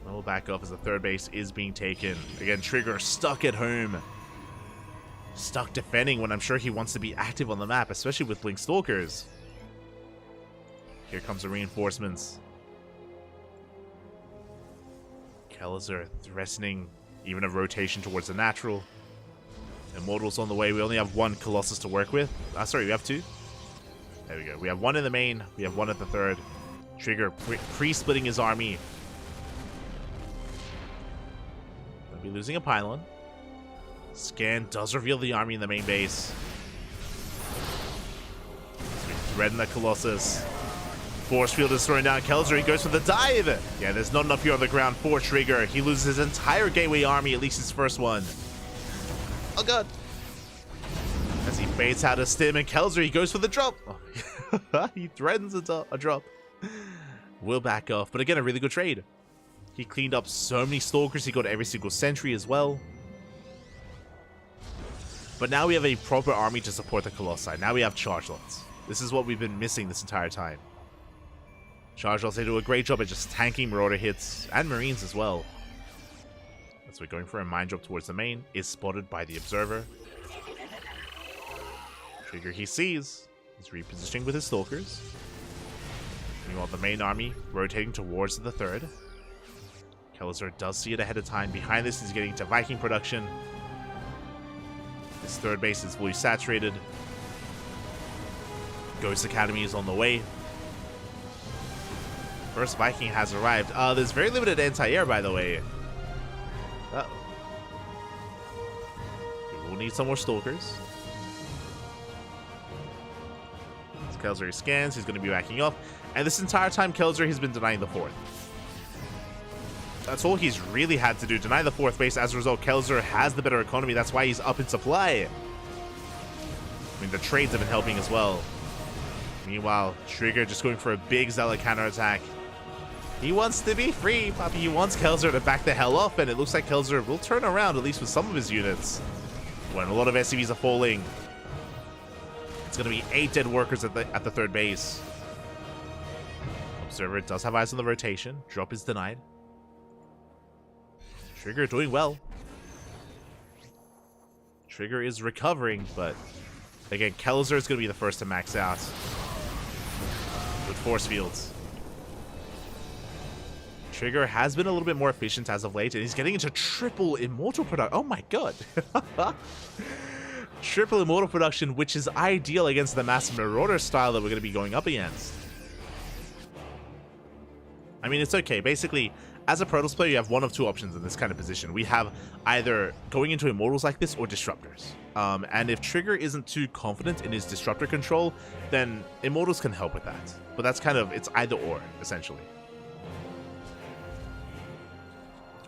A: Will back up as the 3rd base is being taken. Again, Trigger stuck at home. Stuck defending when I'm sure he wants to be active on the map, especially with Blink Stalkers. Here comes the reinforcements. Kellizer threatening even a rotation towards the natural. Immortal's on the way. We only have 1 Colossus to work with. Sorry, we have 2. There we go. We have 1 in the main. We have 1 at the 3rd. Trigger pre-splitting his army. We'll be losing a pylon. Scan does reveal the army in the main base. We threaten the Colossus. Force field is thrown down. Kellizer, he goes for the dive. Yeah, there's not enough here on the ground for Trigger. He loses his entire gateway army, at least his first one. Oh god. As he baits out a stim, and Kellizer, he goes for the drop. Oh. He threatens a drop. Will back off, but again, a really good trade. He cleaned up so many Stalkers. He got every single sentry as well. But now we have a proper army to support the Colossi. Now we have charge lots. This is what we've been missing this entire time. Charge lots, they do a great job at just tanking Marauder hits and Marines as well. As we're going for a mine drop towards the main, is spotted by the Observer. Trigger he sees. He's repositioning with his Stalkers. Meanwhile, the main army rotating towards the 3rd. Kellizer does see it ahead of time. Behind this, he's getting to Viking production. His 3rd base is fully saturated. Ghost Academy is on the way. First Viking has arrived. There's very limited anti-air, by the way. We will need some more Stalkers. As Kellizer scans, he's going to be backing up. And this entire time, Kellizer has been denying the 4th. That's all he's really had to do. Deny the 4th base. As a result, Kellizer has the better economy. That's why he's up in supply. I mean, the trades have been helping as well. Meanwhile, Trigger just going for a big Zealot counterattack. He wants to be free, Poppy. He wants Kellizer to back the hell off, and it looks like Kellizer will turn around, at least with some of his units. When a lot of SCVs are falling. It's going to be 8 dead workers at the 3rd base. Observer does have eyes on the rotation. Drop is denied. Trigger doing well. Trigger is recovering, but again, Kellizer is going to be the first to max out with force fields. Trigger has been a little bit more efficient as of late, and he's getting into triple Immortal production. Oh my god. Triple Immortal production, which is ideal against the Massive Marauder style that we're going to be going up against. I mean, it's okay. Basically, as a Protoss player, you have one of two options in this kind of position. We have either going into Immortals like this or Disruptors. And if Trigger isn't too confident in his Disruptor control, then Immortals can help with that. But that's kind of, it's either or, essentially.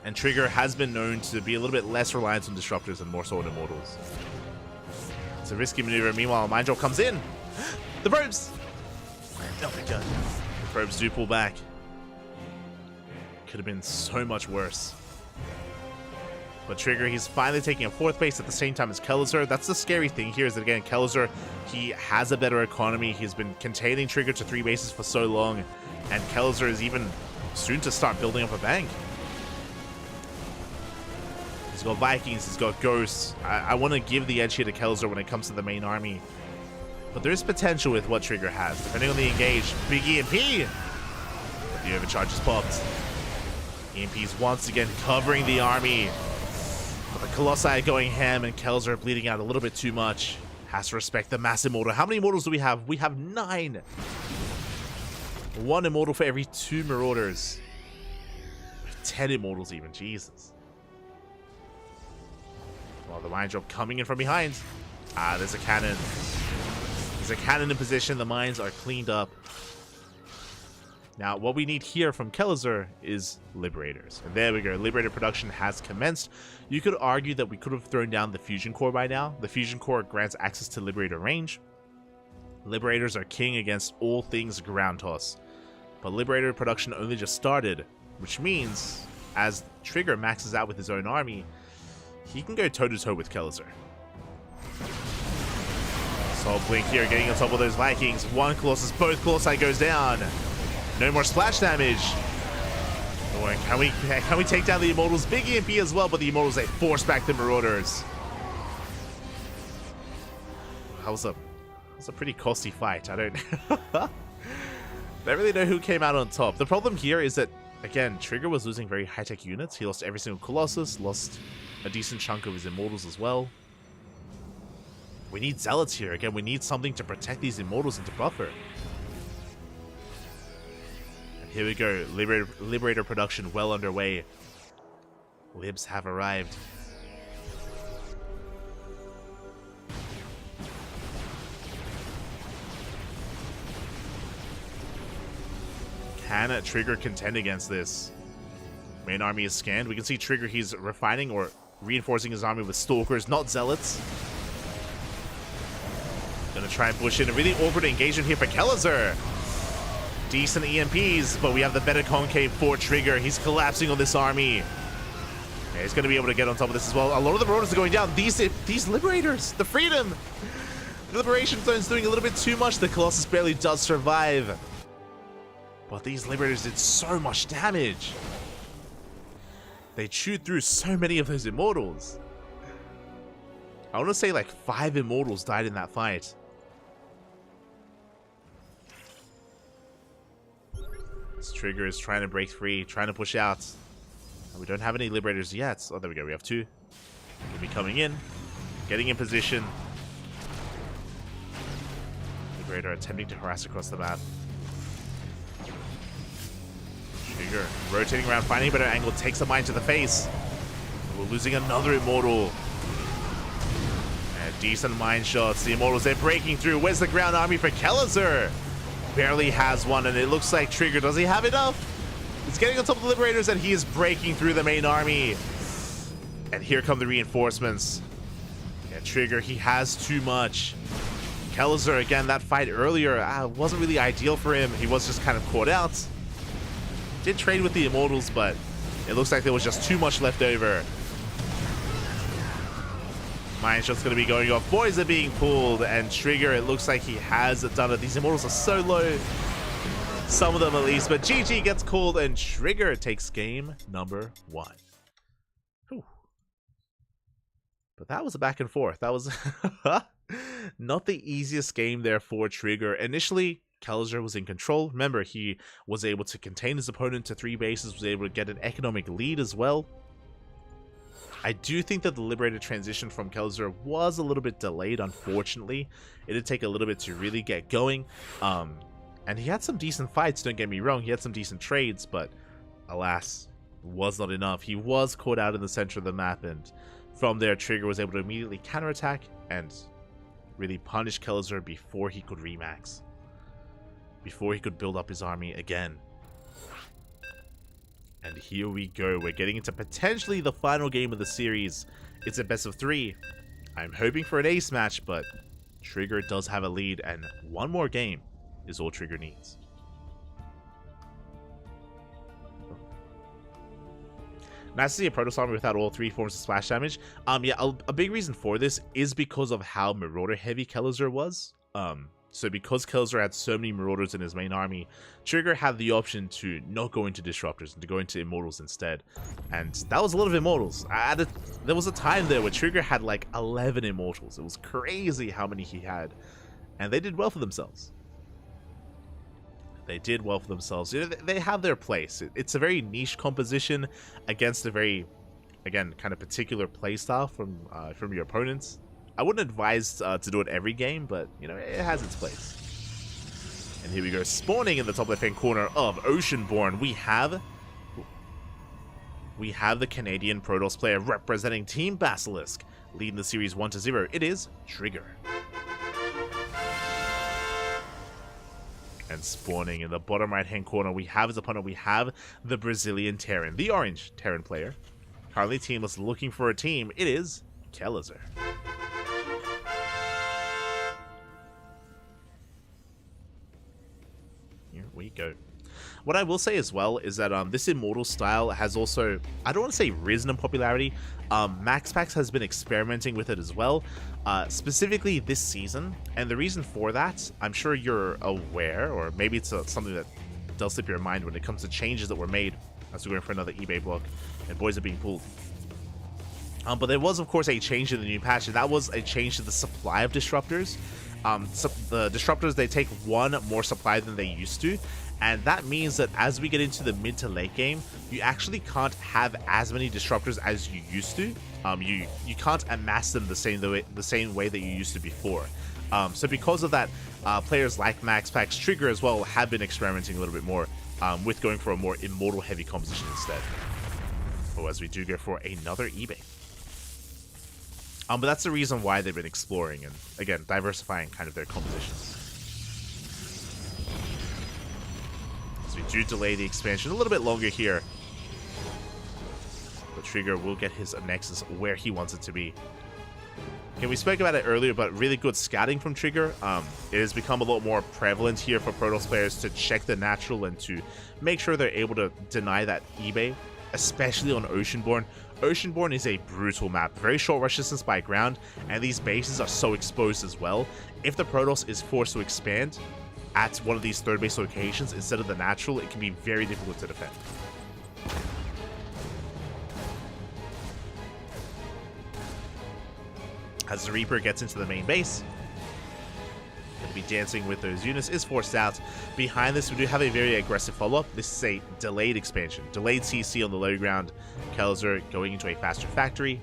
A: And Trigger has been known to be a little bit less reliant on Disruptors and more so on Immortals. It's a risky maneuver. Meanwhile, Mind Drop comes in. The probes! Oh my god. The probes do pull back. Could have been so much worse. But Trigger, he's finally taking a 4th base at the same time as Coliseum. That's the scary thing here is that, again, Coliseum, he has a better economy. He's been containing Trigger to 3 bases for so long. And Coliseum is even soon to start building up a bank. He's got Vikings, he's got Ghosts. I want to give the edge here to Coliseum when it comes to the main army. But there is potential with what Trigger has. Depending on the engage, big EMP! The overcharge is popped. EMPs once again covering the army. But the Colossi going ham and Kells are bleeding out a little bit too much. Has to respect the mass Immortal. How many Immortals do we have? We have 9. 1 Immortal for every 2 Marauders. 10 Immortals even, Jesus. Well, the Mind Drop coming in from behind. Ah, there's a cannon. There's a cannon in position. The mines are cleaned up. Now, what we need here from Coliseum is Liberators. And there we go. Liberator production has commenced. You could argue that we could have thrown down the Fusion Core by now. The Fusion Core grants access to Liberator range. Liberators are king against all things ground toss. But Liberator production only just started, which means, as Trigger maxes out with his own army, he can go toe-to-toe with Coliseum. Soul Blink here, getting on top of those Vikings. One Colossus, both Colossi goes down. No more splash damage. Oh, can we take down the Immortals? Big EMP as well, but the Immortals, they force back the Marauders. That was a pretty costly fight. I don't really know who came out on top. The problem here is that, again, Trigger was losing very high-tech units. He lost every single Colossus, lost a decent chunk of his Immortals as well. We need Zealots here. Again, we need something to protect these Immortals and to buffer. Here we go, Liberator production well underway. Libs have arrived. Can Trigger contend against this? Main army is scanned. We can see Trigger, he's refining or reinforcing his army with Stalkers, not Zealots. Gonna try and push in a really awkward engagement here for Coliseum. Decent EMPs, but we have the better concave for Trigger. He's collapsing on this army. Yeah, he's going to be able to get on top of this as well. A lot of the Marauders are going down. These Liberators, the Freedom. The Liberation Zone's doing a little bit too much. The Colossus barely does survive. But these Liberators did so much damage. They chewed through so many of those Immortals. I want to say like 5 Immortals died in that fight. This Trigger is trying to break free, trying to push out. And we don't have any Liberators yet. Oh, there we go. We have 2. We'll be coming in, getting in position. Liberator attempting to harass across the map. Trigger rotating around, finding a better angle, takes the mine to the face. We're losing another Immortal. And decent mine shots. The Immortals, they're breaking through. Where's the ground army for Coliseum? Barely has one, and it looks like Trigger, does he have enough? He's getting on top of the Liberators, and he is breaking through the main army. And here come the reinforcements. Yeah, Trigger, he has too much. Coliseum, again, that fight earlier wasn't really ideal for him. He was just kind of caught out. Did trade with the Immortals, but it looks like there was just too much left over. Mine shot's going to be going off. Boys are being pulled, and Trigger, it looks like he has done it. These Immortals are so low. Some of them at least, but GG gets called, and Trigger takes game number 1. Whew. But that was a back and forth. That was not the easiest game there for Trigger. Initially, Coliseum was in control. Remember, he was able to contain his opponent to 3 bases, was able to get an economic lead as well. I do think that the Liberator transition from Coliseum was a little bit delayed, unfortunately. It did take a little bit to really get going. And he had some decent fights, don't get me wrong. He had some decent trades, but alas, was not enough. He was caught out in the center of the map, and from there, Trigger was able to immediately counterattack and really punish Kelzer before he could remax. Before he could build up his army again. And here we go. We're getting into potentially the final game of the series. It's a best of 3. I'm hoping for an ace match, but Trigger does have a lead, and one more game is all Trigger needs. Nice to see a Protoss army without all 3 forms of splash damage. Yeah, a big reason for this is because of how Marauder heavy Kelzer was. So because Kelzer had so many Marauders in his main army, Trigger had the option to not go into Disruptors and to go into Immortals instead. And that was a lot of Immortals. There was a time there where Trigger had like 11 Immortals. It was crazy how many he had. And they did well for themselves. They did well for themselves. You know, they have their place. It's a very niche composition against a very, again, kind of particular playstyle from your opponents. I wouldn't advise to do it every game, but, you know, it has its place. And here we go, spawning in the top left-hand corner of Oceanborn, we have the Canadian Protoss player representing Team Basilisk, leading the series 1-0. It is Trigger. And spawning in the bottom right-hand corner, we have his opponent, we have the Brazilian Terran, the orange Terran player. Currently teamless, looking for a team, it is Kelzer. Here we go. What I will say as well is that this Immortal style has also, I don't want to say risen in popularity, MaxPax has been experimenting with it as well, specifically this season, and the reason for that, I'm sure you're aware, or maybe it's something that does slip your mind when it comes to changes that were made as we're going for another eBay block, and boys are being pulled. But there was, of course, a change in the new patch, and that was a change to the supply of Disruptors. So the Disruptors, they take 1 more supply than they used to, and that means that as we get into the mid to late game, you actually can't have as many Disruptors as you used to. You can't amass them the same way that you used to before. So because of that, players like MaxPax, Trigger as well, have been experimenting a little bit more with going for a more Immortal heavy composition instead. Oh, as we do go for another eBay. But that's the reason why they've been exploring and, again, diversifying kind of their compositions. So we do delay the expansion a little bit longer here. But Trigger will get his Nexus where he wants it to be. Okay, we spoke about it earlier, but really good scouting from Trigger. It has become a lot more prevalent here for Protoss players to check the natural and to make sure they're able to deny that eBay, especially on Oceanborn. Oceanborn is a brutal map, very short rush distance by ground, and these bases are so exposed as well. If the Protoss is forced to expand at one of these third base locations instead of the natural, it can be very difficult to defend. As the Reaper gets into the main base, going to be dancing with those units, is forced out. Behind this, we do have a very aggressive follow-up. This is a delayed expansion. Delayed CC on the low ground. Kelzer going into a faster factory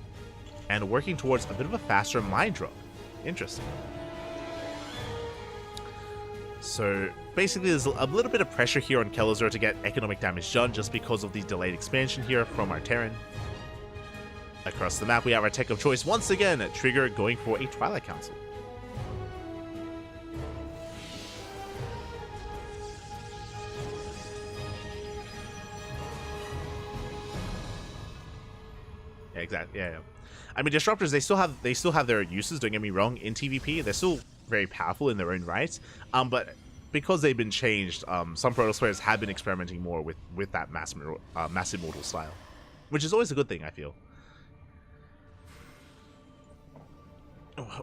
A: and working towards a bit of a faster mine drop. Interesting. So basically, there's a little bit of pressure here on Kelzer to get economic damage done just because of the delayed expansion here from our Terran. Across the map, we have our tech of choice once again. Trigger going for a Twilight Council. Yeah, exactly. Yeah. I mean, Disruptors, they still have their uses. Don't get me wrong. In TvP, they're still very powerful in their own right. But because they've been changed, some Protoss players have been experimenting more with that mass Immortal style, which is always a good thing, I feel.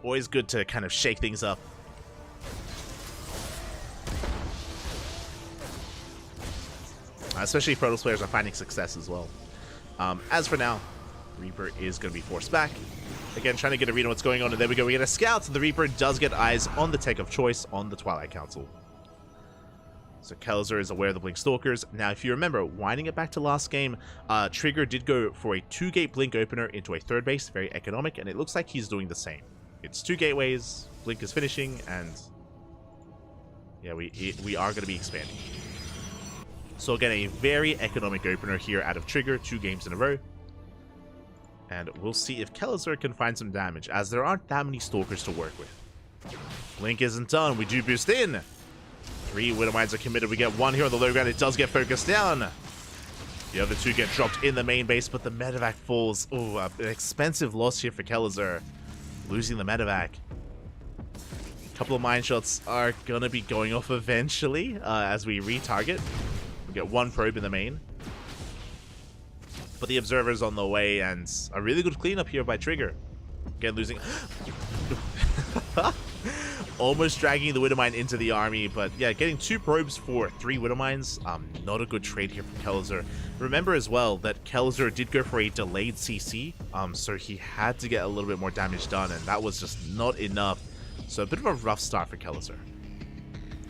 A: Always good to kind of shake things up. Especially if Protoss players are finding success as well. As for now, Reaper is going to be forced back. Again, trying to get a read on what's going on, and there we go. We get a scout. The Reaper does get eyes on the tech of choice on the Twilight Council. So Kelzer is aware of the Blink Stalkers. Now, if you remember, winding it back to last game, Trigger did go for a 2-gate Blink opener into a third base, very economic, and it looks like he's doing the same. It's 2 gateways, Blink is finishing, and yeah, we are going to be expanding. So again, a very economic opener here out of Trigger, 2 games in a row. And we'll see if Coliseum can find some damage, as there aren't that many Stalkers to work with. Blink isn't done, we do boost in. 3 Widowmines are committed, we get 1 here on the low ground, it does get focused down. The other 2 get dropped in the main base, but the medevac falls. Oh, an expensive loss here for Coliseum, losing the medevac. A couple of mine shots are gonna be going off eventually as we retarget. We get 1 probe in the main. But the Observer's on the way, and a really good cleanup here by Trigger. Again, losing... Almost dragging the Widowmine into the army, but yeah, getting 2 probes for 3 Widowmines. Not a good trade here from Coliseum. Remember as well that Coliseum did go for a delayed CC, so he had to get a little bit more damage done, and that was just not enough. So a bit of a rough start for Coliseum.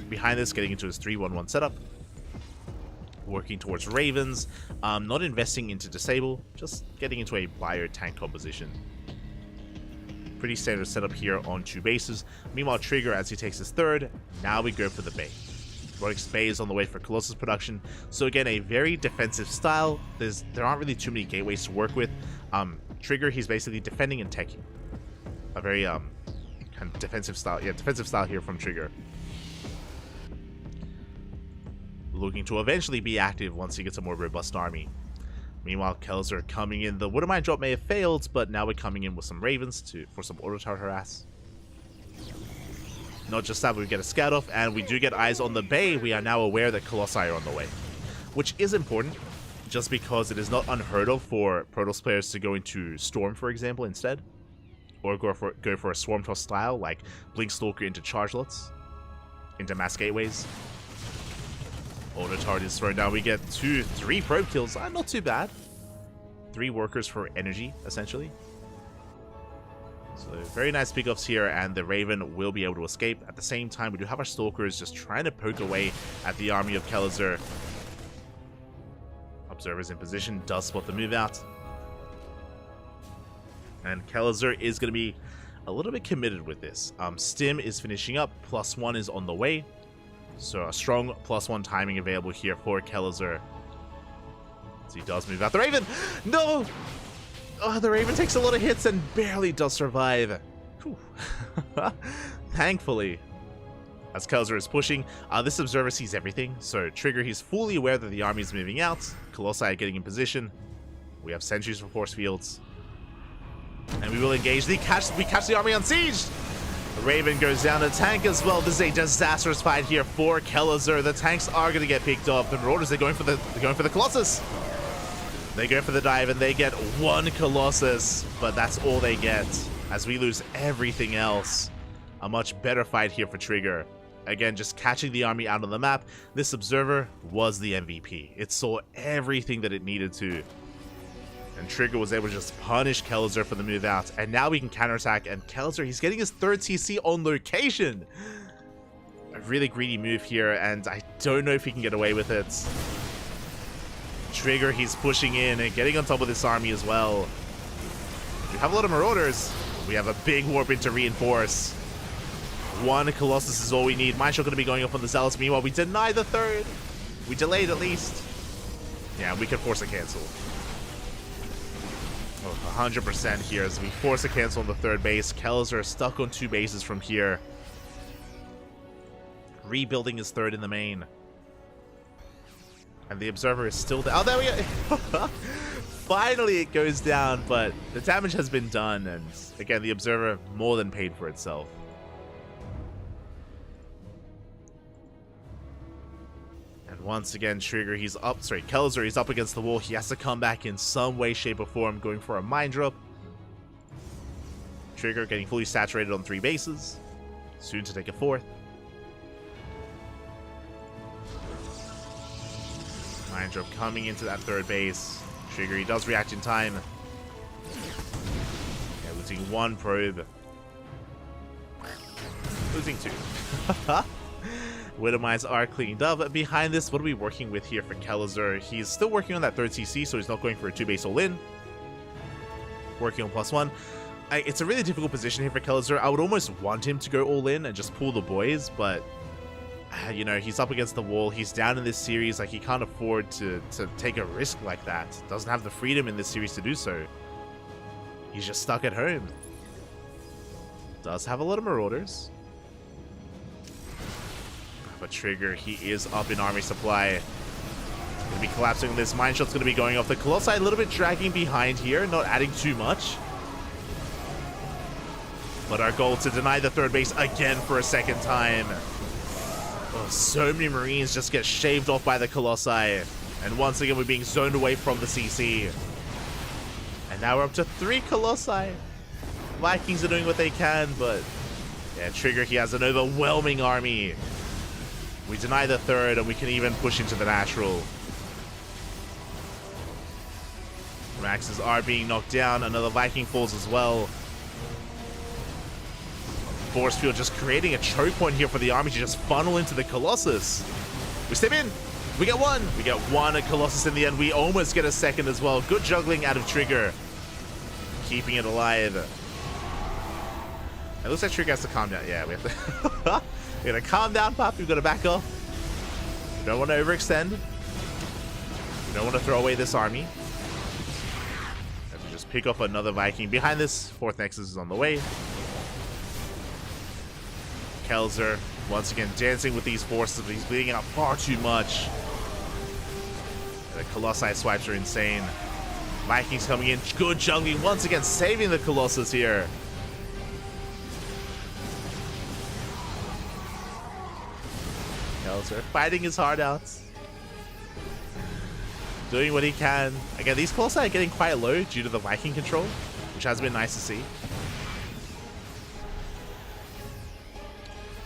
A: Behind this, getting into his 3-1-1 setup. Working towards Ravens, not investing into Disable, just getting into a bio-tank composition. Pretty standard setup here on 2 bases. Meanwhile, Trigger, as he takes his 3rd, now we go for the Bay. Rodix Bay is on the way for Colossus production, so again, a very defensive style. There aren't really too many gateways to work with. Trigger, he's basically defending and teching. A very kind of defensive style. Yeah, defensive style here from Trigger. Looking to eventually be active once he gets a more robust army. Meanwhile, Coliseum coming in. The Widowmine drop may have failed, but now we're coming in with some Ravens for some auto-turret harass. Not just that, we get a scout off, and we do get eyes on the Bay. We are now aware that Colossi are on the way, which is important, just because it is not unheard of for Protoss players to go into Storm, for example, instead, or go for a Swarm Toss style, like Blink Stalker into Charge Lots, into Mass Gateways. Auto turret is thrown down. We get 3 probe kills. Not too bad. 3 workers for energy, essentially. So very nice pickups here, and the Raven will be able to escape. At the same time, we do have our Stalkers just trying to poke away at the army of Coliseum. Observer's in position, does spot the move out. And Coliseum is going to be a little bit committed with this. Stim is finishing up, +1 is on the way. So a strong +1 timing available here for Coliseum. So he does move out. The Raven! No! Oh, the Raven takes a lot of hits and barely does survive. Thankfully. As Coliseum is pushing, this Observer sees everything. So Trigger, he's fully aware that the army is moving out. Colossi are getting in position. We have sentries for force fields. And we will engage. We catch the army on siege! Raven goes down the tank as well. This is a disastrous fight here for Coliseum. The tanks are going to get picked off. The Marauders, they're going for the Colossus. They go for the dive and they get 1 Colossus, but that's all they get as we lose everything else. A much better fight here for Trigger. Again, just catching the army out on the map. This Observer was the MVP. It saw everything that it needed to. And Trigger was able to just punish Coliseum for the move out. And now we can counterattack. And Coliseum, he's getting his 3rd TC on location. A really greedy move here. And I don't know if he can get away with it. Trigger, he's pushing in and getting on top of this army as well. We have a lot of Marauders. We have a big warp in to reinforce. 1 Colossus is all we need. Mindshot going to be going up on the Zealots. Meanwhile, we deny the 3rd. We delayed at least. Yeah, we can force a cancel. 100% here as we force a cancel on the 3rd base. Coliseum are stuck on 2 bases from here. Rebuilding his 3rd in the main. And the Observer is still there. Oh, there we go. Finally it goes down, but the damage has been done. And again, the Observer more than paid for itself. Once again, Trigger, Coliseum, he's up against the wall. He has to come back in some way, shape, or form, going for a mine drop. Trigger getting fully saturated on 3 bases. Soon to take a 4th. Mine drop coming into that 3rd base. Trigger, he does react in time. Yeah, losing 1 probe. Losing 2. Widowmines are cleaned up. Behind this, what are we working with here for Coliseum? He's still working on that 3rd CC, so he's not going for a 2-base all-in. Working on +1. It's a really difficult position here for Coliseum. I would almost want him to go all-in and just pull the boys, but you know, he's up against the wall. He's down in this series. Like, he can't afford to take a risk like that. Doesn't have the freedom in this series to do so. He's just stuck at home. Does have a lot of Marauders. But Trigger, he is up in army supply. Gonna be collapsing on this. Mine Shot's gonna be going off. The Colossi a little bit dragging behind here, not adding too much. But our goal to deny the third base again for a second time. Oh, so many Marines just get shaved off by the Colossi. And once again, we're being zoned away from the CC. And now we're up to 3 Colossi. Vikings are doing what they can, but yeah, Trigger, he has an overwhelming army. We deny the third, and we can even push into the natural. Maxes are being knocked down. Another Viking falls as well. Force field just creating a choke point here for the army to just funnel into the Colossus. We step in. We get one. We get one at Colossus in the end. We almost get a second as well. Good juggling out of Trigger. Keeping it alive. It looks like Trigger has to calm down. Yeah, we have to... we gotta calm down, Pop. We've got to back off. We don't want to overextend. We don't want to throw away this army. Have to just pick up another Viking. Behind this, 4th Nexus is on the way. Kelzer, once again, dancing with these forces, but he's bleeding out far too much. And the Colossi swipes are insane. Vikings coming in, good juggling, once again, saving the Colossus here. Kelzer fighting his heart out. Doing what he can. Again, these Colossi are getting quite low due to the Viking control, which has been nice to see.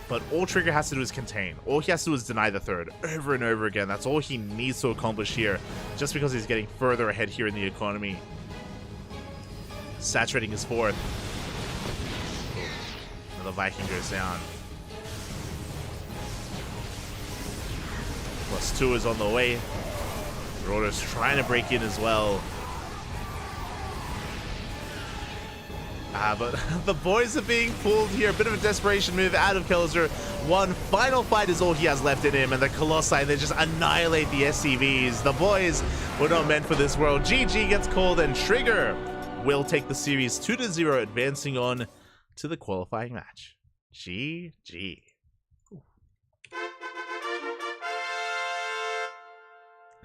A: But all Trigger has to do is contain. All he has to do is deny the third over and over again. That's all he needs to accomplish here, just because he's getting further ahead here in the economy. Saturating his 4th. Another Viking goes down. +2 is on the way. Marauders trying to break in as well. But the boys are being pulled here. A bit of a desperation move out of Kelzer. One final fight is all he has left in him, and the Colossi, they just annihilate the SCVs. The boys were not meant for this world. GG gets called, and Trigger will take the series 2-0, advancing on to the qualifying match. GG.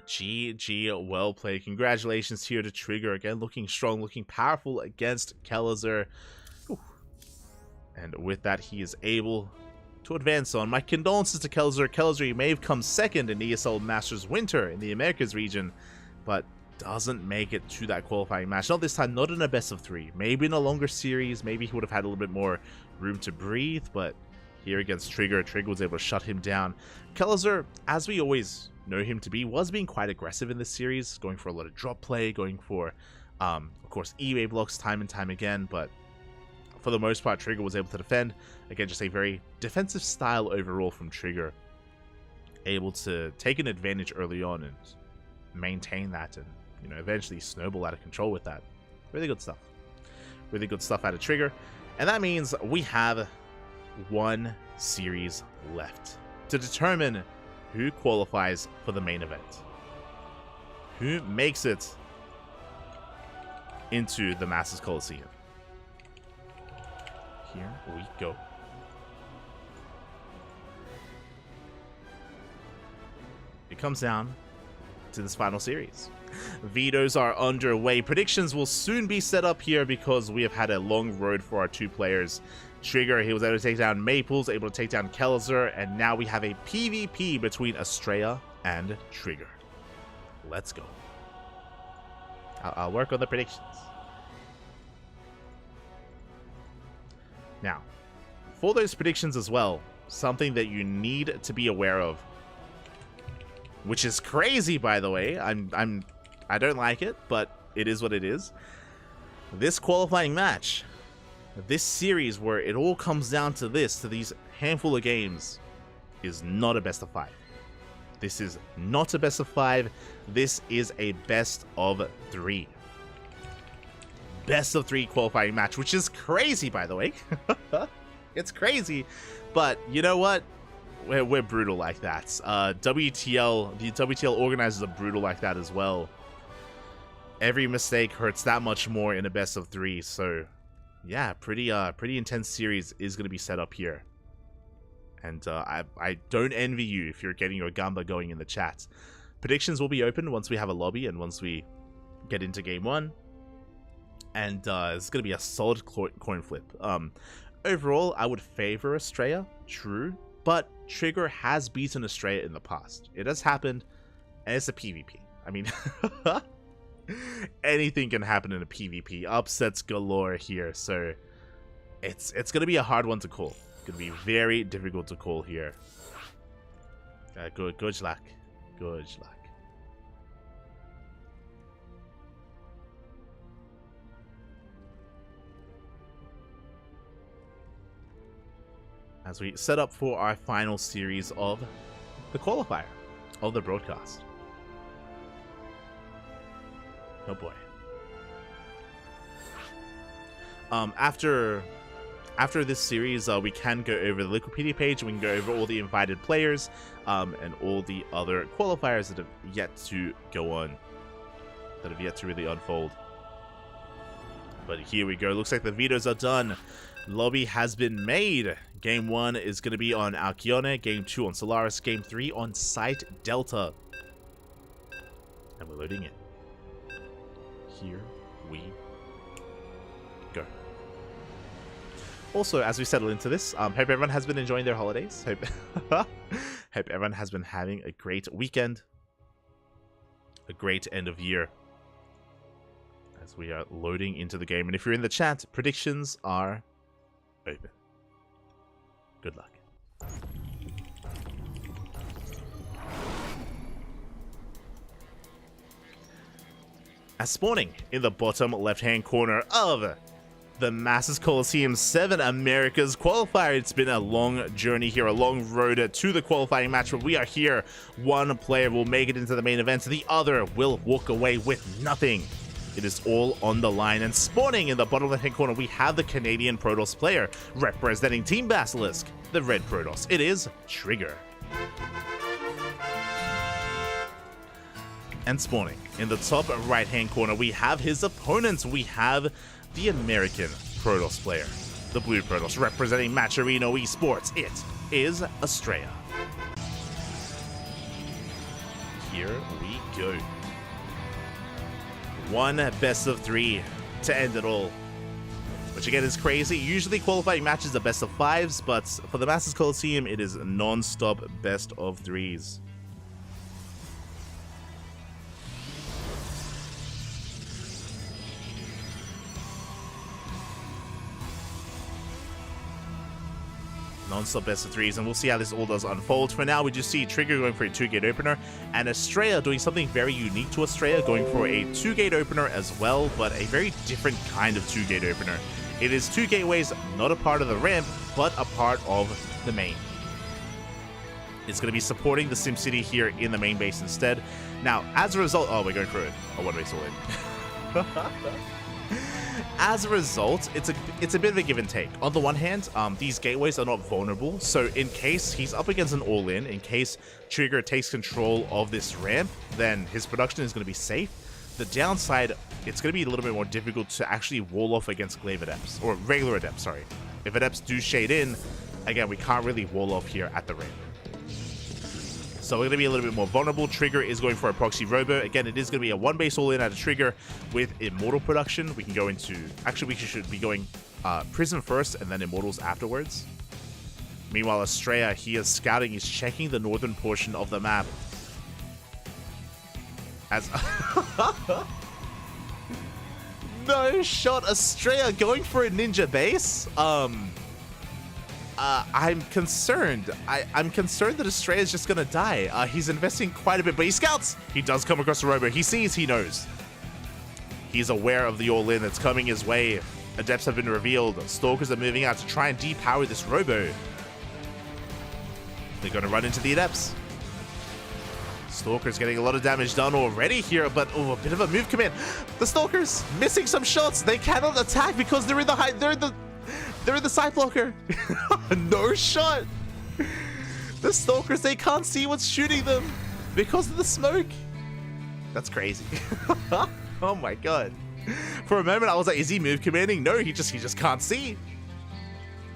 A: GG, well played. Congratulations here to Trigger. Again, looking strong, looking powerful against Kelzer. And with that, he is able to advance on. My condolences to Kelzer. Kelzer, he may have come second in ESL Masters Winter in the Americas region, but doesn't make it to that qualifying match. Not this time, not in a best of 3. Maybe in a longer series, maybe he would have had a little bit more room to breathe, but here against Trigger, Trigger was able to shut him down. Kelzer, as we always know him to be, was being quite aggressive in this series, going for a lot of drop play, going for, of course, eBay blocks time and time again, but for the most part, Trigger was able to defend. Again, just a very defensive style overall from Trigger. Able to take an advantage early on and maintain that and, you know, eventually snowball out of control with that. Really good stuff. Really good stuff out of Trigger. And that means we have 1 series left to determine who qualifies for the main event. Who makes it into the Masters Coliseum. Here we go. It comes down to this final series. Vetoes are underway. Predictions will soon be set up here because we have had a long road for our 2 players. Trigger, he was able to take down Maples, able to take down Kelzer, and now we have a PvP between Estrella and Trigger. Let's go. I'll work on the predictions. Now, for those predictions as well, something that you need to be aware of, which is crazy, by the way. I don't like it, but it is what it is. This qualifying match, this series where it all comes down to this, to these handful of games, is not a best of 5. This is not a best of 5. This is a best of 3. Best of 3 qualifying match, which is crazy, by the way. It's crazy, but you know what? we're brutal like that. WTL, the WTL organizers are brutal like that as well. Every mistake hurts that much more in a best of 3. So, yeah, pretty intense series is going to be set up here. And I don't envy you if you're getting your gamba going in the chat. Predictions will be open once we have a lobby and once we get into game 1. And it's going to be a solid coin flip. Overall, I would favor Estrella, true. But Trigger has beaten Estrella in the past. It has happened, and it's a PvP. I mean, anything can happen in a PvP. Upsets galore here, so it's going to be a hard one to call. It's going to be very difficult to call here. Good luck. Good luck. As we set up for our final series of the qualifier of the broadcast. Oh boy. After this series, we can go over the Wikipedia page. We can go over all the invited players and all the other qualifiers that have yet to go on, that have yet to really unfold. But here we go. Looks like the vetoes are done. Lobby has been made. Game 1 is going to be on Alcyone, Game 2 on Solaris, Game 3 on Site Delta. And we're loading in. Here we go. Also, as we settle into this, hope everyone has been enjoying their holidays. Hope everyone has been having a great weekend. A great end of year. As we are loading into the game. And if you're in the chat, predictions are open. Good luck. As spawning in the bottom left-hand corner of the Masters Coliseum 7 America's Qualifier. It's been a long journey here, a long road to the qualifying match, but we are here. One player will make it into the main event, the other will walk away with nothing. It is all on the line, and spawning in the bottom left-hand corner, we have the Canadian Protoss player representing Team Basilisk, the Red Protoss. It is Trigger. And spawning in the top right-hand corner, we have his opponents. We have the American Protoss player, the Blue Protoss, representing Matcherino Esports. It is Estrella. Here we go. One best of 3 to end it all. Which again is crazy. Usually qualifying matches are best of 5s, but for the Masters Coliseum, it is non-stop best of 3s. Non-stop best of 3s, and we'll see how this all does unfold. For now, we just see Trigger going for a 2-gate opener, and Estrella doing something very unique to Estrella, going for a 2-gate opener as well, but a very different kind of 2-gate opener. It is 2 gateways, not a part of the ramp, but a part of the main. It's going to be supporting the SimCity here in the main base instead. Now, as a result... Oh, we're going for a one-base all-in. As a result, it's a bit of a give and take. On the one hand, these gateways are not vulnerable, so in case he's up against an all-in, in case Trigger takes control of this ramp, then his production is going to be safe. The downside, it's going to be a little bit more difficult to actually wall off against Glaive Adepts, or regular Adepts, sorry. If Adepts do shade in, again, we can't really wall off here at the ramp. So we're going to be a little bit more vulnerable. Trigger is going for a proxy robo. Again, it is going to be a one-base all-in at a Trigger with Immortal production. We can go into... Actually, we should be going Prism first and then Immortals afterwards. Meanwhile, Estrella, he is scouting. He's checking the northern portion of the map. As... No shot. Estrella going for a ninja base. I'm concerned. I'm concerned that Estrella is just gonna die. He's investing quite a bit, but he scouts. He does come across a robo. He sees, he knows. He's aware of the all-in that's coming his way. Adepts have been revealed. Stalkers are moving out to try and depower this robo. They're gonna run into the Adepts. Stalker's getting a lot of damage done already here, but oh, a bit of a move command. The Stalkers missing some shots. They cannot attack because they're in the They're in the side blocker. No shot. The Stalkers, they can't see what's shooting them because of the smoke. That's crazy. Oh my god. For a moment, I was like, is he move commanding? No, he just can't see.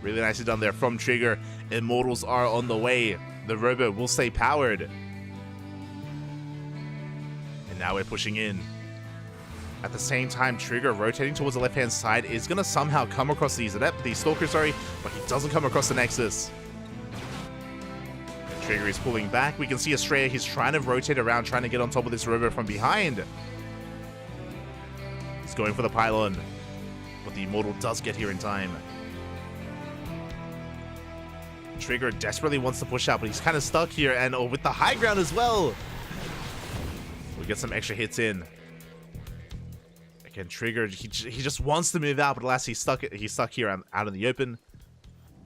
A: Really nicely done there from Trigger. Immortals are on the way. The robo will stay powered. And now we're pushing in. At the same time, Trigger rotating towards the left-hand side is going to somehow come across these Stalkers, sorry, but he doesn't come across the Nexus. Trigger is pulling back. We can see Estrella. He's trying to rotate around, trying to get on top of this robo from behind. He's going for the pylon, but the Immortal does get here in time. Trigger desperately wants to push out, but he's kind of stuck here, and with the high ground as well. We get some extra hits in. Again, Trigger, he just wants to move out, but alas, he's stuck here out in the open.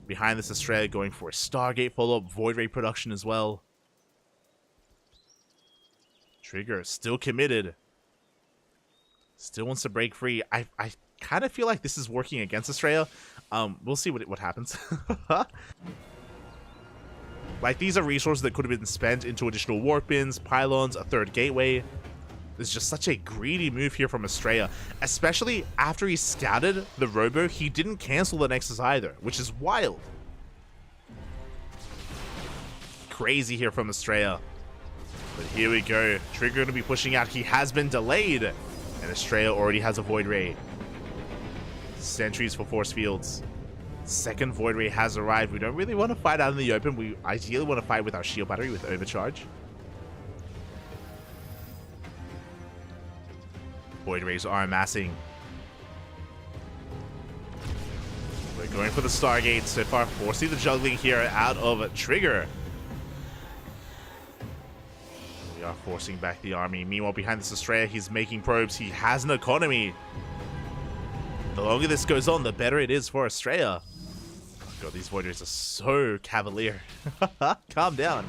A: Behind this, Estrella going for a Stargate follow-up, Void Ray production as well. Trigger still committed. Still wants to break free. I kind of feel like this is working against Estrella. We'll see what happens. Like, these are resources that could have been spent into additional warp bins, pylons, a third gateway. It's just such a greedy move here from Estrella, especially after he scouted the robo. He didn't cancel the Nexus either, which is wild. Crazy here from Estrella. But here we go. Trigger going to be pushing out. He has been delayed, and Estrella already has a Void Ray. Sentries for force fields. Second Void Ray has arrived. We don't really want to fight out in the open. We ideally want to fight with our shield battery with overcharge. Void Rays are amassing. We're going for the Stargate so far, forcing the juggling here out of Trigger. We are forcing back the army. Meanwhile, behind this Estrella, he's making probes. He has an economy. The longer this goes on, the better it is for Estrella. God, these Void Rays are so cavalier. Calm down.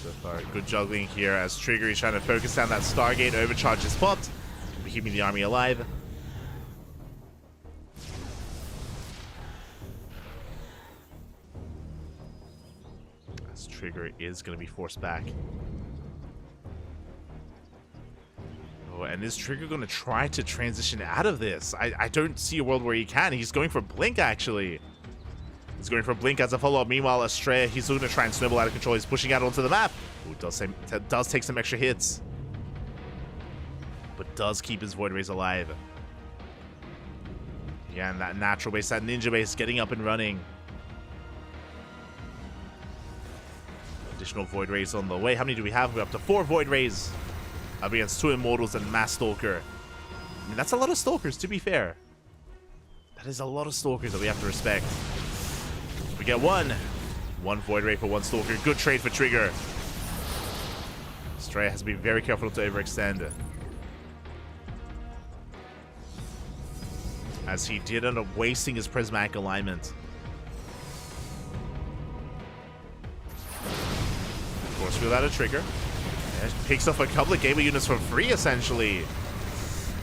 A: So far, good juggling here as Trigger is trying to focus down that Stargate. Overcharge is popped. We're keeping the army alive. As Trigger is going to be forced back. Oh, and is Trigger going to try to transition out of this? I don't see a world where he can. He's going for Blink, actually. He's going for Blink as a follow-up. Meanwhile, Estrella, he's looking to try and snowball out of control. He's pushing out onto the map. Ooh, does take some extra hits. But does keep his Void Rays alive. Yeah, and that natural base, that ninja base getting up and running. Additional Void Rays on the way. How many do we have? We're up to 4 Void Rays. Up against 2 Immortals and Mass Stalker. I mean, that's a lot of Stalkers, to be fair. That is a lot of Stalkers that we have to respect. We get 1 Void Ray for 1 Stalker. Good trade for Trigger. Estrella has to be very careful to overextend, as he did end up wasting his prismatic alignment. Force field out of Trigger. Yeah, picks up a couple of gateway units for free, essentially.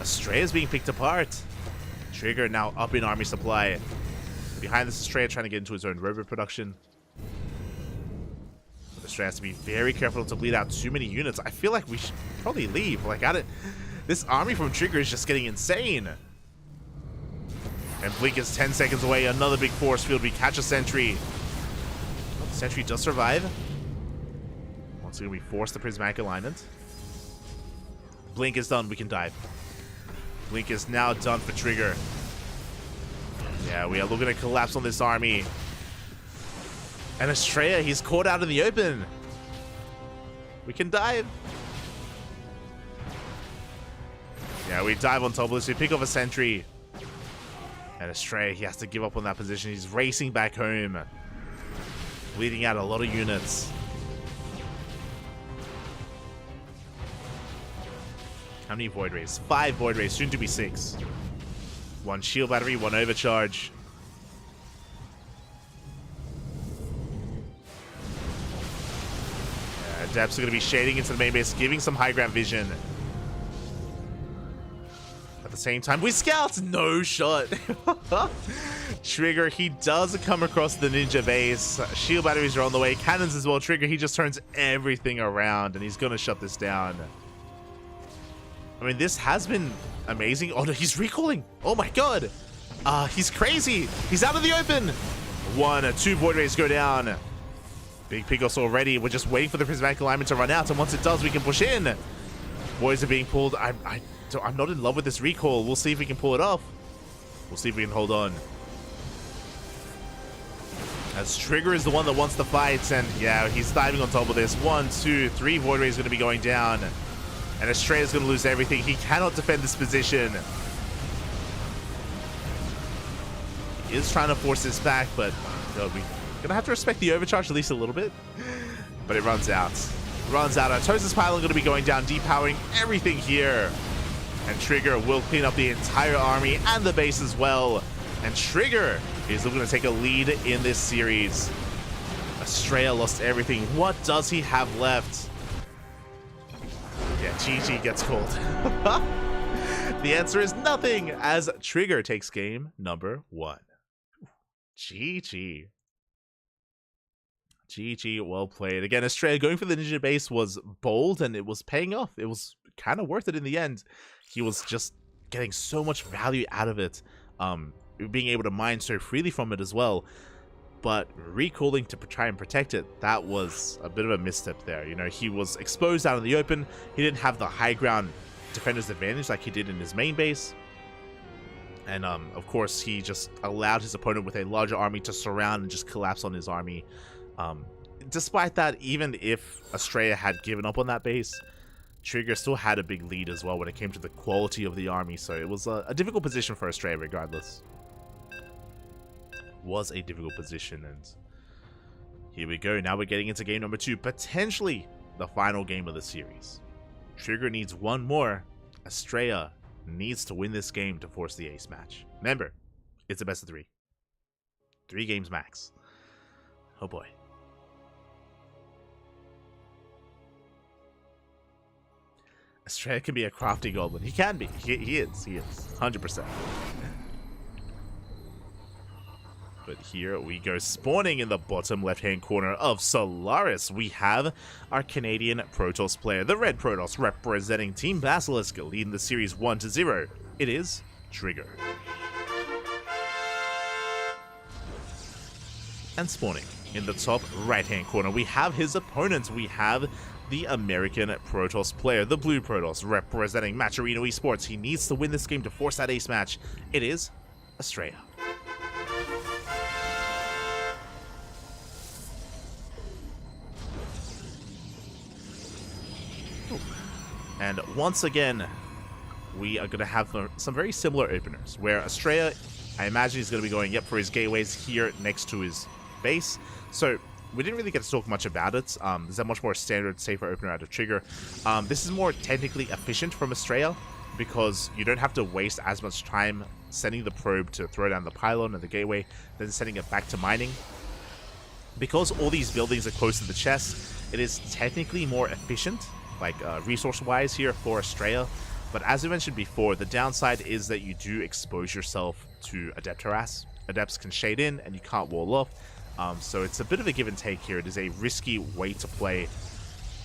A: Estrella is being picked apart. Trigger now up in army supply. Behind this, Estrella trying to get into his own robo production. But Estrella has to be very careful to bleed out too many units. I feel like we should probably leave. Like, this army from Trigger is just getting insane. And Blink is 10 seconds away. Another big force field. We catch a sentry. Oh, the sentry does survive. Once again, we force the prismatic alignment. Blink is done. We can dive. Blink is now done for Trigger. Yeah, we are looking to collapse on this army. And Estrella, he's caught out in the open. We can dive. Yeah, we dive on top of this. We pick off a sentry. And Estrella, he has to give up on that position. He's racing back home. Bleeding out a lot of units. How many Void Rays? 5 Void Rays, soon to be 6. 1 shield battery, 1 overcharge. Adepts are going to be shading into the main base, giving some high ground vision. But the same time, we scout! No shot! Trigger, he does come across the ninja base. Shield batteries are on the way. Cannons as well. Trigger, he just turns everything around, and he's gonna shut this down. I mean, this has been amazing. Oh no, he's recalling! Oh my god! He's crazy! He's out of the open! 2 Void Rays go down. Big Picos already. We're just waiting for the prismatic alignment to run out, and once it does, we can push in. Boys are being pulled. I'm not in love with this recall. We'll see if we can pull it off. We'll see if we can hold on. As Trigger is the one that wants the fight, and yeah, he's diving on top of this. 1, 2, 3 Void Rays going to be going down. And Estrella's going to lose everything. He cannot defend this position. He is trying to force this back, but we're going to have to respect the overcharge at least a little bit. But it runs out. Runs out. Our Tosis Pylon going to be going down, depowering everything here. And Trigger will clean up the entire army and the base as well. And Trigger is looking to take a lead in this series. Estrella lost everything. What does he have left? Yeah, GG gets called. The answer is nothing, as Trigger takes game number 1. GG. GG, well played. Again, Estrella going for the ninja base was bold, and it was paying off. It was kind of worth it in the end. He was just getting so much value out of it. Being able to mine so freely from it as well. But recalling to try and protect it, that was a bit of a misstep there. You know, he was exposed out in the open. He didn't have the high ground defender's advantage like he did in his main base. And of course, he just allowed his opponent with a larger army to surround and just collapse on his army. Despite that, even if Estrella had given up on that base, Trigger still had a big lead as well when it came to the quality of the army. So it was a difficult position for Estrella regardless. Was a difficult position, and here we go. Now we're getting into game number 2, potentially the final game of the series. Trigger needs one more. Estrella needs to win this game to force the ace match. Remember, it's a best of 3. 3 games max. Oh boy. Estrella can be a crafty goblin. He can be. He is. 100%. But here we go, spawning in the bottom left-hand corner of Solaris. We have our Canadian Protoss player, the Red Protoss, representing Team Basilisk, leading the series 1-0. It is Trigger. And spawning in the top right-hand corner, we have his opponent. We have the American Protoss player, the Blue Protoss, representing Matcherino Esports. He needs to win this game to force that ace match. It is Estrella. And once again, we are going to have some very similar openers, where Estrella, I imagine he's going to be going, for his gateways here next to his base. So we didn't really get to talk much about it. There's a much more standard, safer opener out of Trigger. This is more technically efficient from Estrella, because you don't have to waste as much time sending the probe to throw down the pylon and the gateway, then sending it back to mining. Because all these buildings are close to the chest, it is technically more efficient, like resource-wise here for Estrella. But as we mentioned before, the downside is that you do expose yourself to Adept harass. Adepts can shade in and you can't wall off. So it's a bit of a give and take here. It is a risky way to play,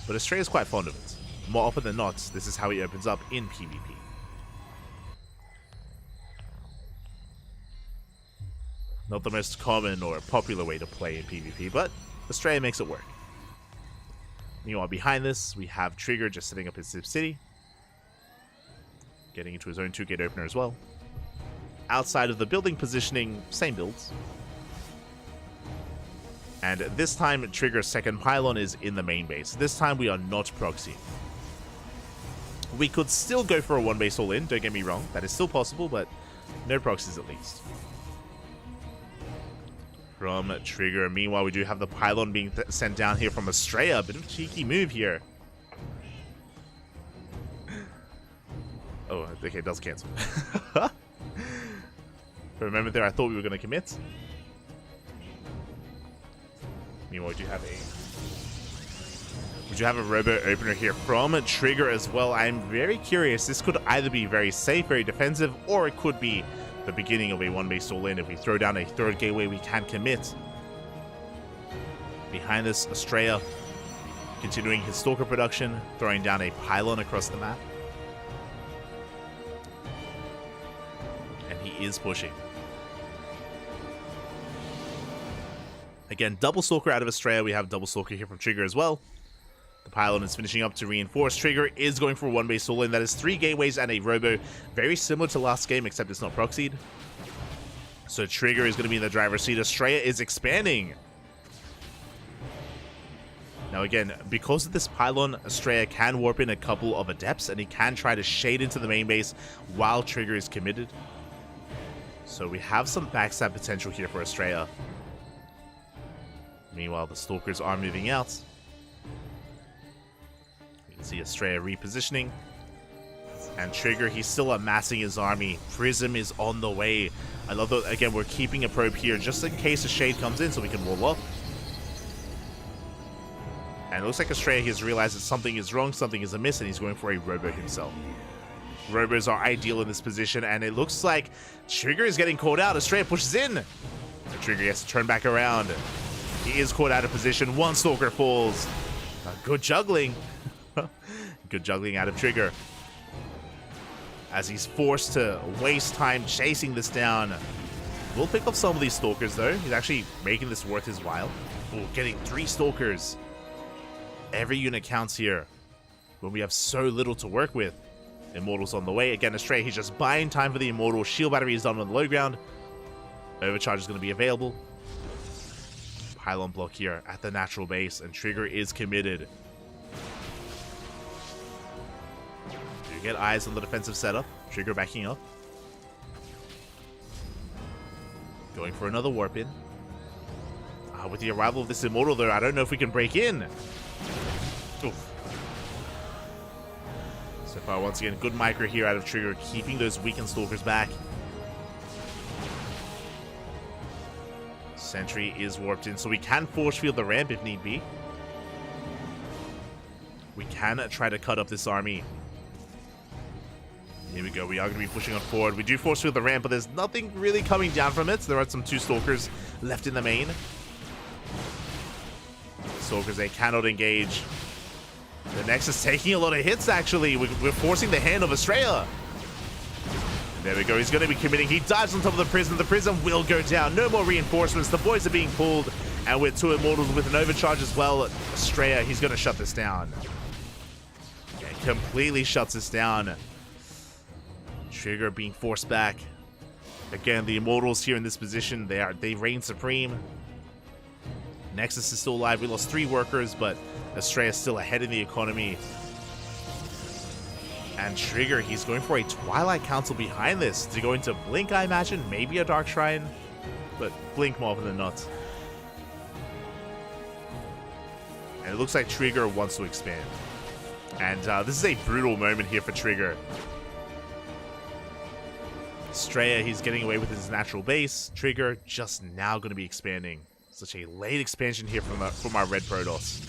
A: but Estrella is quite fond of it. More often than not, this is how he opens up in PvP. Not the most common or popular way to play in PvP, but Estrella makes it work. Meanwhile, behind this, we have Trigger just setting up his Civ City. Getting into his own 2-gate opener as well. Outside of the building positioning, same builds. And this time, Trigger's second pylon is in the main base. This time, we are not proxying. We could still go for a 1-base all-in, don't get me wrong. That is still possible, but no proxies at least. From Trigger. Meanwhile, we do have the pylon being sent down here from Estrella. A bit of a cheeky move here. Oh, okay, it does cancel. For a moment there, I thought we were going to commit. Meanwhile, we do have We do have a robo opener here from Trigger as well. I'm very curious. This could either be very safe, very defensive, or it could be the beginning of a one-base all-in. If we throw down a third gateway, we can commit. Behind this, Estrella continuing his Stalker production, throwing down a pylon across the map. And he is pushing. Again, double Stalker out of Estrella. We have double Stalker here from Trigger as well. The pylon is finishing up to reinforce. Trigger is going for one base all in. That is 3 gateways and a robo. Very similar to last game, except it's not proxied. So Trigger is going to be in the driver's seat. Estrella is expanding. Now again, because of this pylon, Estrella can warp in a couple of adepts, and he can try to shade into the main base while Trigger is committed. So we have some backstab potential here for Estrella. Meanwhile, the Stalkers are moving out. You can see Estrella repositioning. And Trigger, he's still amassing his army. Prism is on the way. I love that, again, we're keeping a probe here just in case a shade comes in so we can wall up. And it looks like Estrella has realized that something is wrong, something is amiss, and he's going for a robo himself. Robos are ideal in this position, and it looks like Trigger is getting caught out. Estrella pushes in. The Trigger has to turn back around. He is caught out of position. One Stalker falls. Good juggling. Good juggling out of Trigger. As he's forced to waste time chasing this down. We'll pick up some of these Stalkers, though. He's actually making this worth his while. Ooh, getting 3 Stalkers. Every unit counts here when we have so little to work with. Immortal's on the way. Again, Estrella, he's just buying time for the Immortal. Shield battery is done on the low ground. Overcharge is going to be available. Pylon block here at the natural base, and Trigger is committed. Do you get eyes on the defensive setup? Trigger backing up. Going for another warp in. With the arrival of this Immortal, though, I don't know if we can break in. Oof. So far, once again, good micro here out of Trigger, keeping those weakened Stalkers back. Sentry is warped in, so we can force field the ramp if need be. We can try to cut up this army. Here we go, we are going to be pushing on forward. We do force field the ramp, but there's nothing really coming down from it. There are some 2 Stalkers left in the main. Stalkers, they cannot engage. The Nexus taking a lot of hits, actually. We're forcing the hand of Estrella. And there we go. He's going to be committing. He dives on top of the Prism. The Prism will go down. No more reinforcements. The boys are being pulled. And with 2 Immortals with an overcharge as well, Estrella, he's going to shut this down. Yeah, completely shuts this down. Trigger being forced back. Again, the Immortals here in this position, they reign supreme. Nexus is still alive. We lost 3 workers, but Estrella is still ahead in the economy. And Trigger, he's going for a Twilight Council behind this to go into Blink, I imagine. Maybe a Dark Shrine, but Blink more often than not. And it looks like Trigger wants to expand. And this is a brutal moment here for Trigger. Estrella, he's getting away with his natural base. Trigger just now going to be expanding. Such a late expansion here from our red Protoss.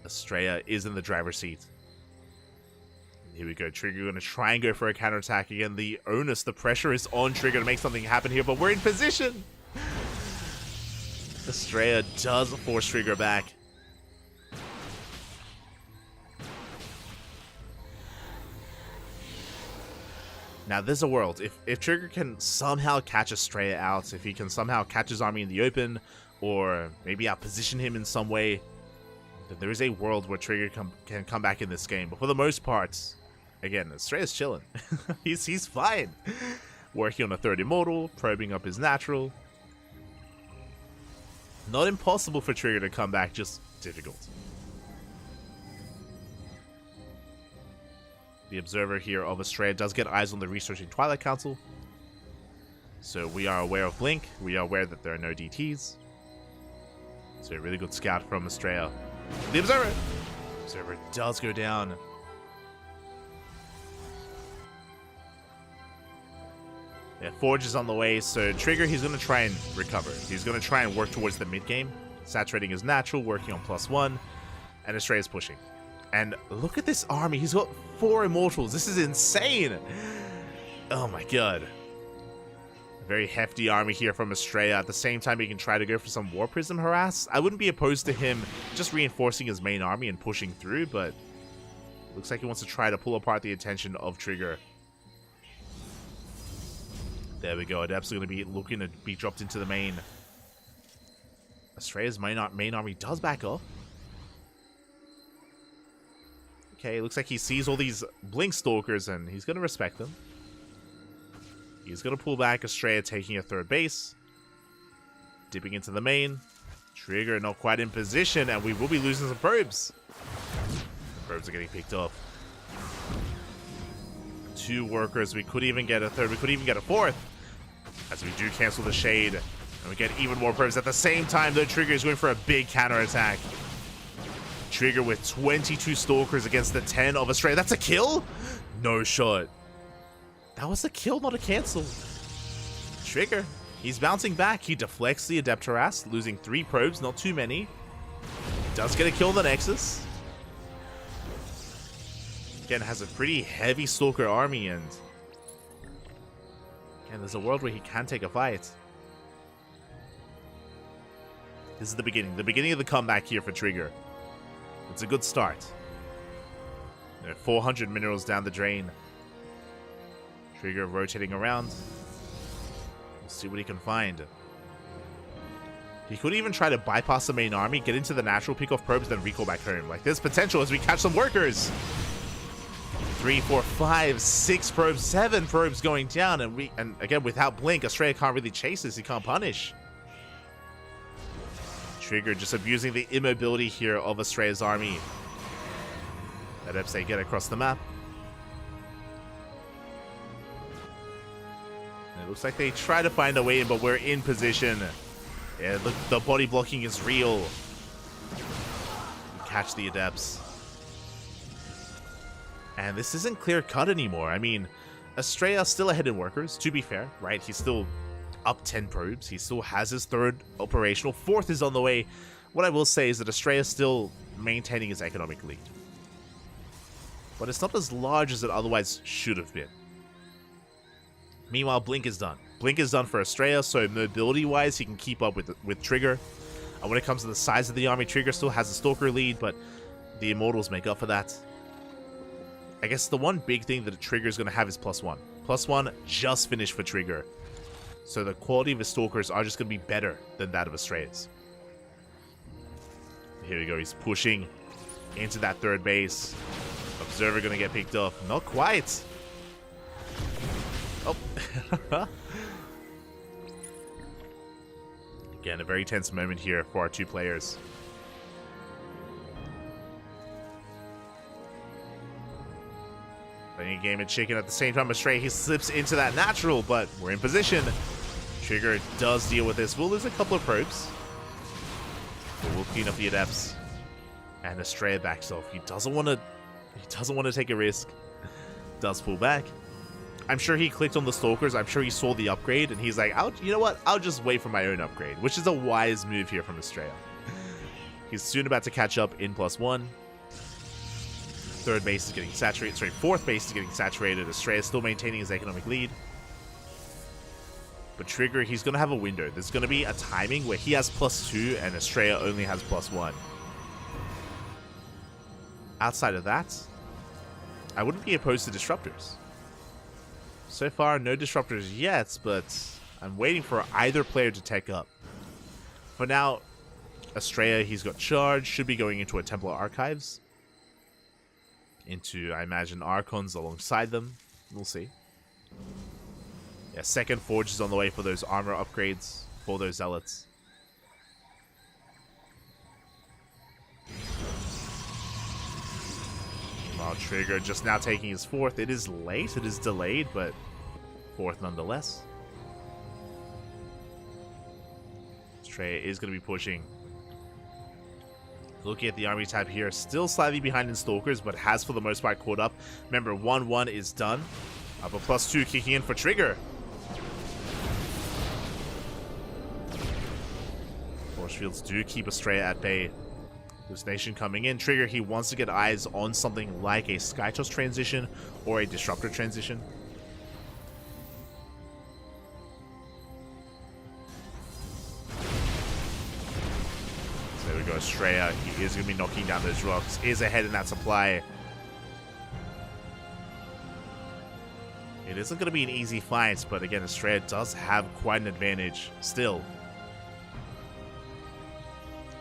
A: Estrella is in the driver's seat. Here we go. Trigger going to try and go for a counterattack again. The onus, the pressure is on Trigger to make something happen here, but we're in position. Estrella does force Trigger back. Now, there's a world. If Trigger can somehow catch Estrella out, if he can somehow catch his army in the open, or maybe outposition him in some way, then there is a world where Trigger can come back in this game. But for the most part, again, Estrella's chilling. he's fine. Working on a 3rd Immortal, probing up his natural. Not impossible for Trigger to come back, just difficult. The observer here of Estrella does get eyes on the researching Twilight Council. So we are aware of Blink. We are aware that there are no DTs. So a really good scout from Estrella. The observer! Observer does go down. Yeah, Forge is on the way, so Trigger, he's going to try and recover. He's going to try and work towards the mid game. saturating his natural, working on +1, and Estrella's pushing. And look at this army. He's got 4 immortals. This is insane. Oh my god. A very hefty army here from Estrella. At the same time, he can try to go for some War Prism harass. I wouldn't be opposed to him just reinforcing his main army and pushing through, but looks like he wants to try to pull apart the attention of Trigger. There we go. Adepts are going to be looking to be dropped into the main. Estrella's main army does back off. Okay, looks like he sees all these Blink Stalkers and he's going to respect them. He's going to pull back. Estrella taking a 3rd base. Dipping into the main. Trigger not quite in position, and we will be losing some probes. The probes are getting picked off. 2 workers. We could even get a 3rd. We could even get a 4th. As we do cancel the shade. And we get even more probes. At the same time, though, Trigger is going for a big counterattack. Trigger with 22 Stalkers against the 10 of Estrella. That's a kill? No shot. That was a kill, not a cancel. Trigger, he's bouncing back. He deflects the Adept Harass, losing 3 probes, not too many. Does get a kill on the Nexus. Again, has a pretty heavy Stalker army, and again, there's a world where he can take a fight. This is the beginning of the comeback here for Trigger. It's a good start. 400 minerals down the drain. Trigger rotating around. We'll see what he can find. He could even try to bypass the main army, get into the natural, pick off probes, then recall back home. Like, there's potential as we catch some workers. 3, 4, 5, 6 probes, 7 probes going down, and again, without Blink, Estrella can't really chase this. He can't punish. Trigger just abusing the immobility here of Estrella's army. Adepts, they get across the map. And it looks like they try to find a way in, but we're in position. Yeah, look, the body blocking is real. We catch the Adepts. And this isn't clear cut anymore. I mean, Estrella still ahead in workers, to be fair, right? He's still up 10 probes. He still has his 3rd operational. 4th is on the way. What I will say is that Estrella is still maintaining his economic lead. But it's not as large as it otherwise should have been. Meanwhile, Blink is done. Blink is done for Estrella, so mobility-wise, he can keep up with Trigger. And when it comes to the size of the army, Trigger still has a Stalker lead, but the Immortals make up for that. I guess the one big thing that a Trigger is going to have is +1. +1 just finished for Trigger. So the quality of his Stalkers are just going to be better than that of Estrella's. Here we go. He's pushing into that 3rd base. Observer going to get picked off. Not quite. Oh. Again, a very tense moment here for our 2 players. Playing a game of chicken at the same time. Estrella, he slips into that natural, but we're in position. Trigger does deal with this. We'll lose a couple of probes, but we'll clean up the Adepts. And Estrella backs off. He doesn't want to take a risk. Does pull back. I'm sure he clicked on the Stalkers. I'm sure he saw the upgrade, and he's like, you know what? I'll just wait for my own upgrade, which is a wise move here from Estrella. He's soon about to catch up in +1. 3rd base is getting saturated. Sorry, 4th base is getting saturated. Estrella is still maintaining his economic lead. But Trigger, he's going to have a window. There's going to be a timing where he has +2 and Estrella only has +1. Outside of that, I wouldn't be opposed to disruptors. So far, no disruptors yet, but I'm waiting for either player to tech up. For now, Estrella, he's got charge, should be going into a Templar Archives. Into, I imagine, Archons alongside them. We'll see. Yeah, 2nd Forge is on the way for those armor upgrades for those Zealots. Meanwhile, Trigger just now taking his 4th. It is late, it is delayed, but 4th nonetheless. Estrella is going to be pushing. Looking at the army tab here, still slightly behind in Stalkers, but has for the most part caught up. Remember, 1-1 is done. Up a +2 kicking in for Trigger. Force fields do keep Estrella at bay. Hallucination coming in. Trigger, he wants to get eyes on something like a Skytoss transition or a Disruptor transition. So there we go, Estrella. He is going to be knocking down those rocks. Is ahead in that supply. It isn't going to be an easy fight, but again, Estrella does have quite an advantage still.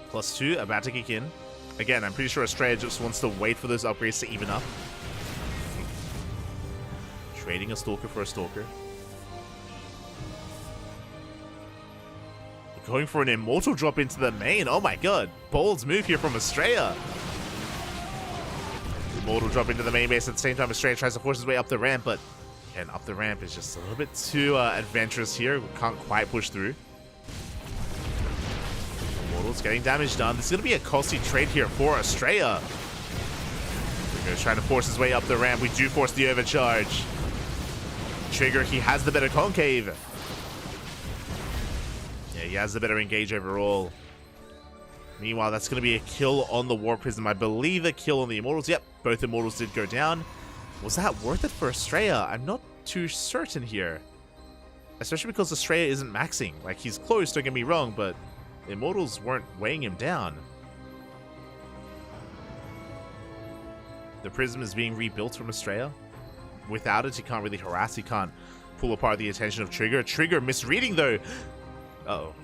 A: +2, about to kick in. Again, I'm pretty sure Estrella just wants to wait for those upgrades to even up. Trading a Stalker for a Stalker. Going for an Immortal drop into the main. Oh my god. Bold move here from Estrella. Immortal drop into the main base at the same time. Estrella tries to force his way up the ramp, but again, up the ramp is just a little bit too adventurous here. We can't quite push through. Immortal's getting damage done. This is going to be a costly trade here for Estrella. Trigger's trying to force his way up the ramp. We do force the overcharge. Trigger, he has the better concave. Yeah, he has the better engage overall. Meanwhile, that's going to be a kill on the War Prism. I believe a kill on the Immortals. Yep, both Immortals did go down. Was that worth it for Estrella? I'm not too certain here. Especially because Estrella isn't maxing. Like, he's close, don't get me wrong, but Immortals weren't weighing him down. The Prism is being rebuilt from Estrella. Without it, he can't really harass. He can't pull apart the attention of Trigger. Trigger misreading, though. Uh-oh.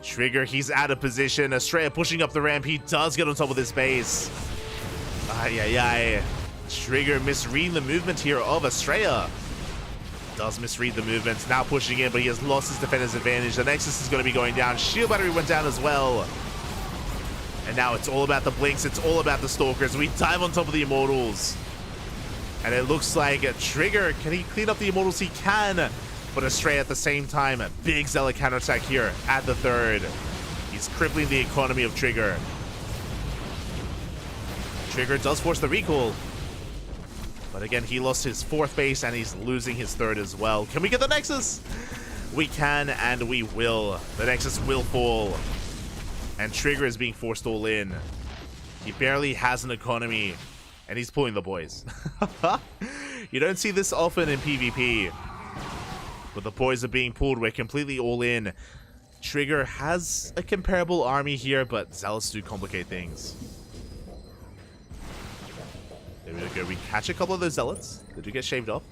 A: Trigger, he's out of position. Estrella pushing up the ramp. He does get on top of this base. Ay. Trigger misreading the movement here of Estrella. Does misread the movement. Now pushing in, but he has lost his defender's advantage. The Nexus is going to be going down. Shield battery went down as well. And now it's all about the Blinks. It's all about the Stalkers. We dive on top of the Immortals. And it looks like Trigger, can he clean up the Immortals? He can. But Estrella at the same time, a big Zealot counterattack here at the third. He's crippling the economy of Trigger. Trigger does force the recall. But again, he lost his fourth base and he's losing his third as well. Can we get the Nexus? We can and we will. The Nexus will fall. And Trigger is being forced all in. He barely has an economy. And he's pulling the boys. You don't see this often in PvP. But the boys are being pulled. We're completely all in. Trigger has a comparable army here, but Zealots do complicate things. There we go. We catch a couple of those Zealots. They do get shaved off.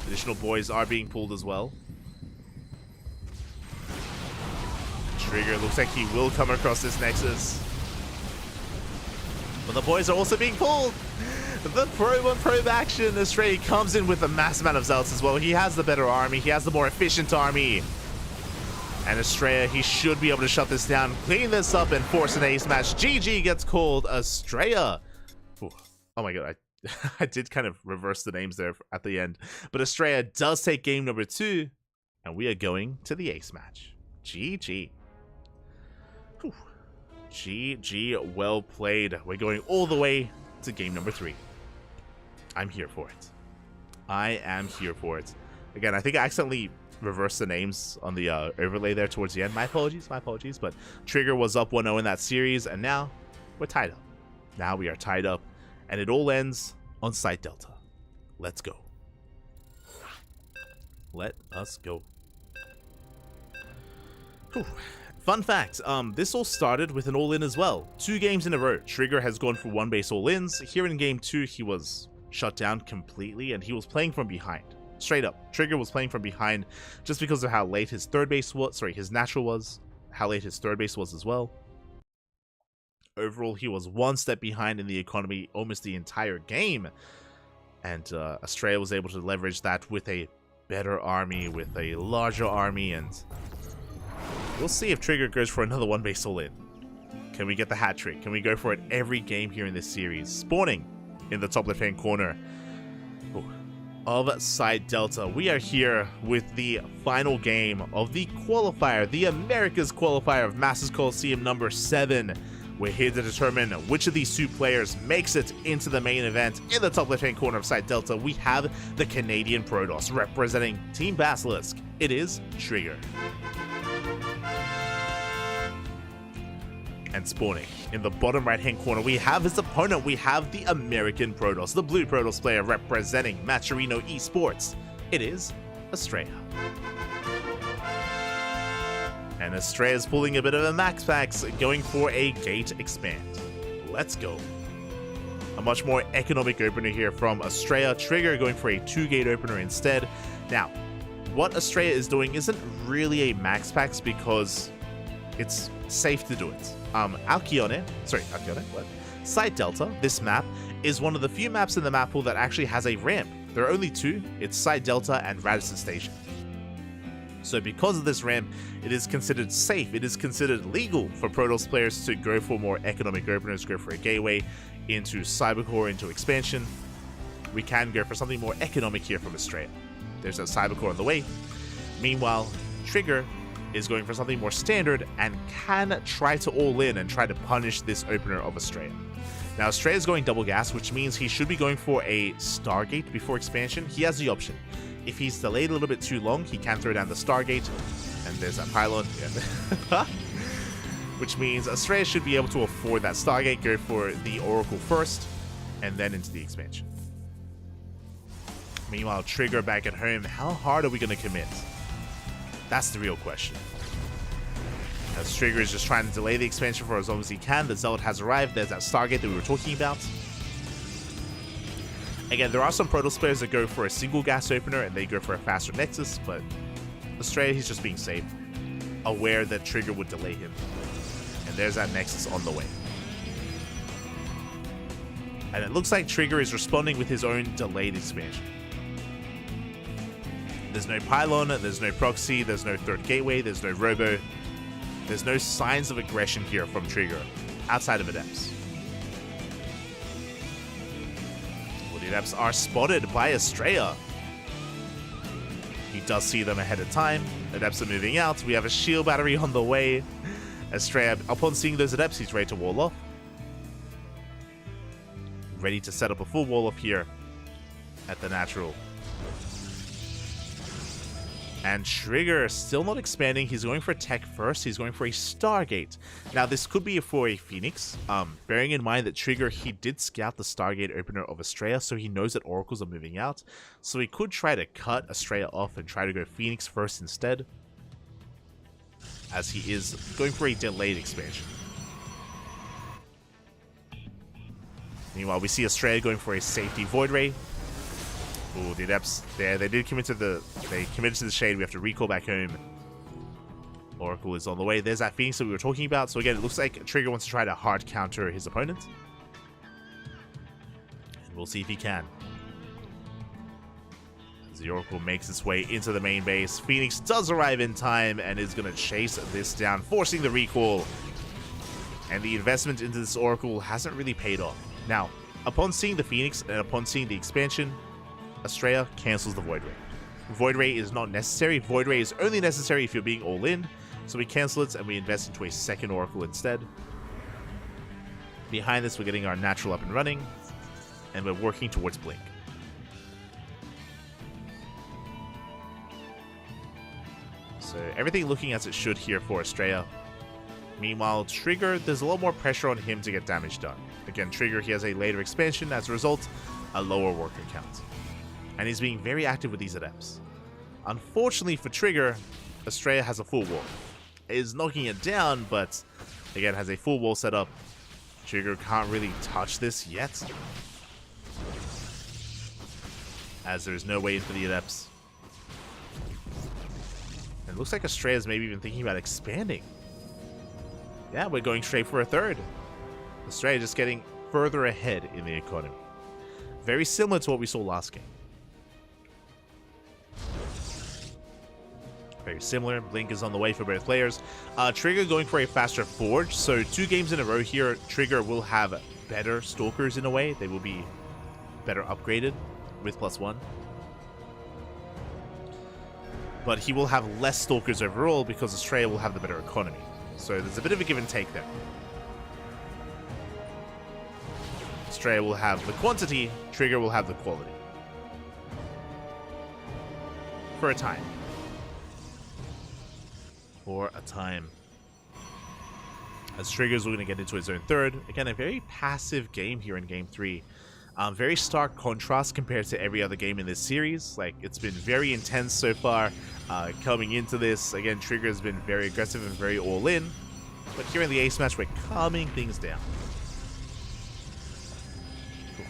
A: Additional boys are being pulled as well. Trigger looks like he will come across this Nexus. But the boys are also being pulled. The probe on probe action. Estrella comes in with a mass amount of Zealots as well. He has the better army. He has the more efficient army. And Estrella, he should be able to shut this down, clean this up, and force an ace match. GG gets called. Estrella. Ooh. Oh my god, I did kind of reverse the names there at the end. But Estrella does take game number 2. And we are going to the ace match. GG. Whew. GG, well played. We're going all the way to game number 3. I'm here for it. I am here for it. Again, I think I accidentally reversed the names on the overlay there towards the end. My apologies, but Trigger was up 1-0 in that series, and now we're tied up. Now we are tied up, and it all ends on Site Delta. Let's go. Let us go. Whew. Fun fact, this all started with an all-in as well. 2 games in a row. Trigger has gone for 1 base all-ins. Here in game 2, he was shut down completely, and he was playing from behind. Straight up, Trigger was playing from behind just because of how late his third base was, his natural was, how late his third base was as well. Overall, he was 1 step behind in the economy almost the entire game, and Estrella was able to leverage that with a better army, with a larger army, and we'll see if Trigger goes for another 1 base all-in. Can we get the hat trick? Can we go for it every game here in this series? Spawning in the top left-hand corner of Site Delta. We are here with the final game of the Qualifier, the America's Qualifier of Masters Coliseum number 7. We're here to determine which of these 2 players makes it into the main event. In the top left-hand corner of Site Delta, we have the Canadian Protoss representing Team Basilisk. It is Trigger. And spawning in the bottom right-hand corner, we have his opponent. We have the American Protoss, the blue Protoss player representing Maturino Esports. It is Estrella. And Estrella's pulling a bit of a max packs, going for a gate expand. Let's go. A much more economic opener here from Estrella. Trigger going for a 2-gate opener instead. Now, what Estrella is doing isn't really a max packs because it's safe to do it. Alcyone, what? Side Delta, this map, is one of the few maps in the map pool that actually has a ramp. There are only 2, it's Side Delta and Radisson Station. So because of this ramp, it is considered safe, it is considered legal for Protoss players to go for more economic openers, go for a gateway into Cybercore, into expansion. We can go for something more economic here from Estrella. There's a Cybercore on the way. Meanwhile, Trigger is going for something more standard and can try to all in and try to punish this opener of Estrella. Now, Estrella is going double gas, which means he should be going for a Stargate before expansion. He has the option. If he's delayed a little bit too long, he can throw down the Stargate, and there's that pylon. Yeah. Which means Estrella should be able to afford that Stargate, go for the Oracle first, and then into the expansion. Meanwhile, Trigger back at home, how hard are we going to commit? That's the real question. As Trigger is just trying to delay the expansion for as long as he can. The Zealot has arrived. There's that Stargate that we were talking about. Again, there are some Protoss players that go for a single gas opener and they go for a faster Nexus, but Estrella, he's just being safe, aware that Trigger would delay him. And there's that Nexus on the way. And it looks like Trigger is responding with his own delayed expansion. There's no pylon, there's no proxy, there's no third gateway, there's no robo. There's no signs of aggression here from Trigger, outside of Adepts. Well, the Adepts are spotted by Estrella. He does see them ahead of time. Adepts are moving out. We have a shield battery on the way. Estrella, upon seeing those Adepts, he's ready to wall off. Ready to set up a full wall off here at the natural. And Trigger still not expanding. He's going for tech first. He's going for a Stargate. Now, this could be for a Phoenix. Bearing in mind that Trigger, he did scout the Stargate opener of Estrella, so he knows that Oracles are moving out. So he could try to cut Estrella off and try to go Phoenix first instead, as he is going for a delayed expansion. Meanwhile, we see Estrella going for a safety Void Ray. Ooh, the Adepts there. They committed to the shade. We have to recall back home. Oracle is on the way. There's that Phoenix that we were talking about. So again, it looks like Trigger wants to try to hard counter his opponent. And we'll see if he can. As the Oracle makes its way into the main base, Phoenix does arrive in time and is going to chase this down, forcing the recall. And the investment into this Oracle hasn't really paid off. Now, upon seeing the Phoenix and upon seeing the expansion, Estrella cancels the Void Ray. Void Ray is not necessary. Void Ray is only necessary if you're being all in. So we cancel it and we invest into a second Oracle instead. Behind this, we're getting our natural up and running. And we're working towards Blink. So everything looking as it should here for Estrella. Meanwhile, Trigger, there's a lot more pressure on him to get damage done. Again, Trigger, he has a later expansion. As a result, a lower worker count. And he's being very active with these Adepts. Unfortunately for Trigger, Estrella has a full wall. Is knocking it down, but again has a full wall set up. Trigger can't really touch this yet, as there's no way in for the Adepts. And it looks like Estrella's maybe even thinking about expanding. Yeah, we're going straight for a third. Estrella just getting further ahead in the economy. Very similar to what we saw last game. Very similar. Blink is on the way for both players. Trigger going for a faster Forge. So 2 games in a row here, Trigger will have better Stalkers in a way. They will be better upgraded with +1. But he will have less Stalkers overall because Estrella will have the better economy. So there's a bit of a give and take there. Estrella will have the quantity, Trigger will have the quality. For a time. For a time. As Trigger's looking to get into his own third. Again, a very passive game here in Game 3. Very stark contrast compared to every other game in this series. Like, it's been very intense so far. Coming into this, again, Trigger has been very aggressive and very all-in. But here in the Ace match, we're calming things down. Cool.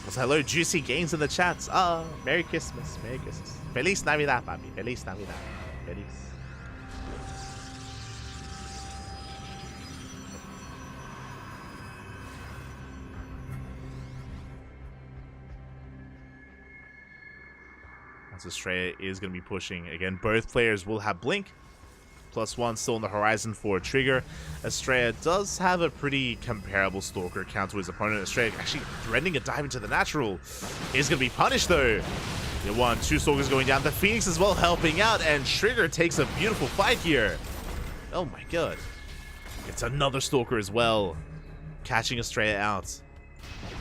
A: Also, hello, Juicy Gains in the chats. Merry Christmas, Merry Christmas. Feliz Navidad, papi. Feliz Navidad. Feliz. As Estrella is going to be pushing. Again, both players will have Blink. +1 still on the horizon for Trigger. Estrella does have a pretty comparable Stalker count to his opponent. Estrella actually threatening a dive into the natural. Is going to be punished though. 2 Stalkers going down. The Phoenix as well helping out. And Trigger takes a beautiful fight here. Oh my god. It's another Stalker as well. Catching Estrella out.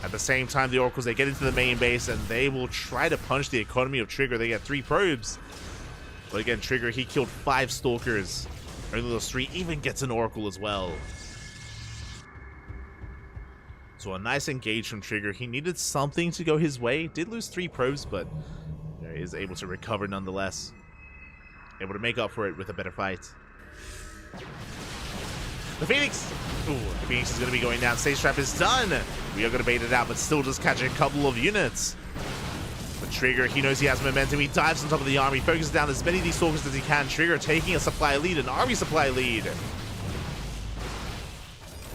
A: At the same time, the Oracles, they get into the main base and they will try to punch the economy of Trigger. They get 3 probes. But again, Trigger, he killed 5 Stalkers. Only those 3 even gets an Oracle as well. So a nice engage from Trigger. He needed something to go his way. Did lose 3 probes, but is able to recover nonetheless. Able to make up for it with a better fight. The Phoenix! Ooh, the Phoenix is going to be going down. Stage Trap is done! We are going to bait it out, but still just catch a couple of units. But Trigger, he knows he has momentum. He dives on top of the army, focuses down as many of these Stalkers as he can. Trigger taking a supply lead, an army supply lead.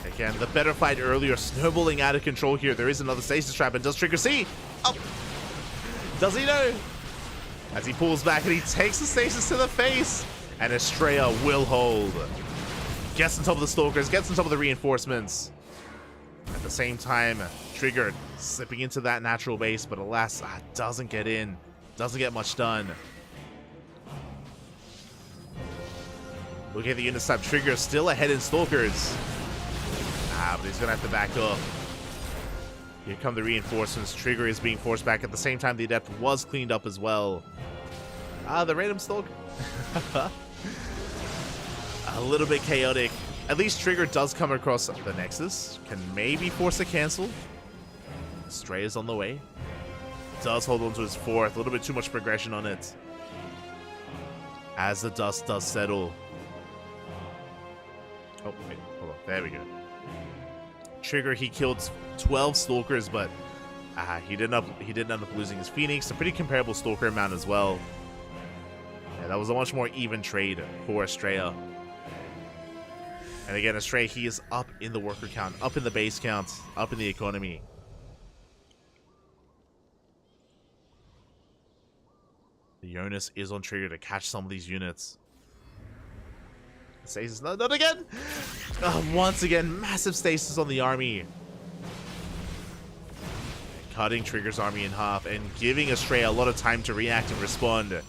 A: Again, the better fight earlier, snowballing out of control here. There is another Stasis Trap, and does Trigger see? Oh! Does he know? As he pulls back and he takes the Stasis to the face. And Estrella will hold. Gets on top of the Stalkers, gets on top of the reinforcements. At the same time, Trigger slipping into that natural base, but alas, doesn't get in. Doesn't get much done. Look at the unit type. Trigger still ahead in Stalkers. But he's going to have to back up. Here come the reinforcements. Trigger is being forced back. At the same time, the Adept was cleaned up as well. The random Stalker. A little bit chaotic. At least Trigger does come across the Nexus. Can maybe force a cancel. Stray is on the way. Does hold on to his 4th. A little bit too much progression on it. As the dust does settle. Oh, wait. Hold on. There we go. Trigger, he killed 12 Stalkers, but he didn't end up losing his Phoenix. A pretty comparable Stalker amount as well. Yeah, that was a much more even trade for Estrella. And again, Estrella, he is up in the worker count, up in the base count, up in the economy. The onus is on Trigger to catch some of these units. Stasis, no, not again! Once again, massive stasis on the army. Cutting Trigger's army in half and giving Estrella a lot of time to react and respond.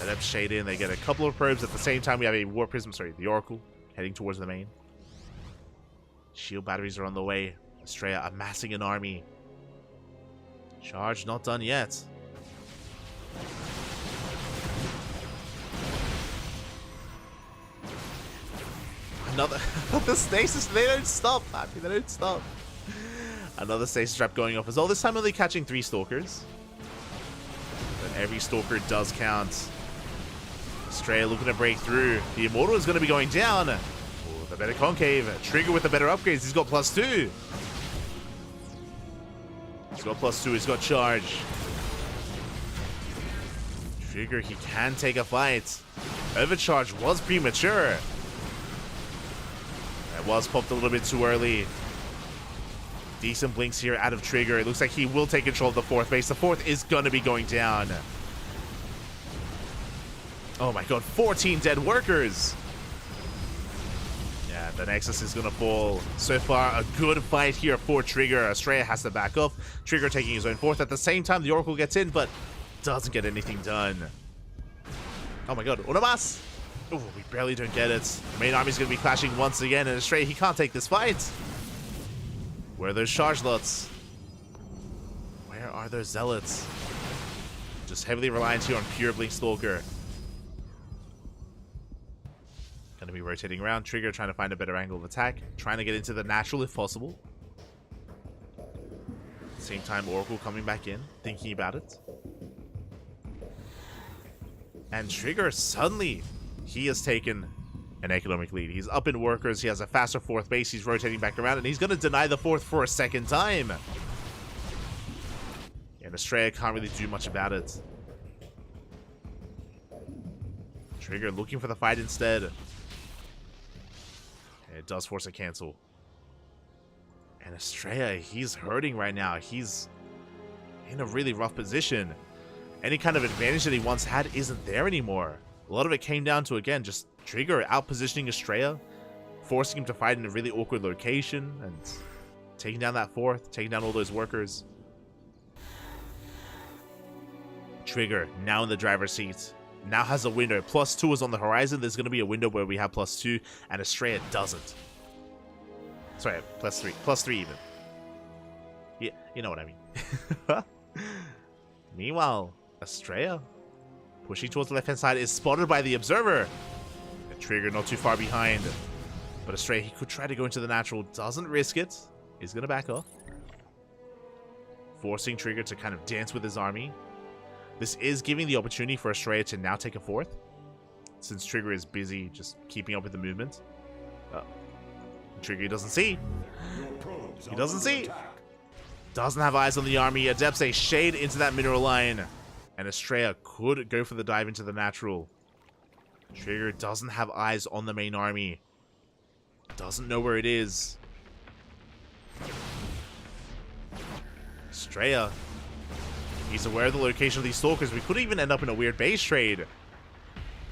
A: Adept shade in, they get a couple of probes. At the same time, we have a War Prism, the Oracle, heading towards the main. Shield batteries are on the way. Estrella amassing an army. Charge not done yet. Another the stasis, they don't stop, Happy, they don't stop. Another stasis trap going off as well. This time only catching 3 Stalkers. But every Stalker does count. Estrella looking to break through. The Immortal is going to be going down. Oh, the better Concave. Trigger with the better upgrades. He's got +2. He's got +2. He's got charge. Trigger, he can take a fight. Overcharge was premature. That was popped a little bit too early. Decent blinks here out of Trigger. It looks like he will take control of the 4th base. The 4th is going to be going down. Oh my god, 14 dead workers. Yeah, the Nexus is going to fall. So far, a good fight here for Trigger. Estrella has to back up. Trigger taking his own 4th. At the same time, the Oracle gets in, but doesn't get anything done. Oh my god, una más. Oh, we barely don't get it. The main army's going to be clashing once again, and Estrella, he can't take this fight. Where are those charge lots? Where are those zealots? Just heavily reliant here on pure Blink Stalker. Going to be rotating around. Trigger trying to find a better angle of attack. Trying to get into the natural if possible. Same time, Oracle coming back in, thinking about it. And Trigger, suddenly, he has taken an economic lead. He's up in workers, he has a faster fourth base, he's rotating back around, and he's going to deny the fourth for a second time. And Australia can't really do much about it. Trigger looking for the fight instead. And it does force a cancel. And Australia, he's hurting right now. He's in a really rough position. Any kind of advantage that he once had isn't there anymore. A lot of it came down to, again, just Trigger out-positioning Australia, forcing him to fight in a really awkward location, and taking down that fourth, taking down all those workers. Trigger, now in the driver's seat, now has a window. +2 is on the horizon. There's going to be a window where we have +2, and Australia doesn't. Sorry, +3. +3 even. Yeah, you know what I mean. Meanwhile, Australia, pushing towards the left-hand side, is spotted by the observer. And Trigger not too far behind. But Australia, he could try to go into the natural. Doesn't risk it. He's going to back off. Forcing Trigger to kind of dance with his army. This is giving the opportunity for Australia to now take a fourth, since Trigger is busy just keeping up with the movement. Trigger, he doesn't see. He doesn't see. Doesn't have eyes on the army. Adepts a shade into that mineral line. And Australia could go for the dive into the natural. Trigger doesn't have eyes on the main army. Doesn't know where it is. Australia, he's aware of the location of these stalkers. We could even end up in a weird base trade.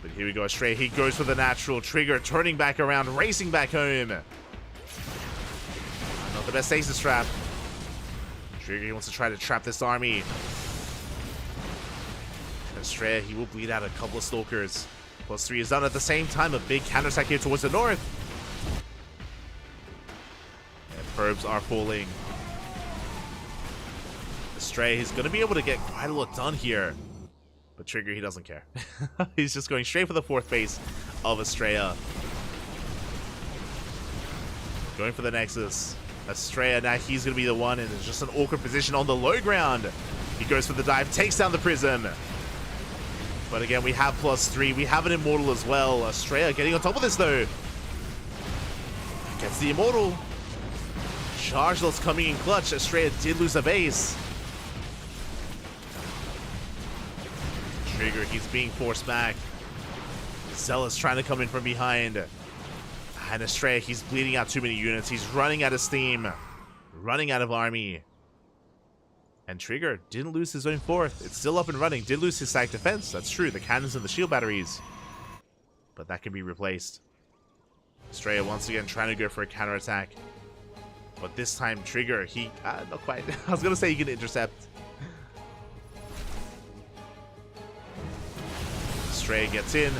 A: But here we go, Australia. He goes for the natural. Trigger turning back around, racing back home. Not the best aces trap. Trigger, he wants to try to trap this army. Australia, he will bleed out a couple of stalkers. +3 is done at the same time. A big counterattack here towards the north. And probes are falling. Australia, he's going to be able to get quite a lot done here. But Trigger, he doesn't care. He's just going straight for the fourth base of Australia. Going for the Nexus. Australia, now he's going to be the one, and it's just an awkward position on the low ground. He goes for the dive, takes down the Prism. But again, we have +3. We have an Immortal as well. Australia getting on top of this, though. Gets the Immortal. Charge loss coming in clutch. Australia did lose a base. Trigger, he's being forced back. Zealous trying to come in from behind. And Australia, he's bleeding out too many units. He's running out of steam. Running out of army. And Trigger didn't lose his own fourth. It's still up and running. Did lose his stack defense. That's true. The cannons and the shield batteries. But that can be replaced. Australia once again trying to go for a counterattack. But this time Trigger, he... not quite. I was going to say he can intercept. Australia gets in.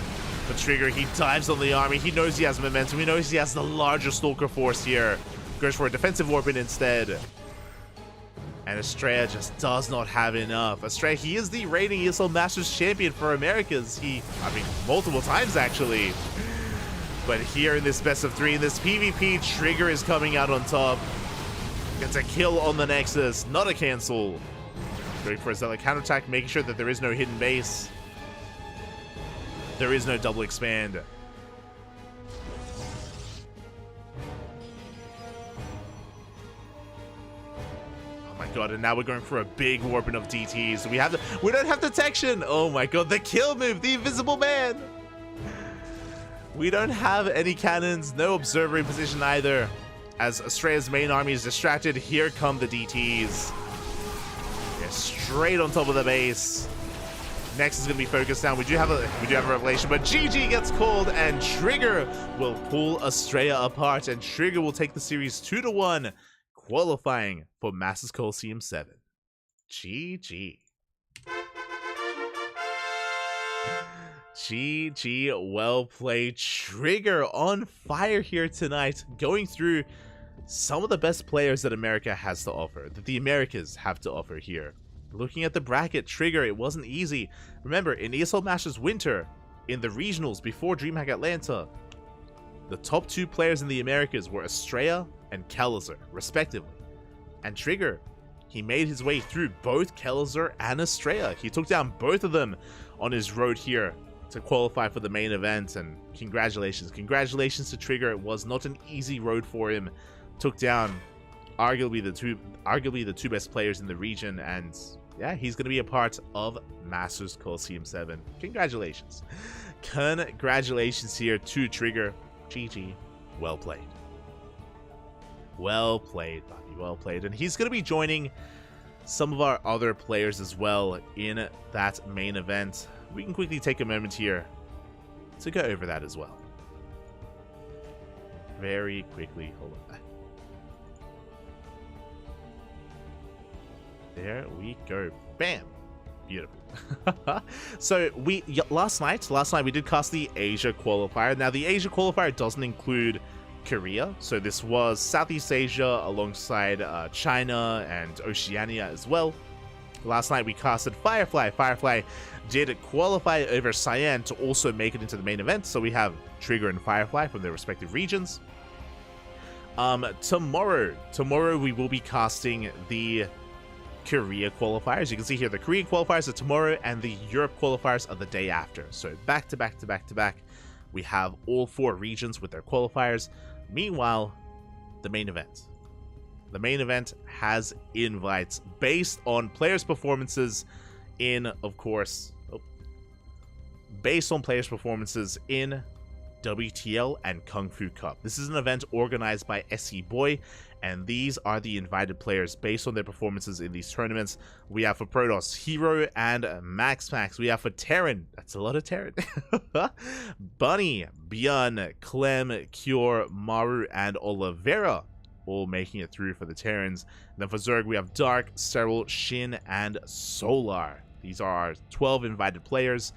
A: But Trigger, he dives on the army. He knows he has momentum. He knows he has the larger Stalker force here. Goes for a defensive orbit instead. And Australia just does not have enough. Australia, he is the reigning ESL Masters champion for Americas. Multiple times actually. But here in this best of 3, in this PvP, Trigger is coming out on top. Gets a kill on the Nexus, not a cancel. Going for a Zealot counterattack, making sure that there is no hidden base. There is no double expand. Oh my god, and now we're going for a big warping of DTs. We don't have detection. Oh my god, the kill move, the invisible man. We don't have any cannons, no observer in position either. As Australia's main army is distracted, here come the DTs. Yeah, straight on top of the base. Next is going to be focused down. We do have a revelation, but GG gets called, and Trigger will pull Australia apart, and Trigger will take the series 2-1, qualifying for Masters Coliseum 7. GG. GG, well played. Trigger on fire here tonight, going through some of the best players that America has to offer, that the Americas have to offer here. Looking at the bracket, Trigger, it wasn't easy. Remember, in ESL Masters Winter, in the regionals before DreamHack Atlanta, The top 2 players in the Americas were Estrella and Coliseum, respectively. And Trigger, he made his way through both Coliseum and Estrella. He took down both of them on his road here to qualify for the main event, and congratulations. Congratulations to Trigger. It was not an easy road for him. Took down arguably the two best players in the region, and yeah, he's going to be a part of Masters Coliseum 7. Congratulations. Congratulations here to Trigger. GG. Well played. Well played, Bobby. Well played. And he's going to be joining some of our other players as well in that main event. We can quickly take a moment here to go over that as well. Very quickly. Hold on. There we go. Bam. Beautiful. So last night we did cast the Asia qualifier. Now the Asia qualifier doesn't include Korea, so this was Southeast Asia alongside China and Oceania as well. Last night we casted Firefly. Firefly did qualify over Cyan to also make it into the main event, so we have Trigger and Firefly from their respective regions. Tomorrow we will be casting the Korea qualifiers. You can see here the Korean qualifiers are tomorrow and the Europe qualifiers are the day after. So back to back to back to back, we have all 4 regions with their qualifiers. Meanwhile, the main event. The main event has invites based on players' performances in, of course, based on players' performances in WTL and Kung Fu Cup. This is an event organized by SE Boy, and these are the invited players based on their performances in these tournaments. We have for Protoss, Hero and Max. We have for Terran, that's a lot of Terran, Bunny, Bjorn, Clem, Cure, Maru, and Oliveira, all making it through for the Terrans. And then for Zerg, we have Dark, Sterile, Shin, and Solar. These are our 12 invited players,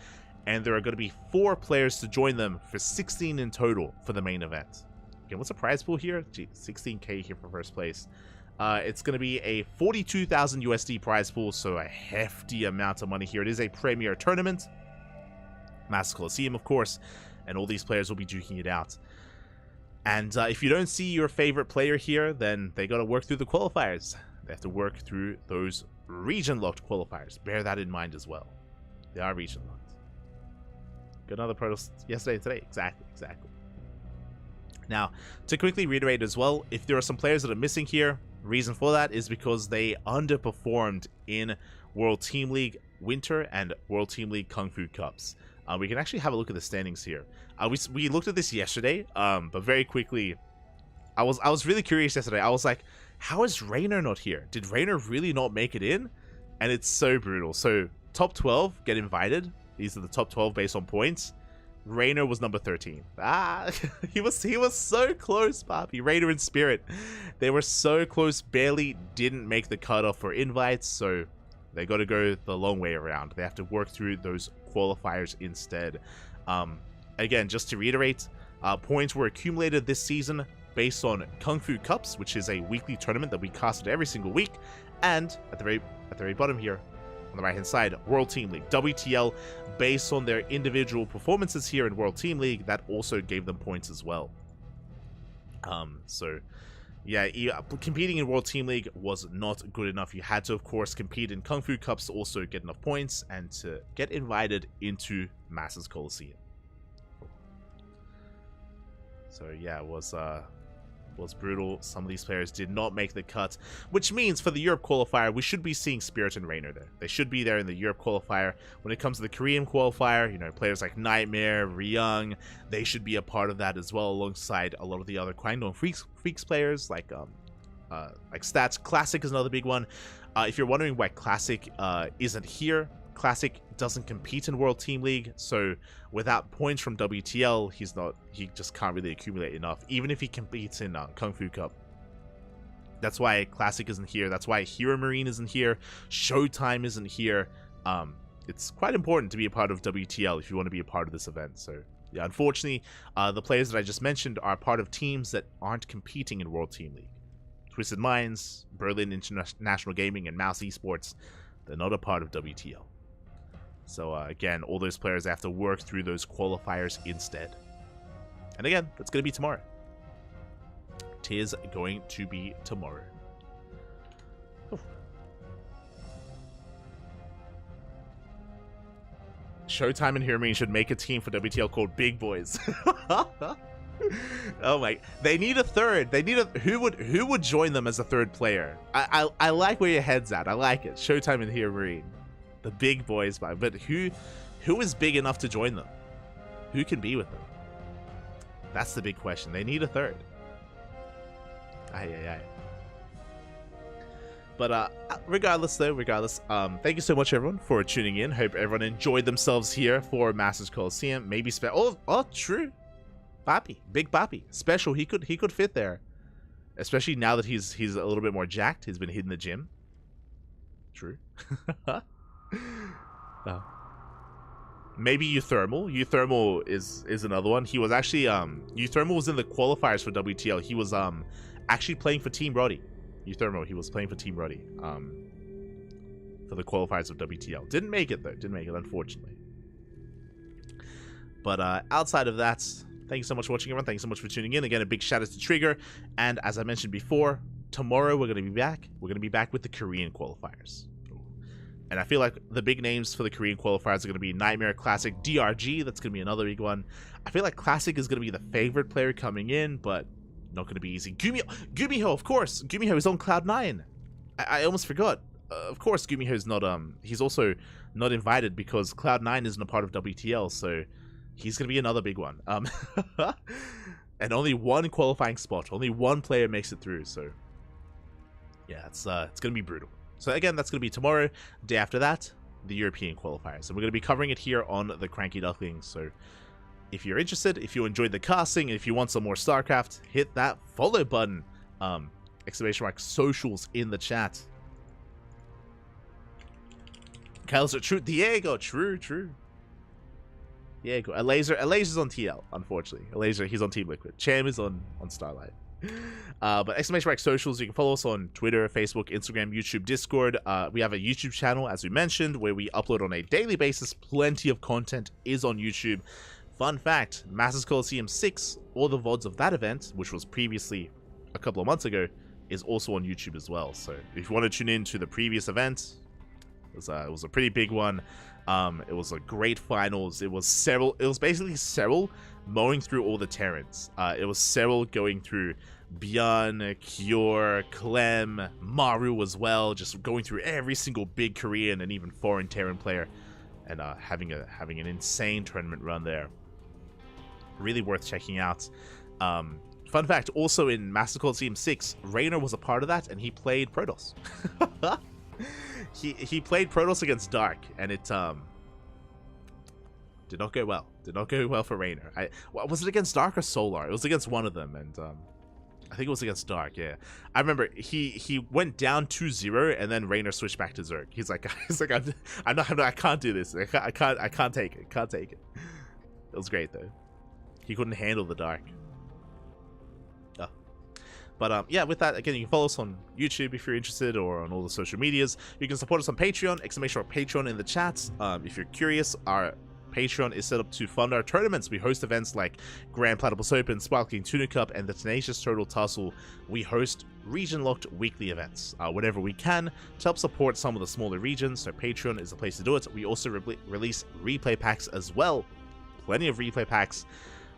A: and there are going to be 4 players to join them for 16 in total for the main event. Okay, what's the prize pool here? Gee, 16k here for first place. It's going to be a 42,000 USD prize pool, so a hefty amount of money here. It is a premier tournament. Master Coliseum, of course, and all these players will be duking it out. And if you don't see your favorite player here, then they got to work through the qualifiers. They have to work through those region-locked qualifiers. Bear that in mind as well. They are region-locked. Got another Protoss yesterday and today. Exactly. Now, to quickly reiterate as well, if there are some players that are missing here, reason for that is because they underperformed in World Team League Winter and World Team League Kung Fu Cups. We can actually have a look at the standings here. We looked at this yesterday, but very quickly, I was really curious yesterday. I was like, how is Raynor not here? Did Raynor really not make it in? And it's so brutal. So top 12 get invited. These are the top 12 based on points. Raynor was number 13. He was so close, Papi. Raynor and Spirit, they were so close, barely didn't make the cutoff for invites, so they got to go the long way around. They have to work through those qualifiers instead. Again, just to reiterate, points were accumulated this season based on Kung Fu Cups, which is a weekly tournament that we casted every single week, and at the very bottom here, on the right hand side, World Team League, WTL, based on their individual performances here in World Team League, that also gave them points as well. So yeah, competing in World Team League was not good enough. You had to, of course, compete in Kung Fu Cups to also get enough points and to get invited into Masters Coliseum. So yeah, it was brutal. Some of these players did not make the cut, which means for the Europe qualifier, we should be seeing Spirit and Raynor there. They should be there in the Europe qualifier. When it comes to the Korean qualifier, you know, players like Nightmare, Ryung, they should be a part of that as well, alongside a lot of the other Kwangdong Freaks players, like Stats. Classic is another big one. If you're wondering why Classic isn't here, Classic doesn't compete in World Team League, so without points from WTL, he just can't really accumulate enough, even if he competes in Kung Fu Cup. That's why Classic isn't here. That's why Hero Marine isn't here. Showtime isn't here. It's quite important to be a part of WTL if you want to be a part of this event. So yeah, unfortunately, the players that I just mentioned are part of teams that aren't competing in World Team League. Twisted Minds, Berlin International Gaming, and Mouse Esports, they're not a part of WTL. So again, all those players have to work through those qualifiers instead. And again, that's going to be tomorrow. Tis going to be tomorrow. Oof. Showtime and Hiramine should make a team for WTL called Big Boys. Oh my! They need a third. They need a who would join them as a third player. I like where your head's at. I like it. Showtime and Hiramine, the Big Boys, but who is big enough to join them? Who can be with them? That's the big question. They need a third. Aye. But regardless, thank you so much everyone for tuning in. Hope everyone enjoyed themselves here for Masters Coliseum. Maybe true. Papi, big Papi, special. He could fit there, especially now that he's a little bit more jacked. He's been hitting the gym. True. Maybe Euthermal. Euthermal is another one. He was actually Euthermal was in the qualifiers for WTL. He was actually playing for Team Roddy. Euthermal, he was playing for Team Roddy for the qualifiers of WTL. Didn't make it though. Didn't make it, unfortunately. But outside of that, thank you so much for watching, everyone. Thanks so much for tuning in. Again, a big shout out to Trigger. And as I mentioned before, tomorrow we're going to be back. We're going to be back with the Korean qualifiers. And I feel like the big names for the Korean qualifiers are going to be Nightmare, Classic, DRG. That's going to be another big one. I feel like Classic is going to be the favorite player coming in, but not going to be easy. Gumiho, of course. Gumiho is on Cloud9. I almost forgot. Of course, Gumiho is not. He's also not invited because Cloud9 isn't a part of WTL, so he's going to be another big one. And only one qualifying spot. Only one player makes it through, so yeah, it's going to be brutal. So again, that's going to be tomorrow. Day after that, the European qualifiers. And we're going to be covering it here on the CranKy Ducklings. So if you're interested, if you enjoyed the casting, if you want some more StarCraft, hit that follow button. Exclamation mark socials in the chat. Kyle's true. Diego, true. Diego. Laser's on TL, unfortunately. Laser, he's on Team Liquid. Cham is on Starlight. But exclamation mark socials, you can follow us on Twitter, Facebook, Instagram, YouTube, Discord. We have a YouTube channel, as we mentioned, where we upload on a daily basis. Plenty of content is on YouTube. Fun fact, Masters Coliseum 6, all the VODs of that event, which was previously a couple of months ago, is also on YouTube as well. So if you want to tune in to the previous event, it was a pretty big one. It was a great finals. It was basically Cyril mowing through all the Terrans. It was Cyril going through Bjorn, Kjor, Clem, Maru as well, just going through every single big Korean and even foreign Terran player, and having an insane tournament run there. Really worth checking out. Fun fact, also in Master Coliseum 6, Raynor was a part of that, and he played Protoss. He played Protoss against Dark, and it did not go well. Did not go well for Raynor. Was it against Dark or Solar? It was against one of them, and I think it was against Dark. Yeah, I remember he went down 2-0, and then Raynor switched back to Zerg. He's like I can't do this. I can't take it. Can't take it. It was great though. He couldn't handle the Dark. But yeah, with that, again, you can follow us on YouTube if you're interested, or on all the social medias. You can support us on Patreon, exclamation mark Patreon in the chat. If you're curious, our Patreon is set up to fund our tournaments. We host events like Grand Platypus Open, Sparkling Tuna Cup, and the Tenacious Turtle Tussle. We host region-locked weekly events, whenever we can, to help support some of the smaller regions, so Patreon is the place to do it. We also release replay packs as well. Plenty of replay packs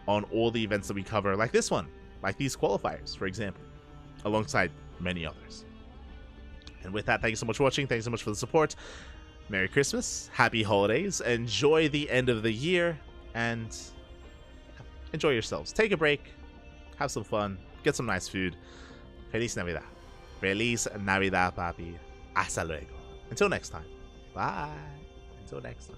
A: on all the events that we cover, like this one, like these qualifiers, for example, alongside many others. And with that, thank you so much for watching. Thanks so much for the support. Merry Christmas, happy holidays, enjoy the end of the year, and enjoy yourselves. Take a break, have some fun, get some nice food. Feliz Navidad. Feliz Navidad, papi. Hasta luego. Until next time. Bye. Until next time.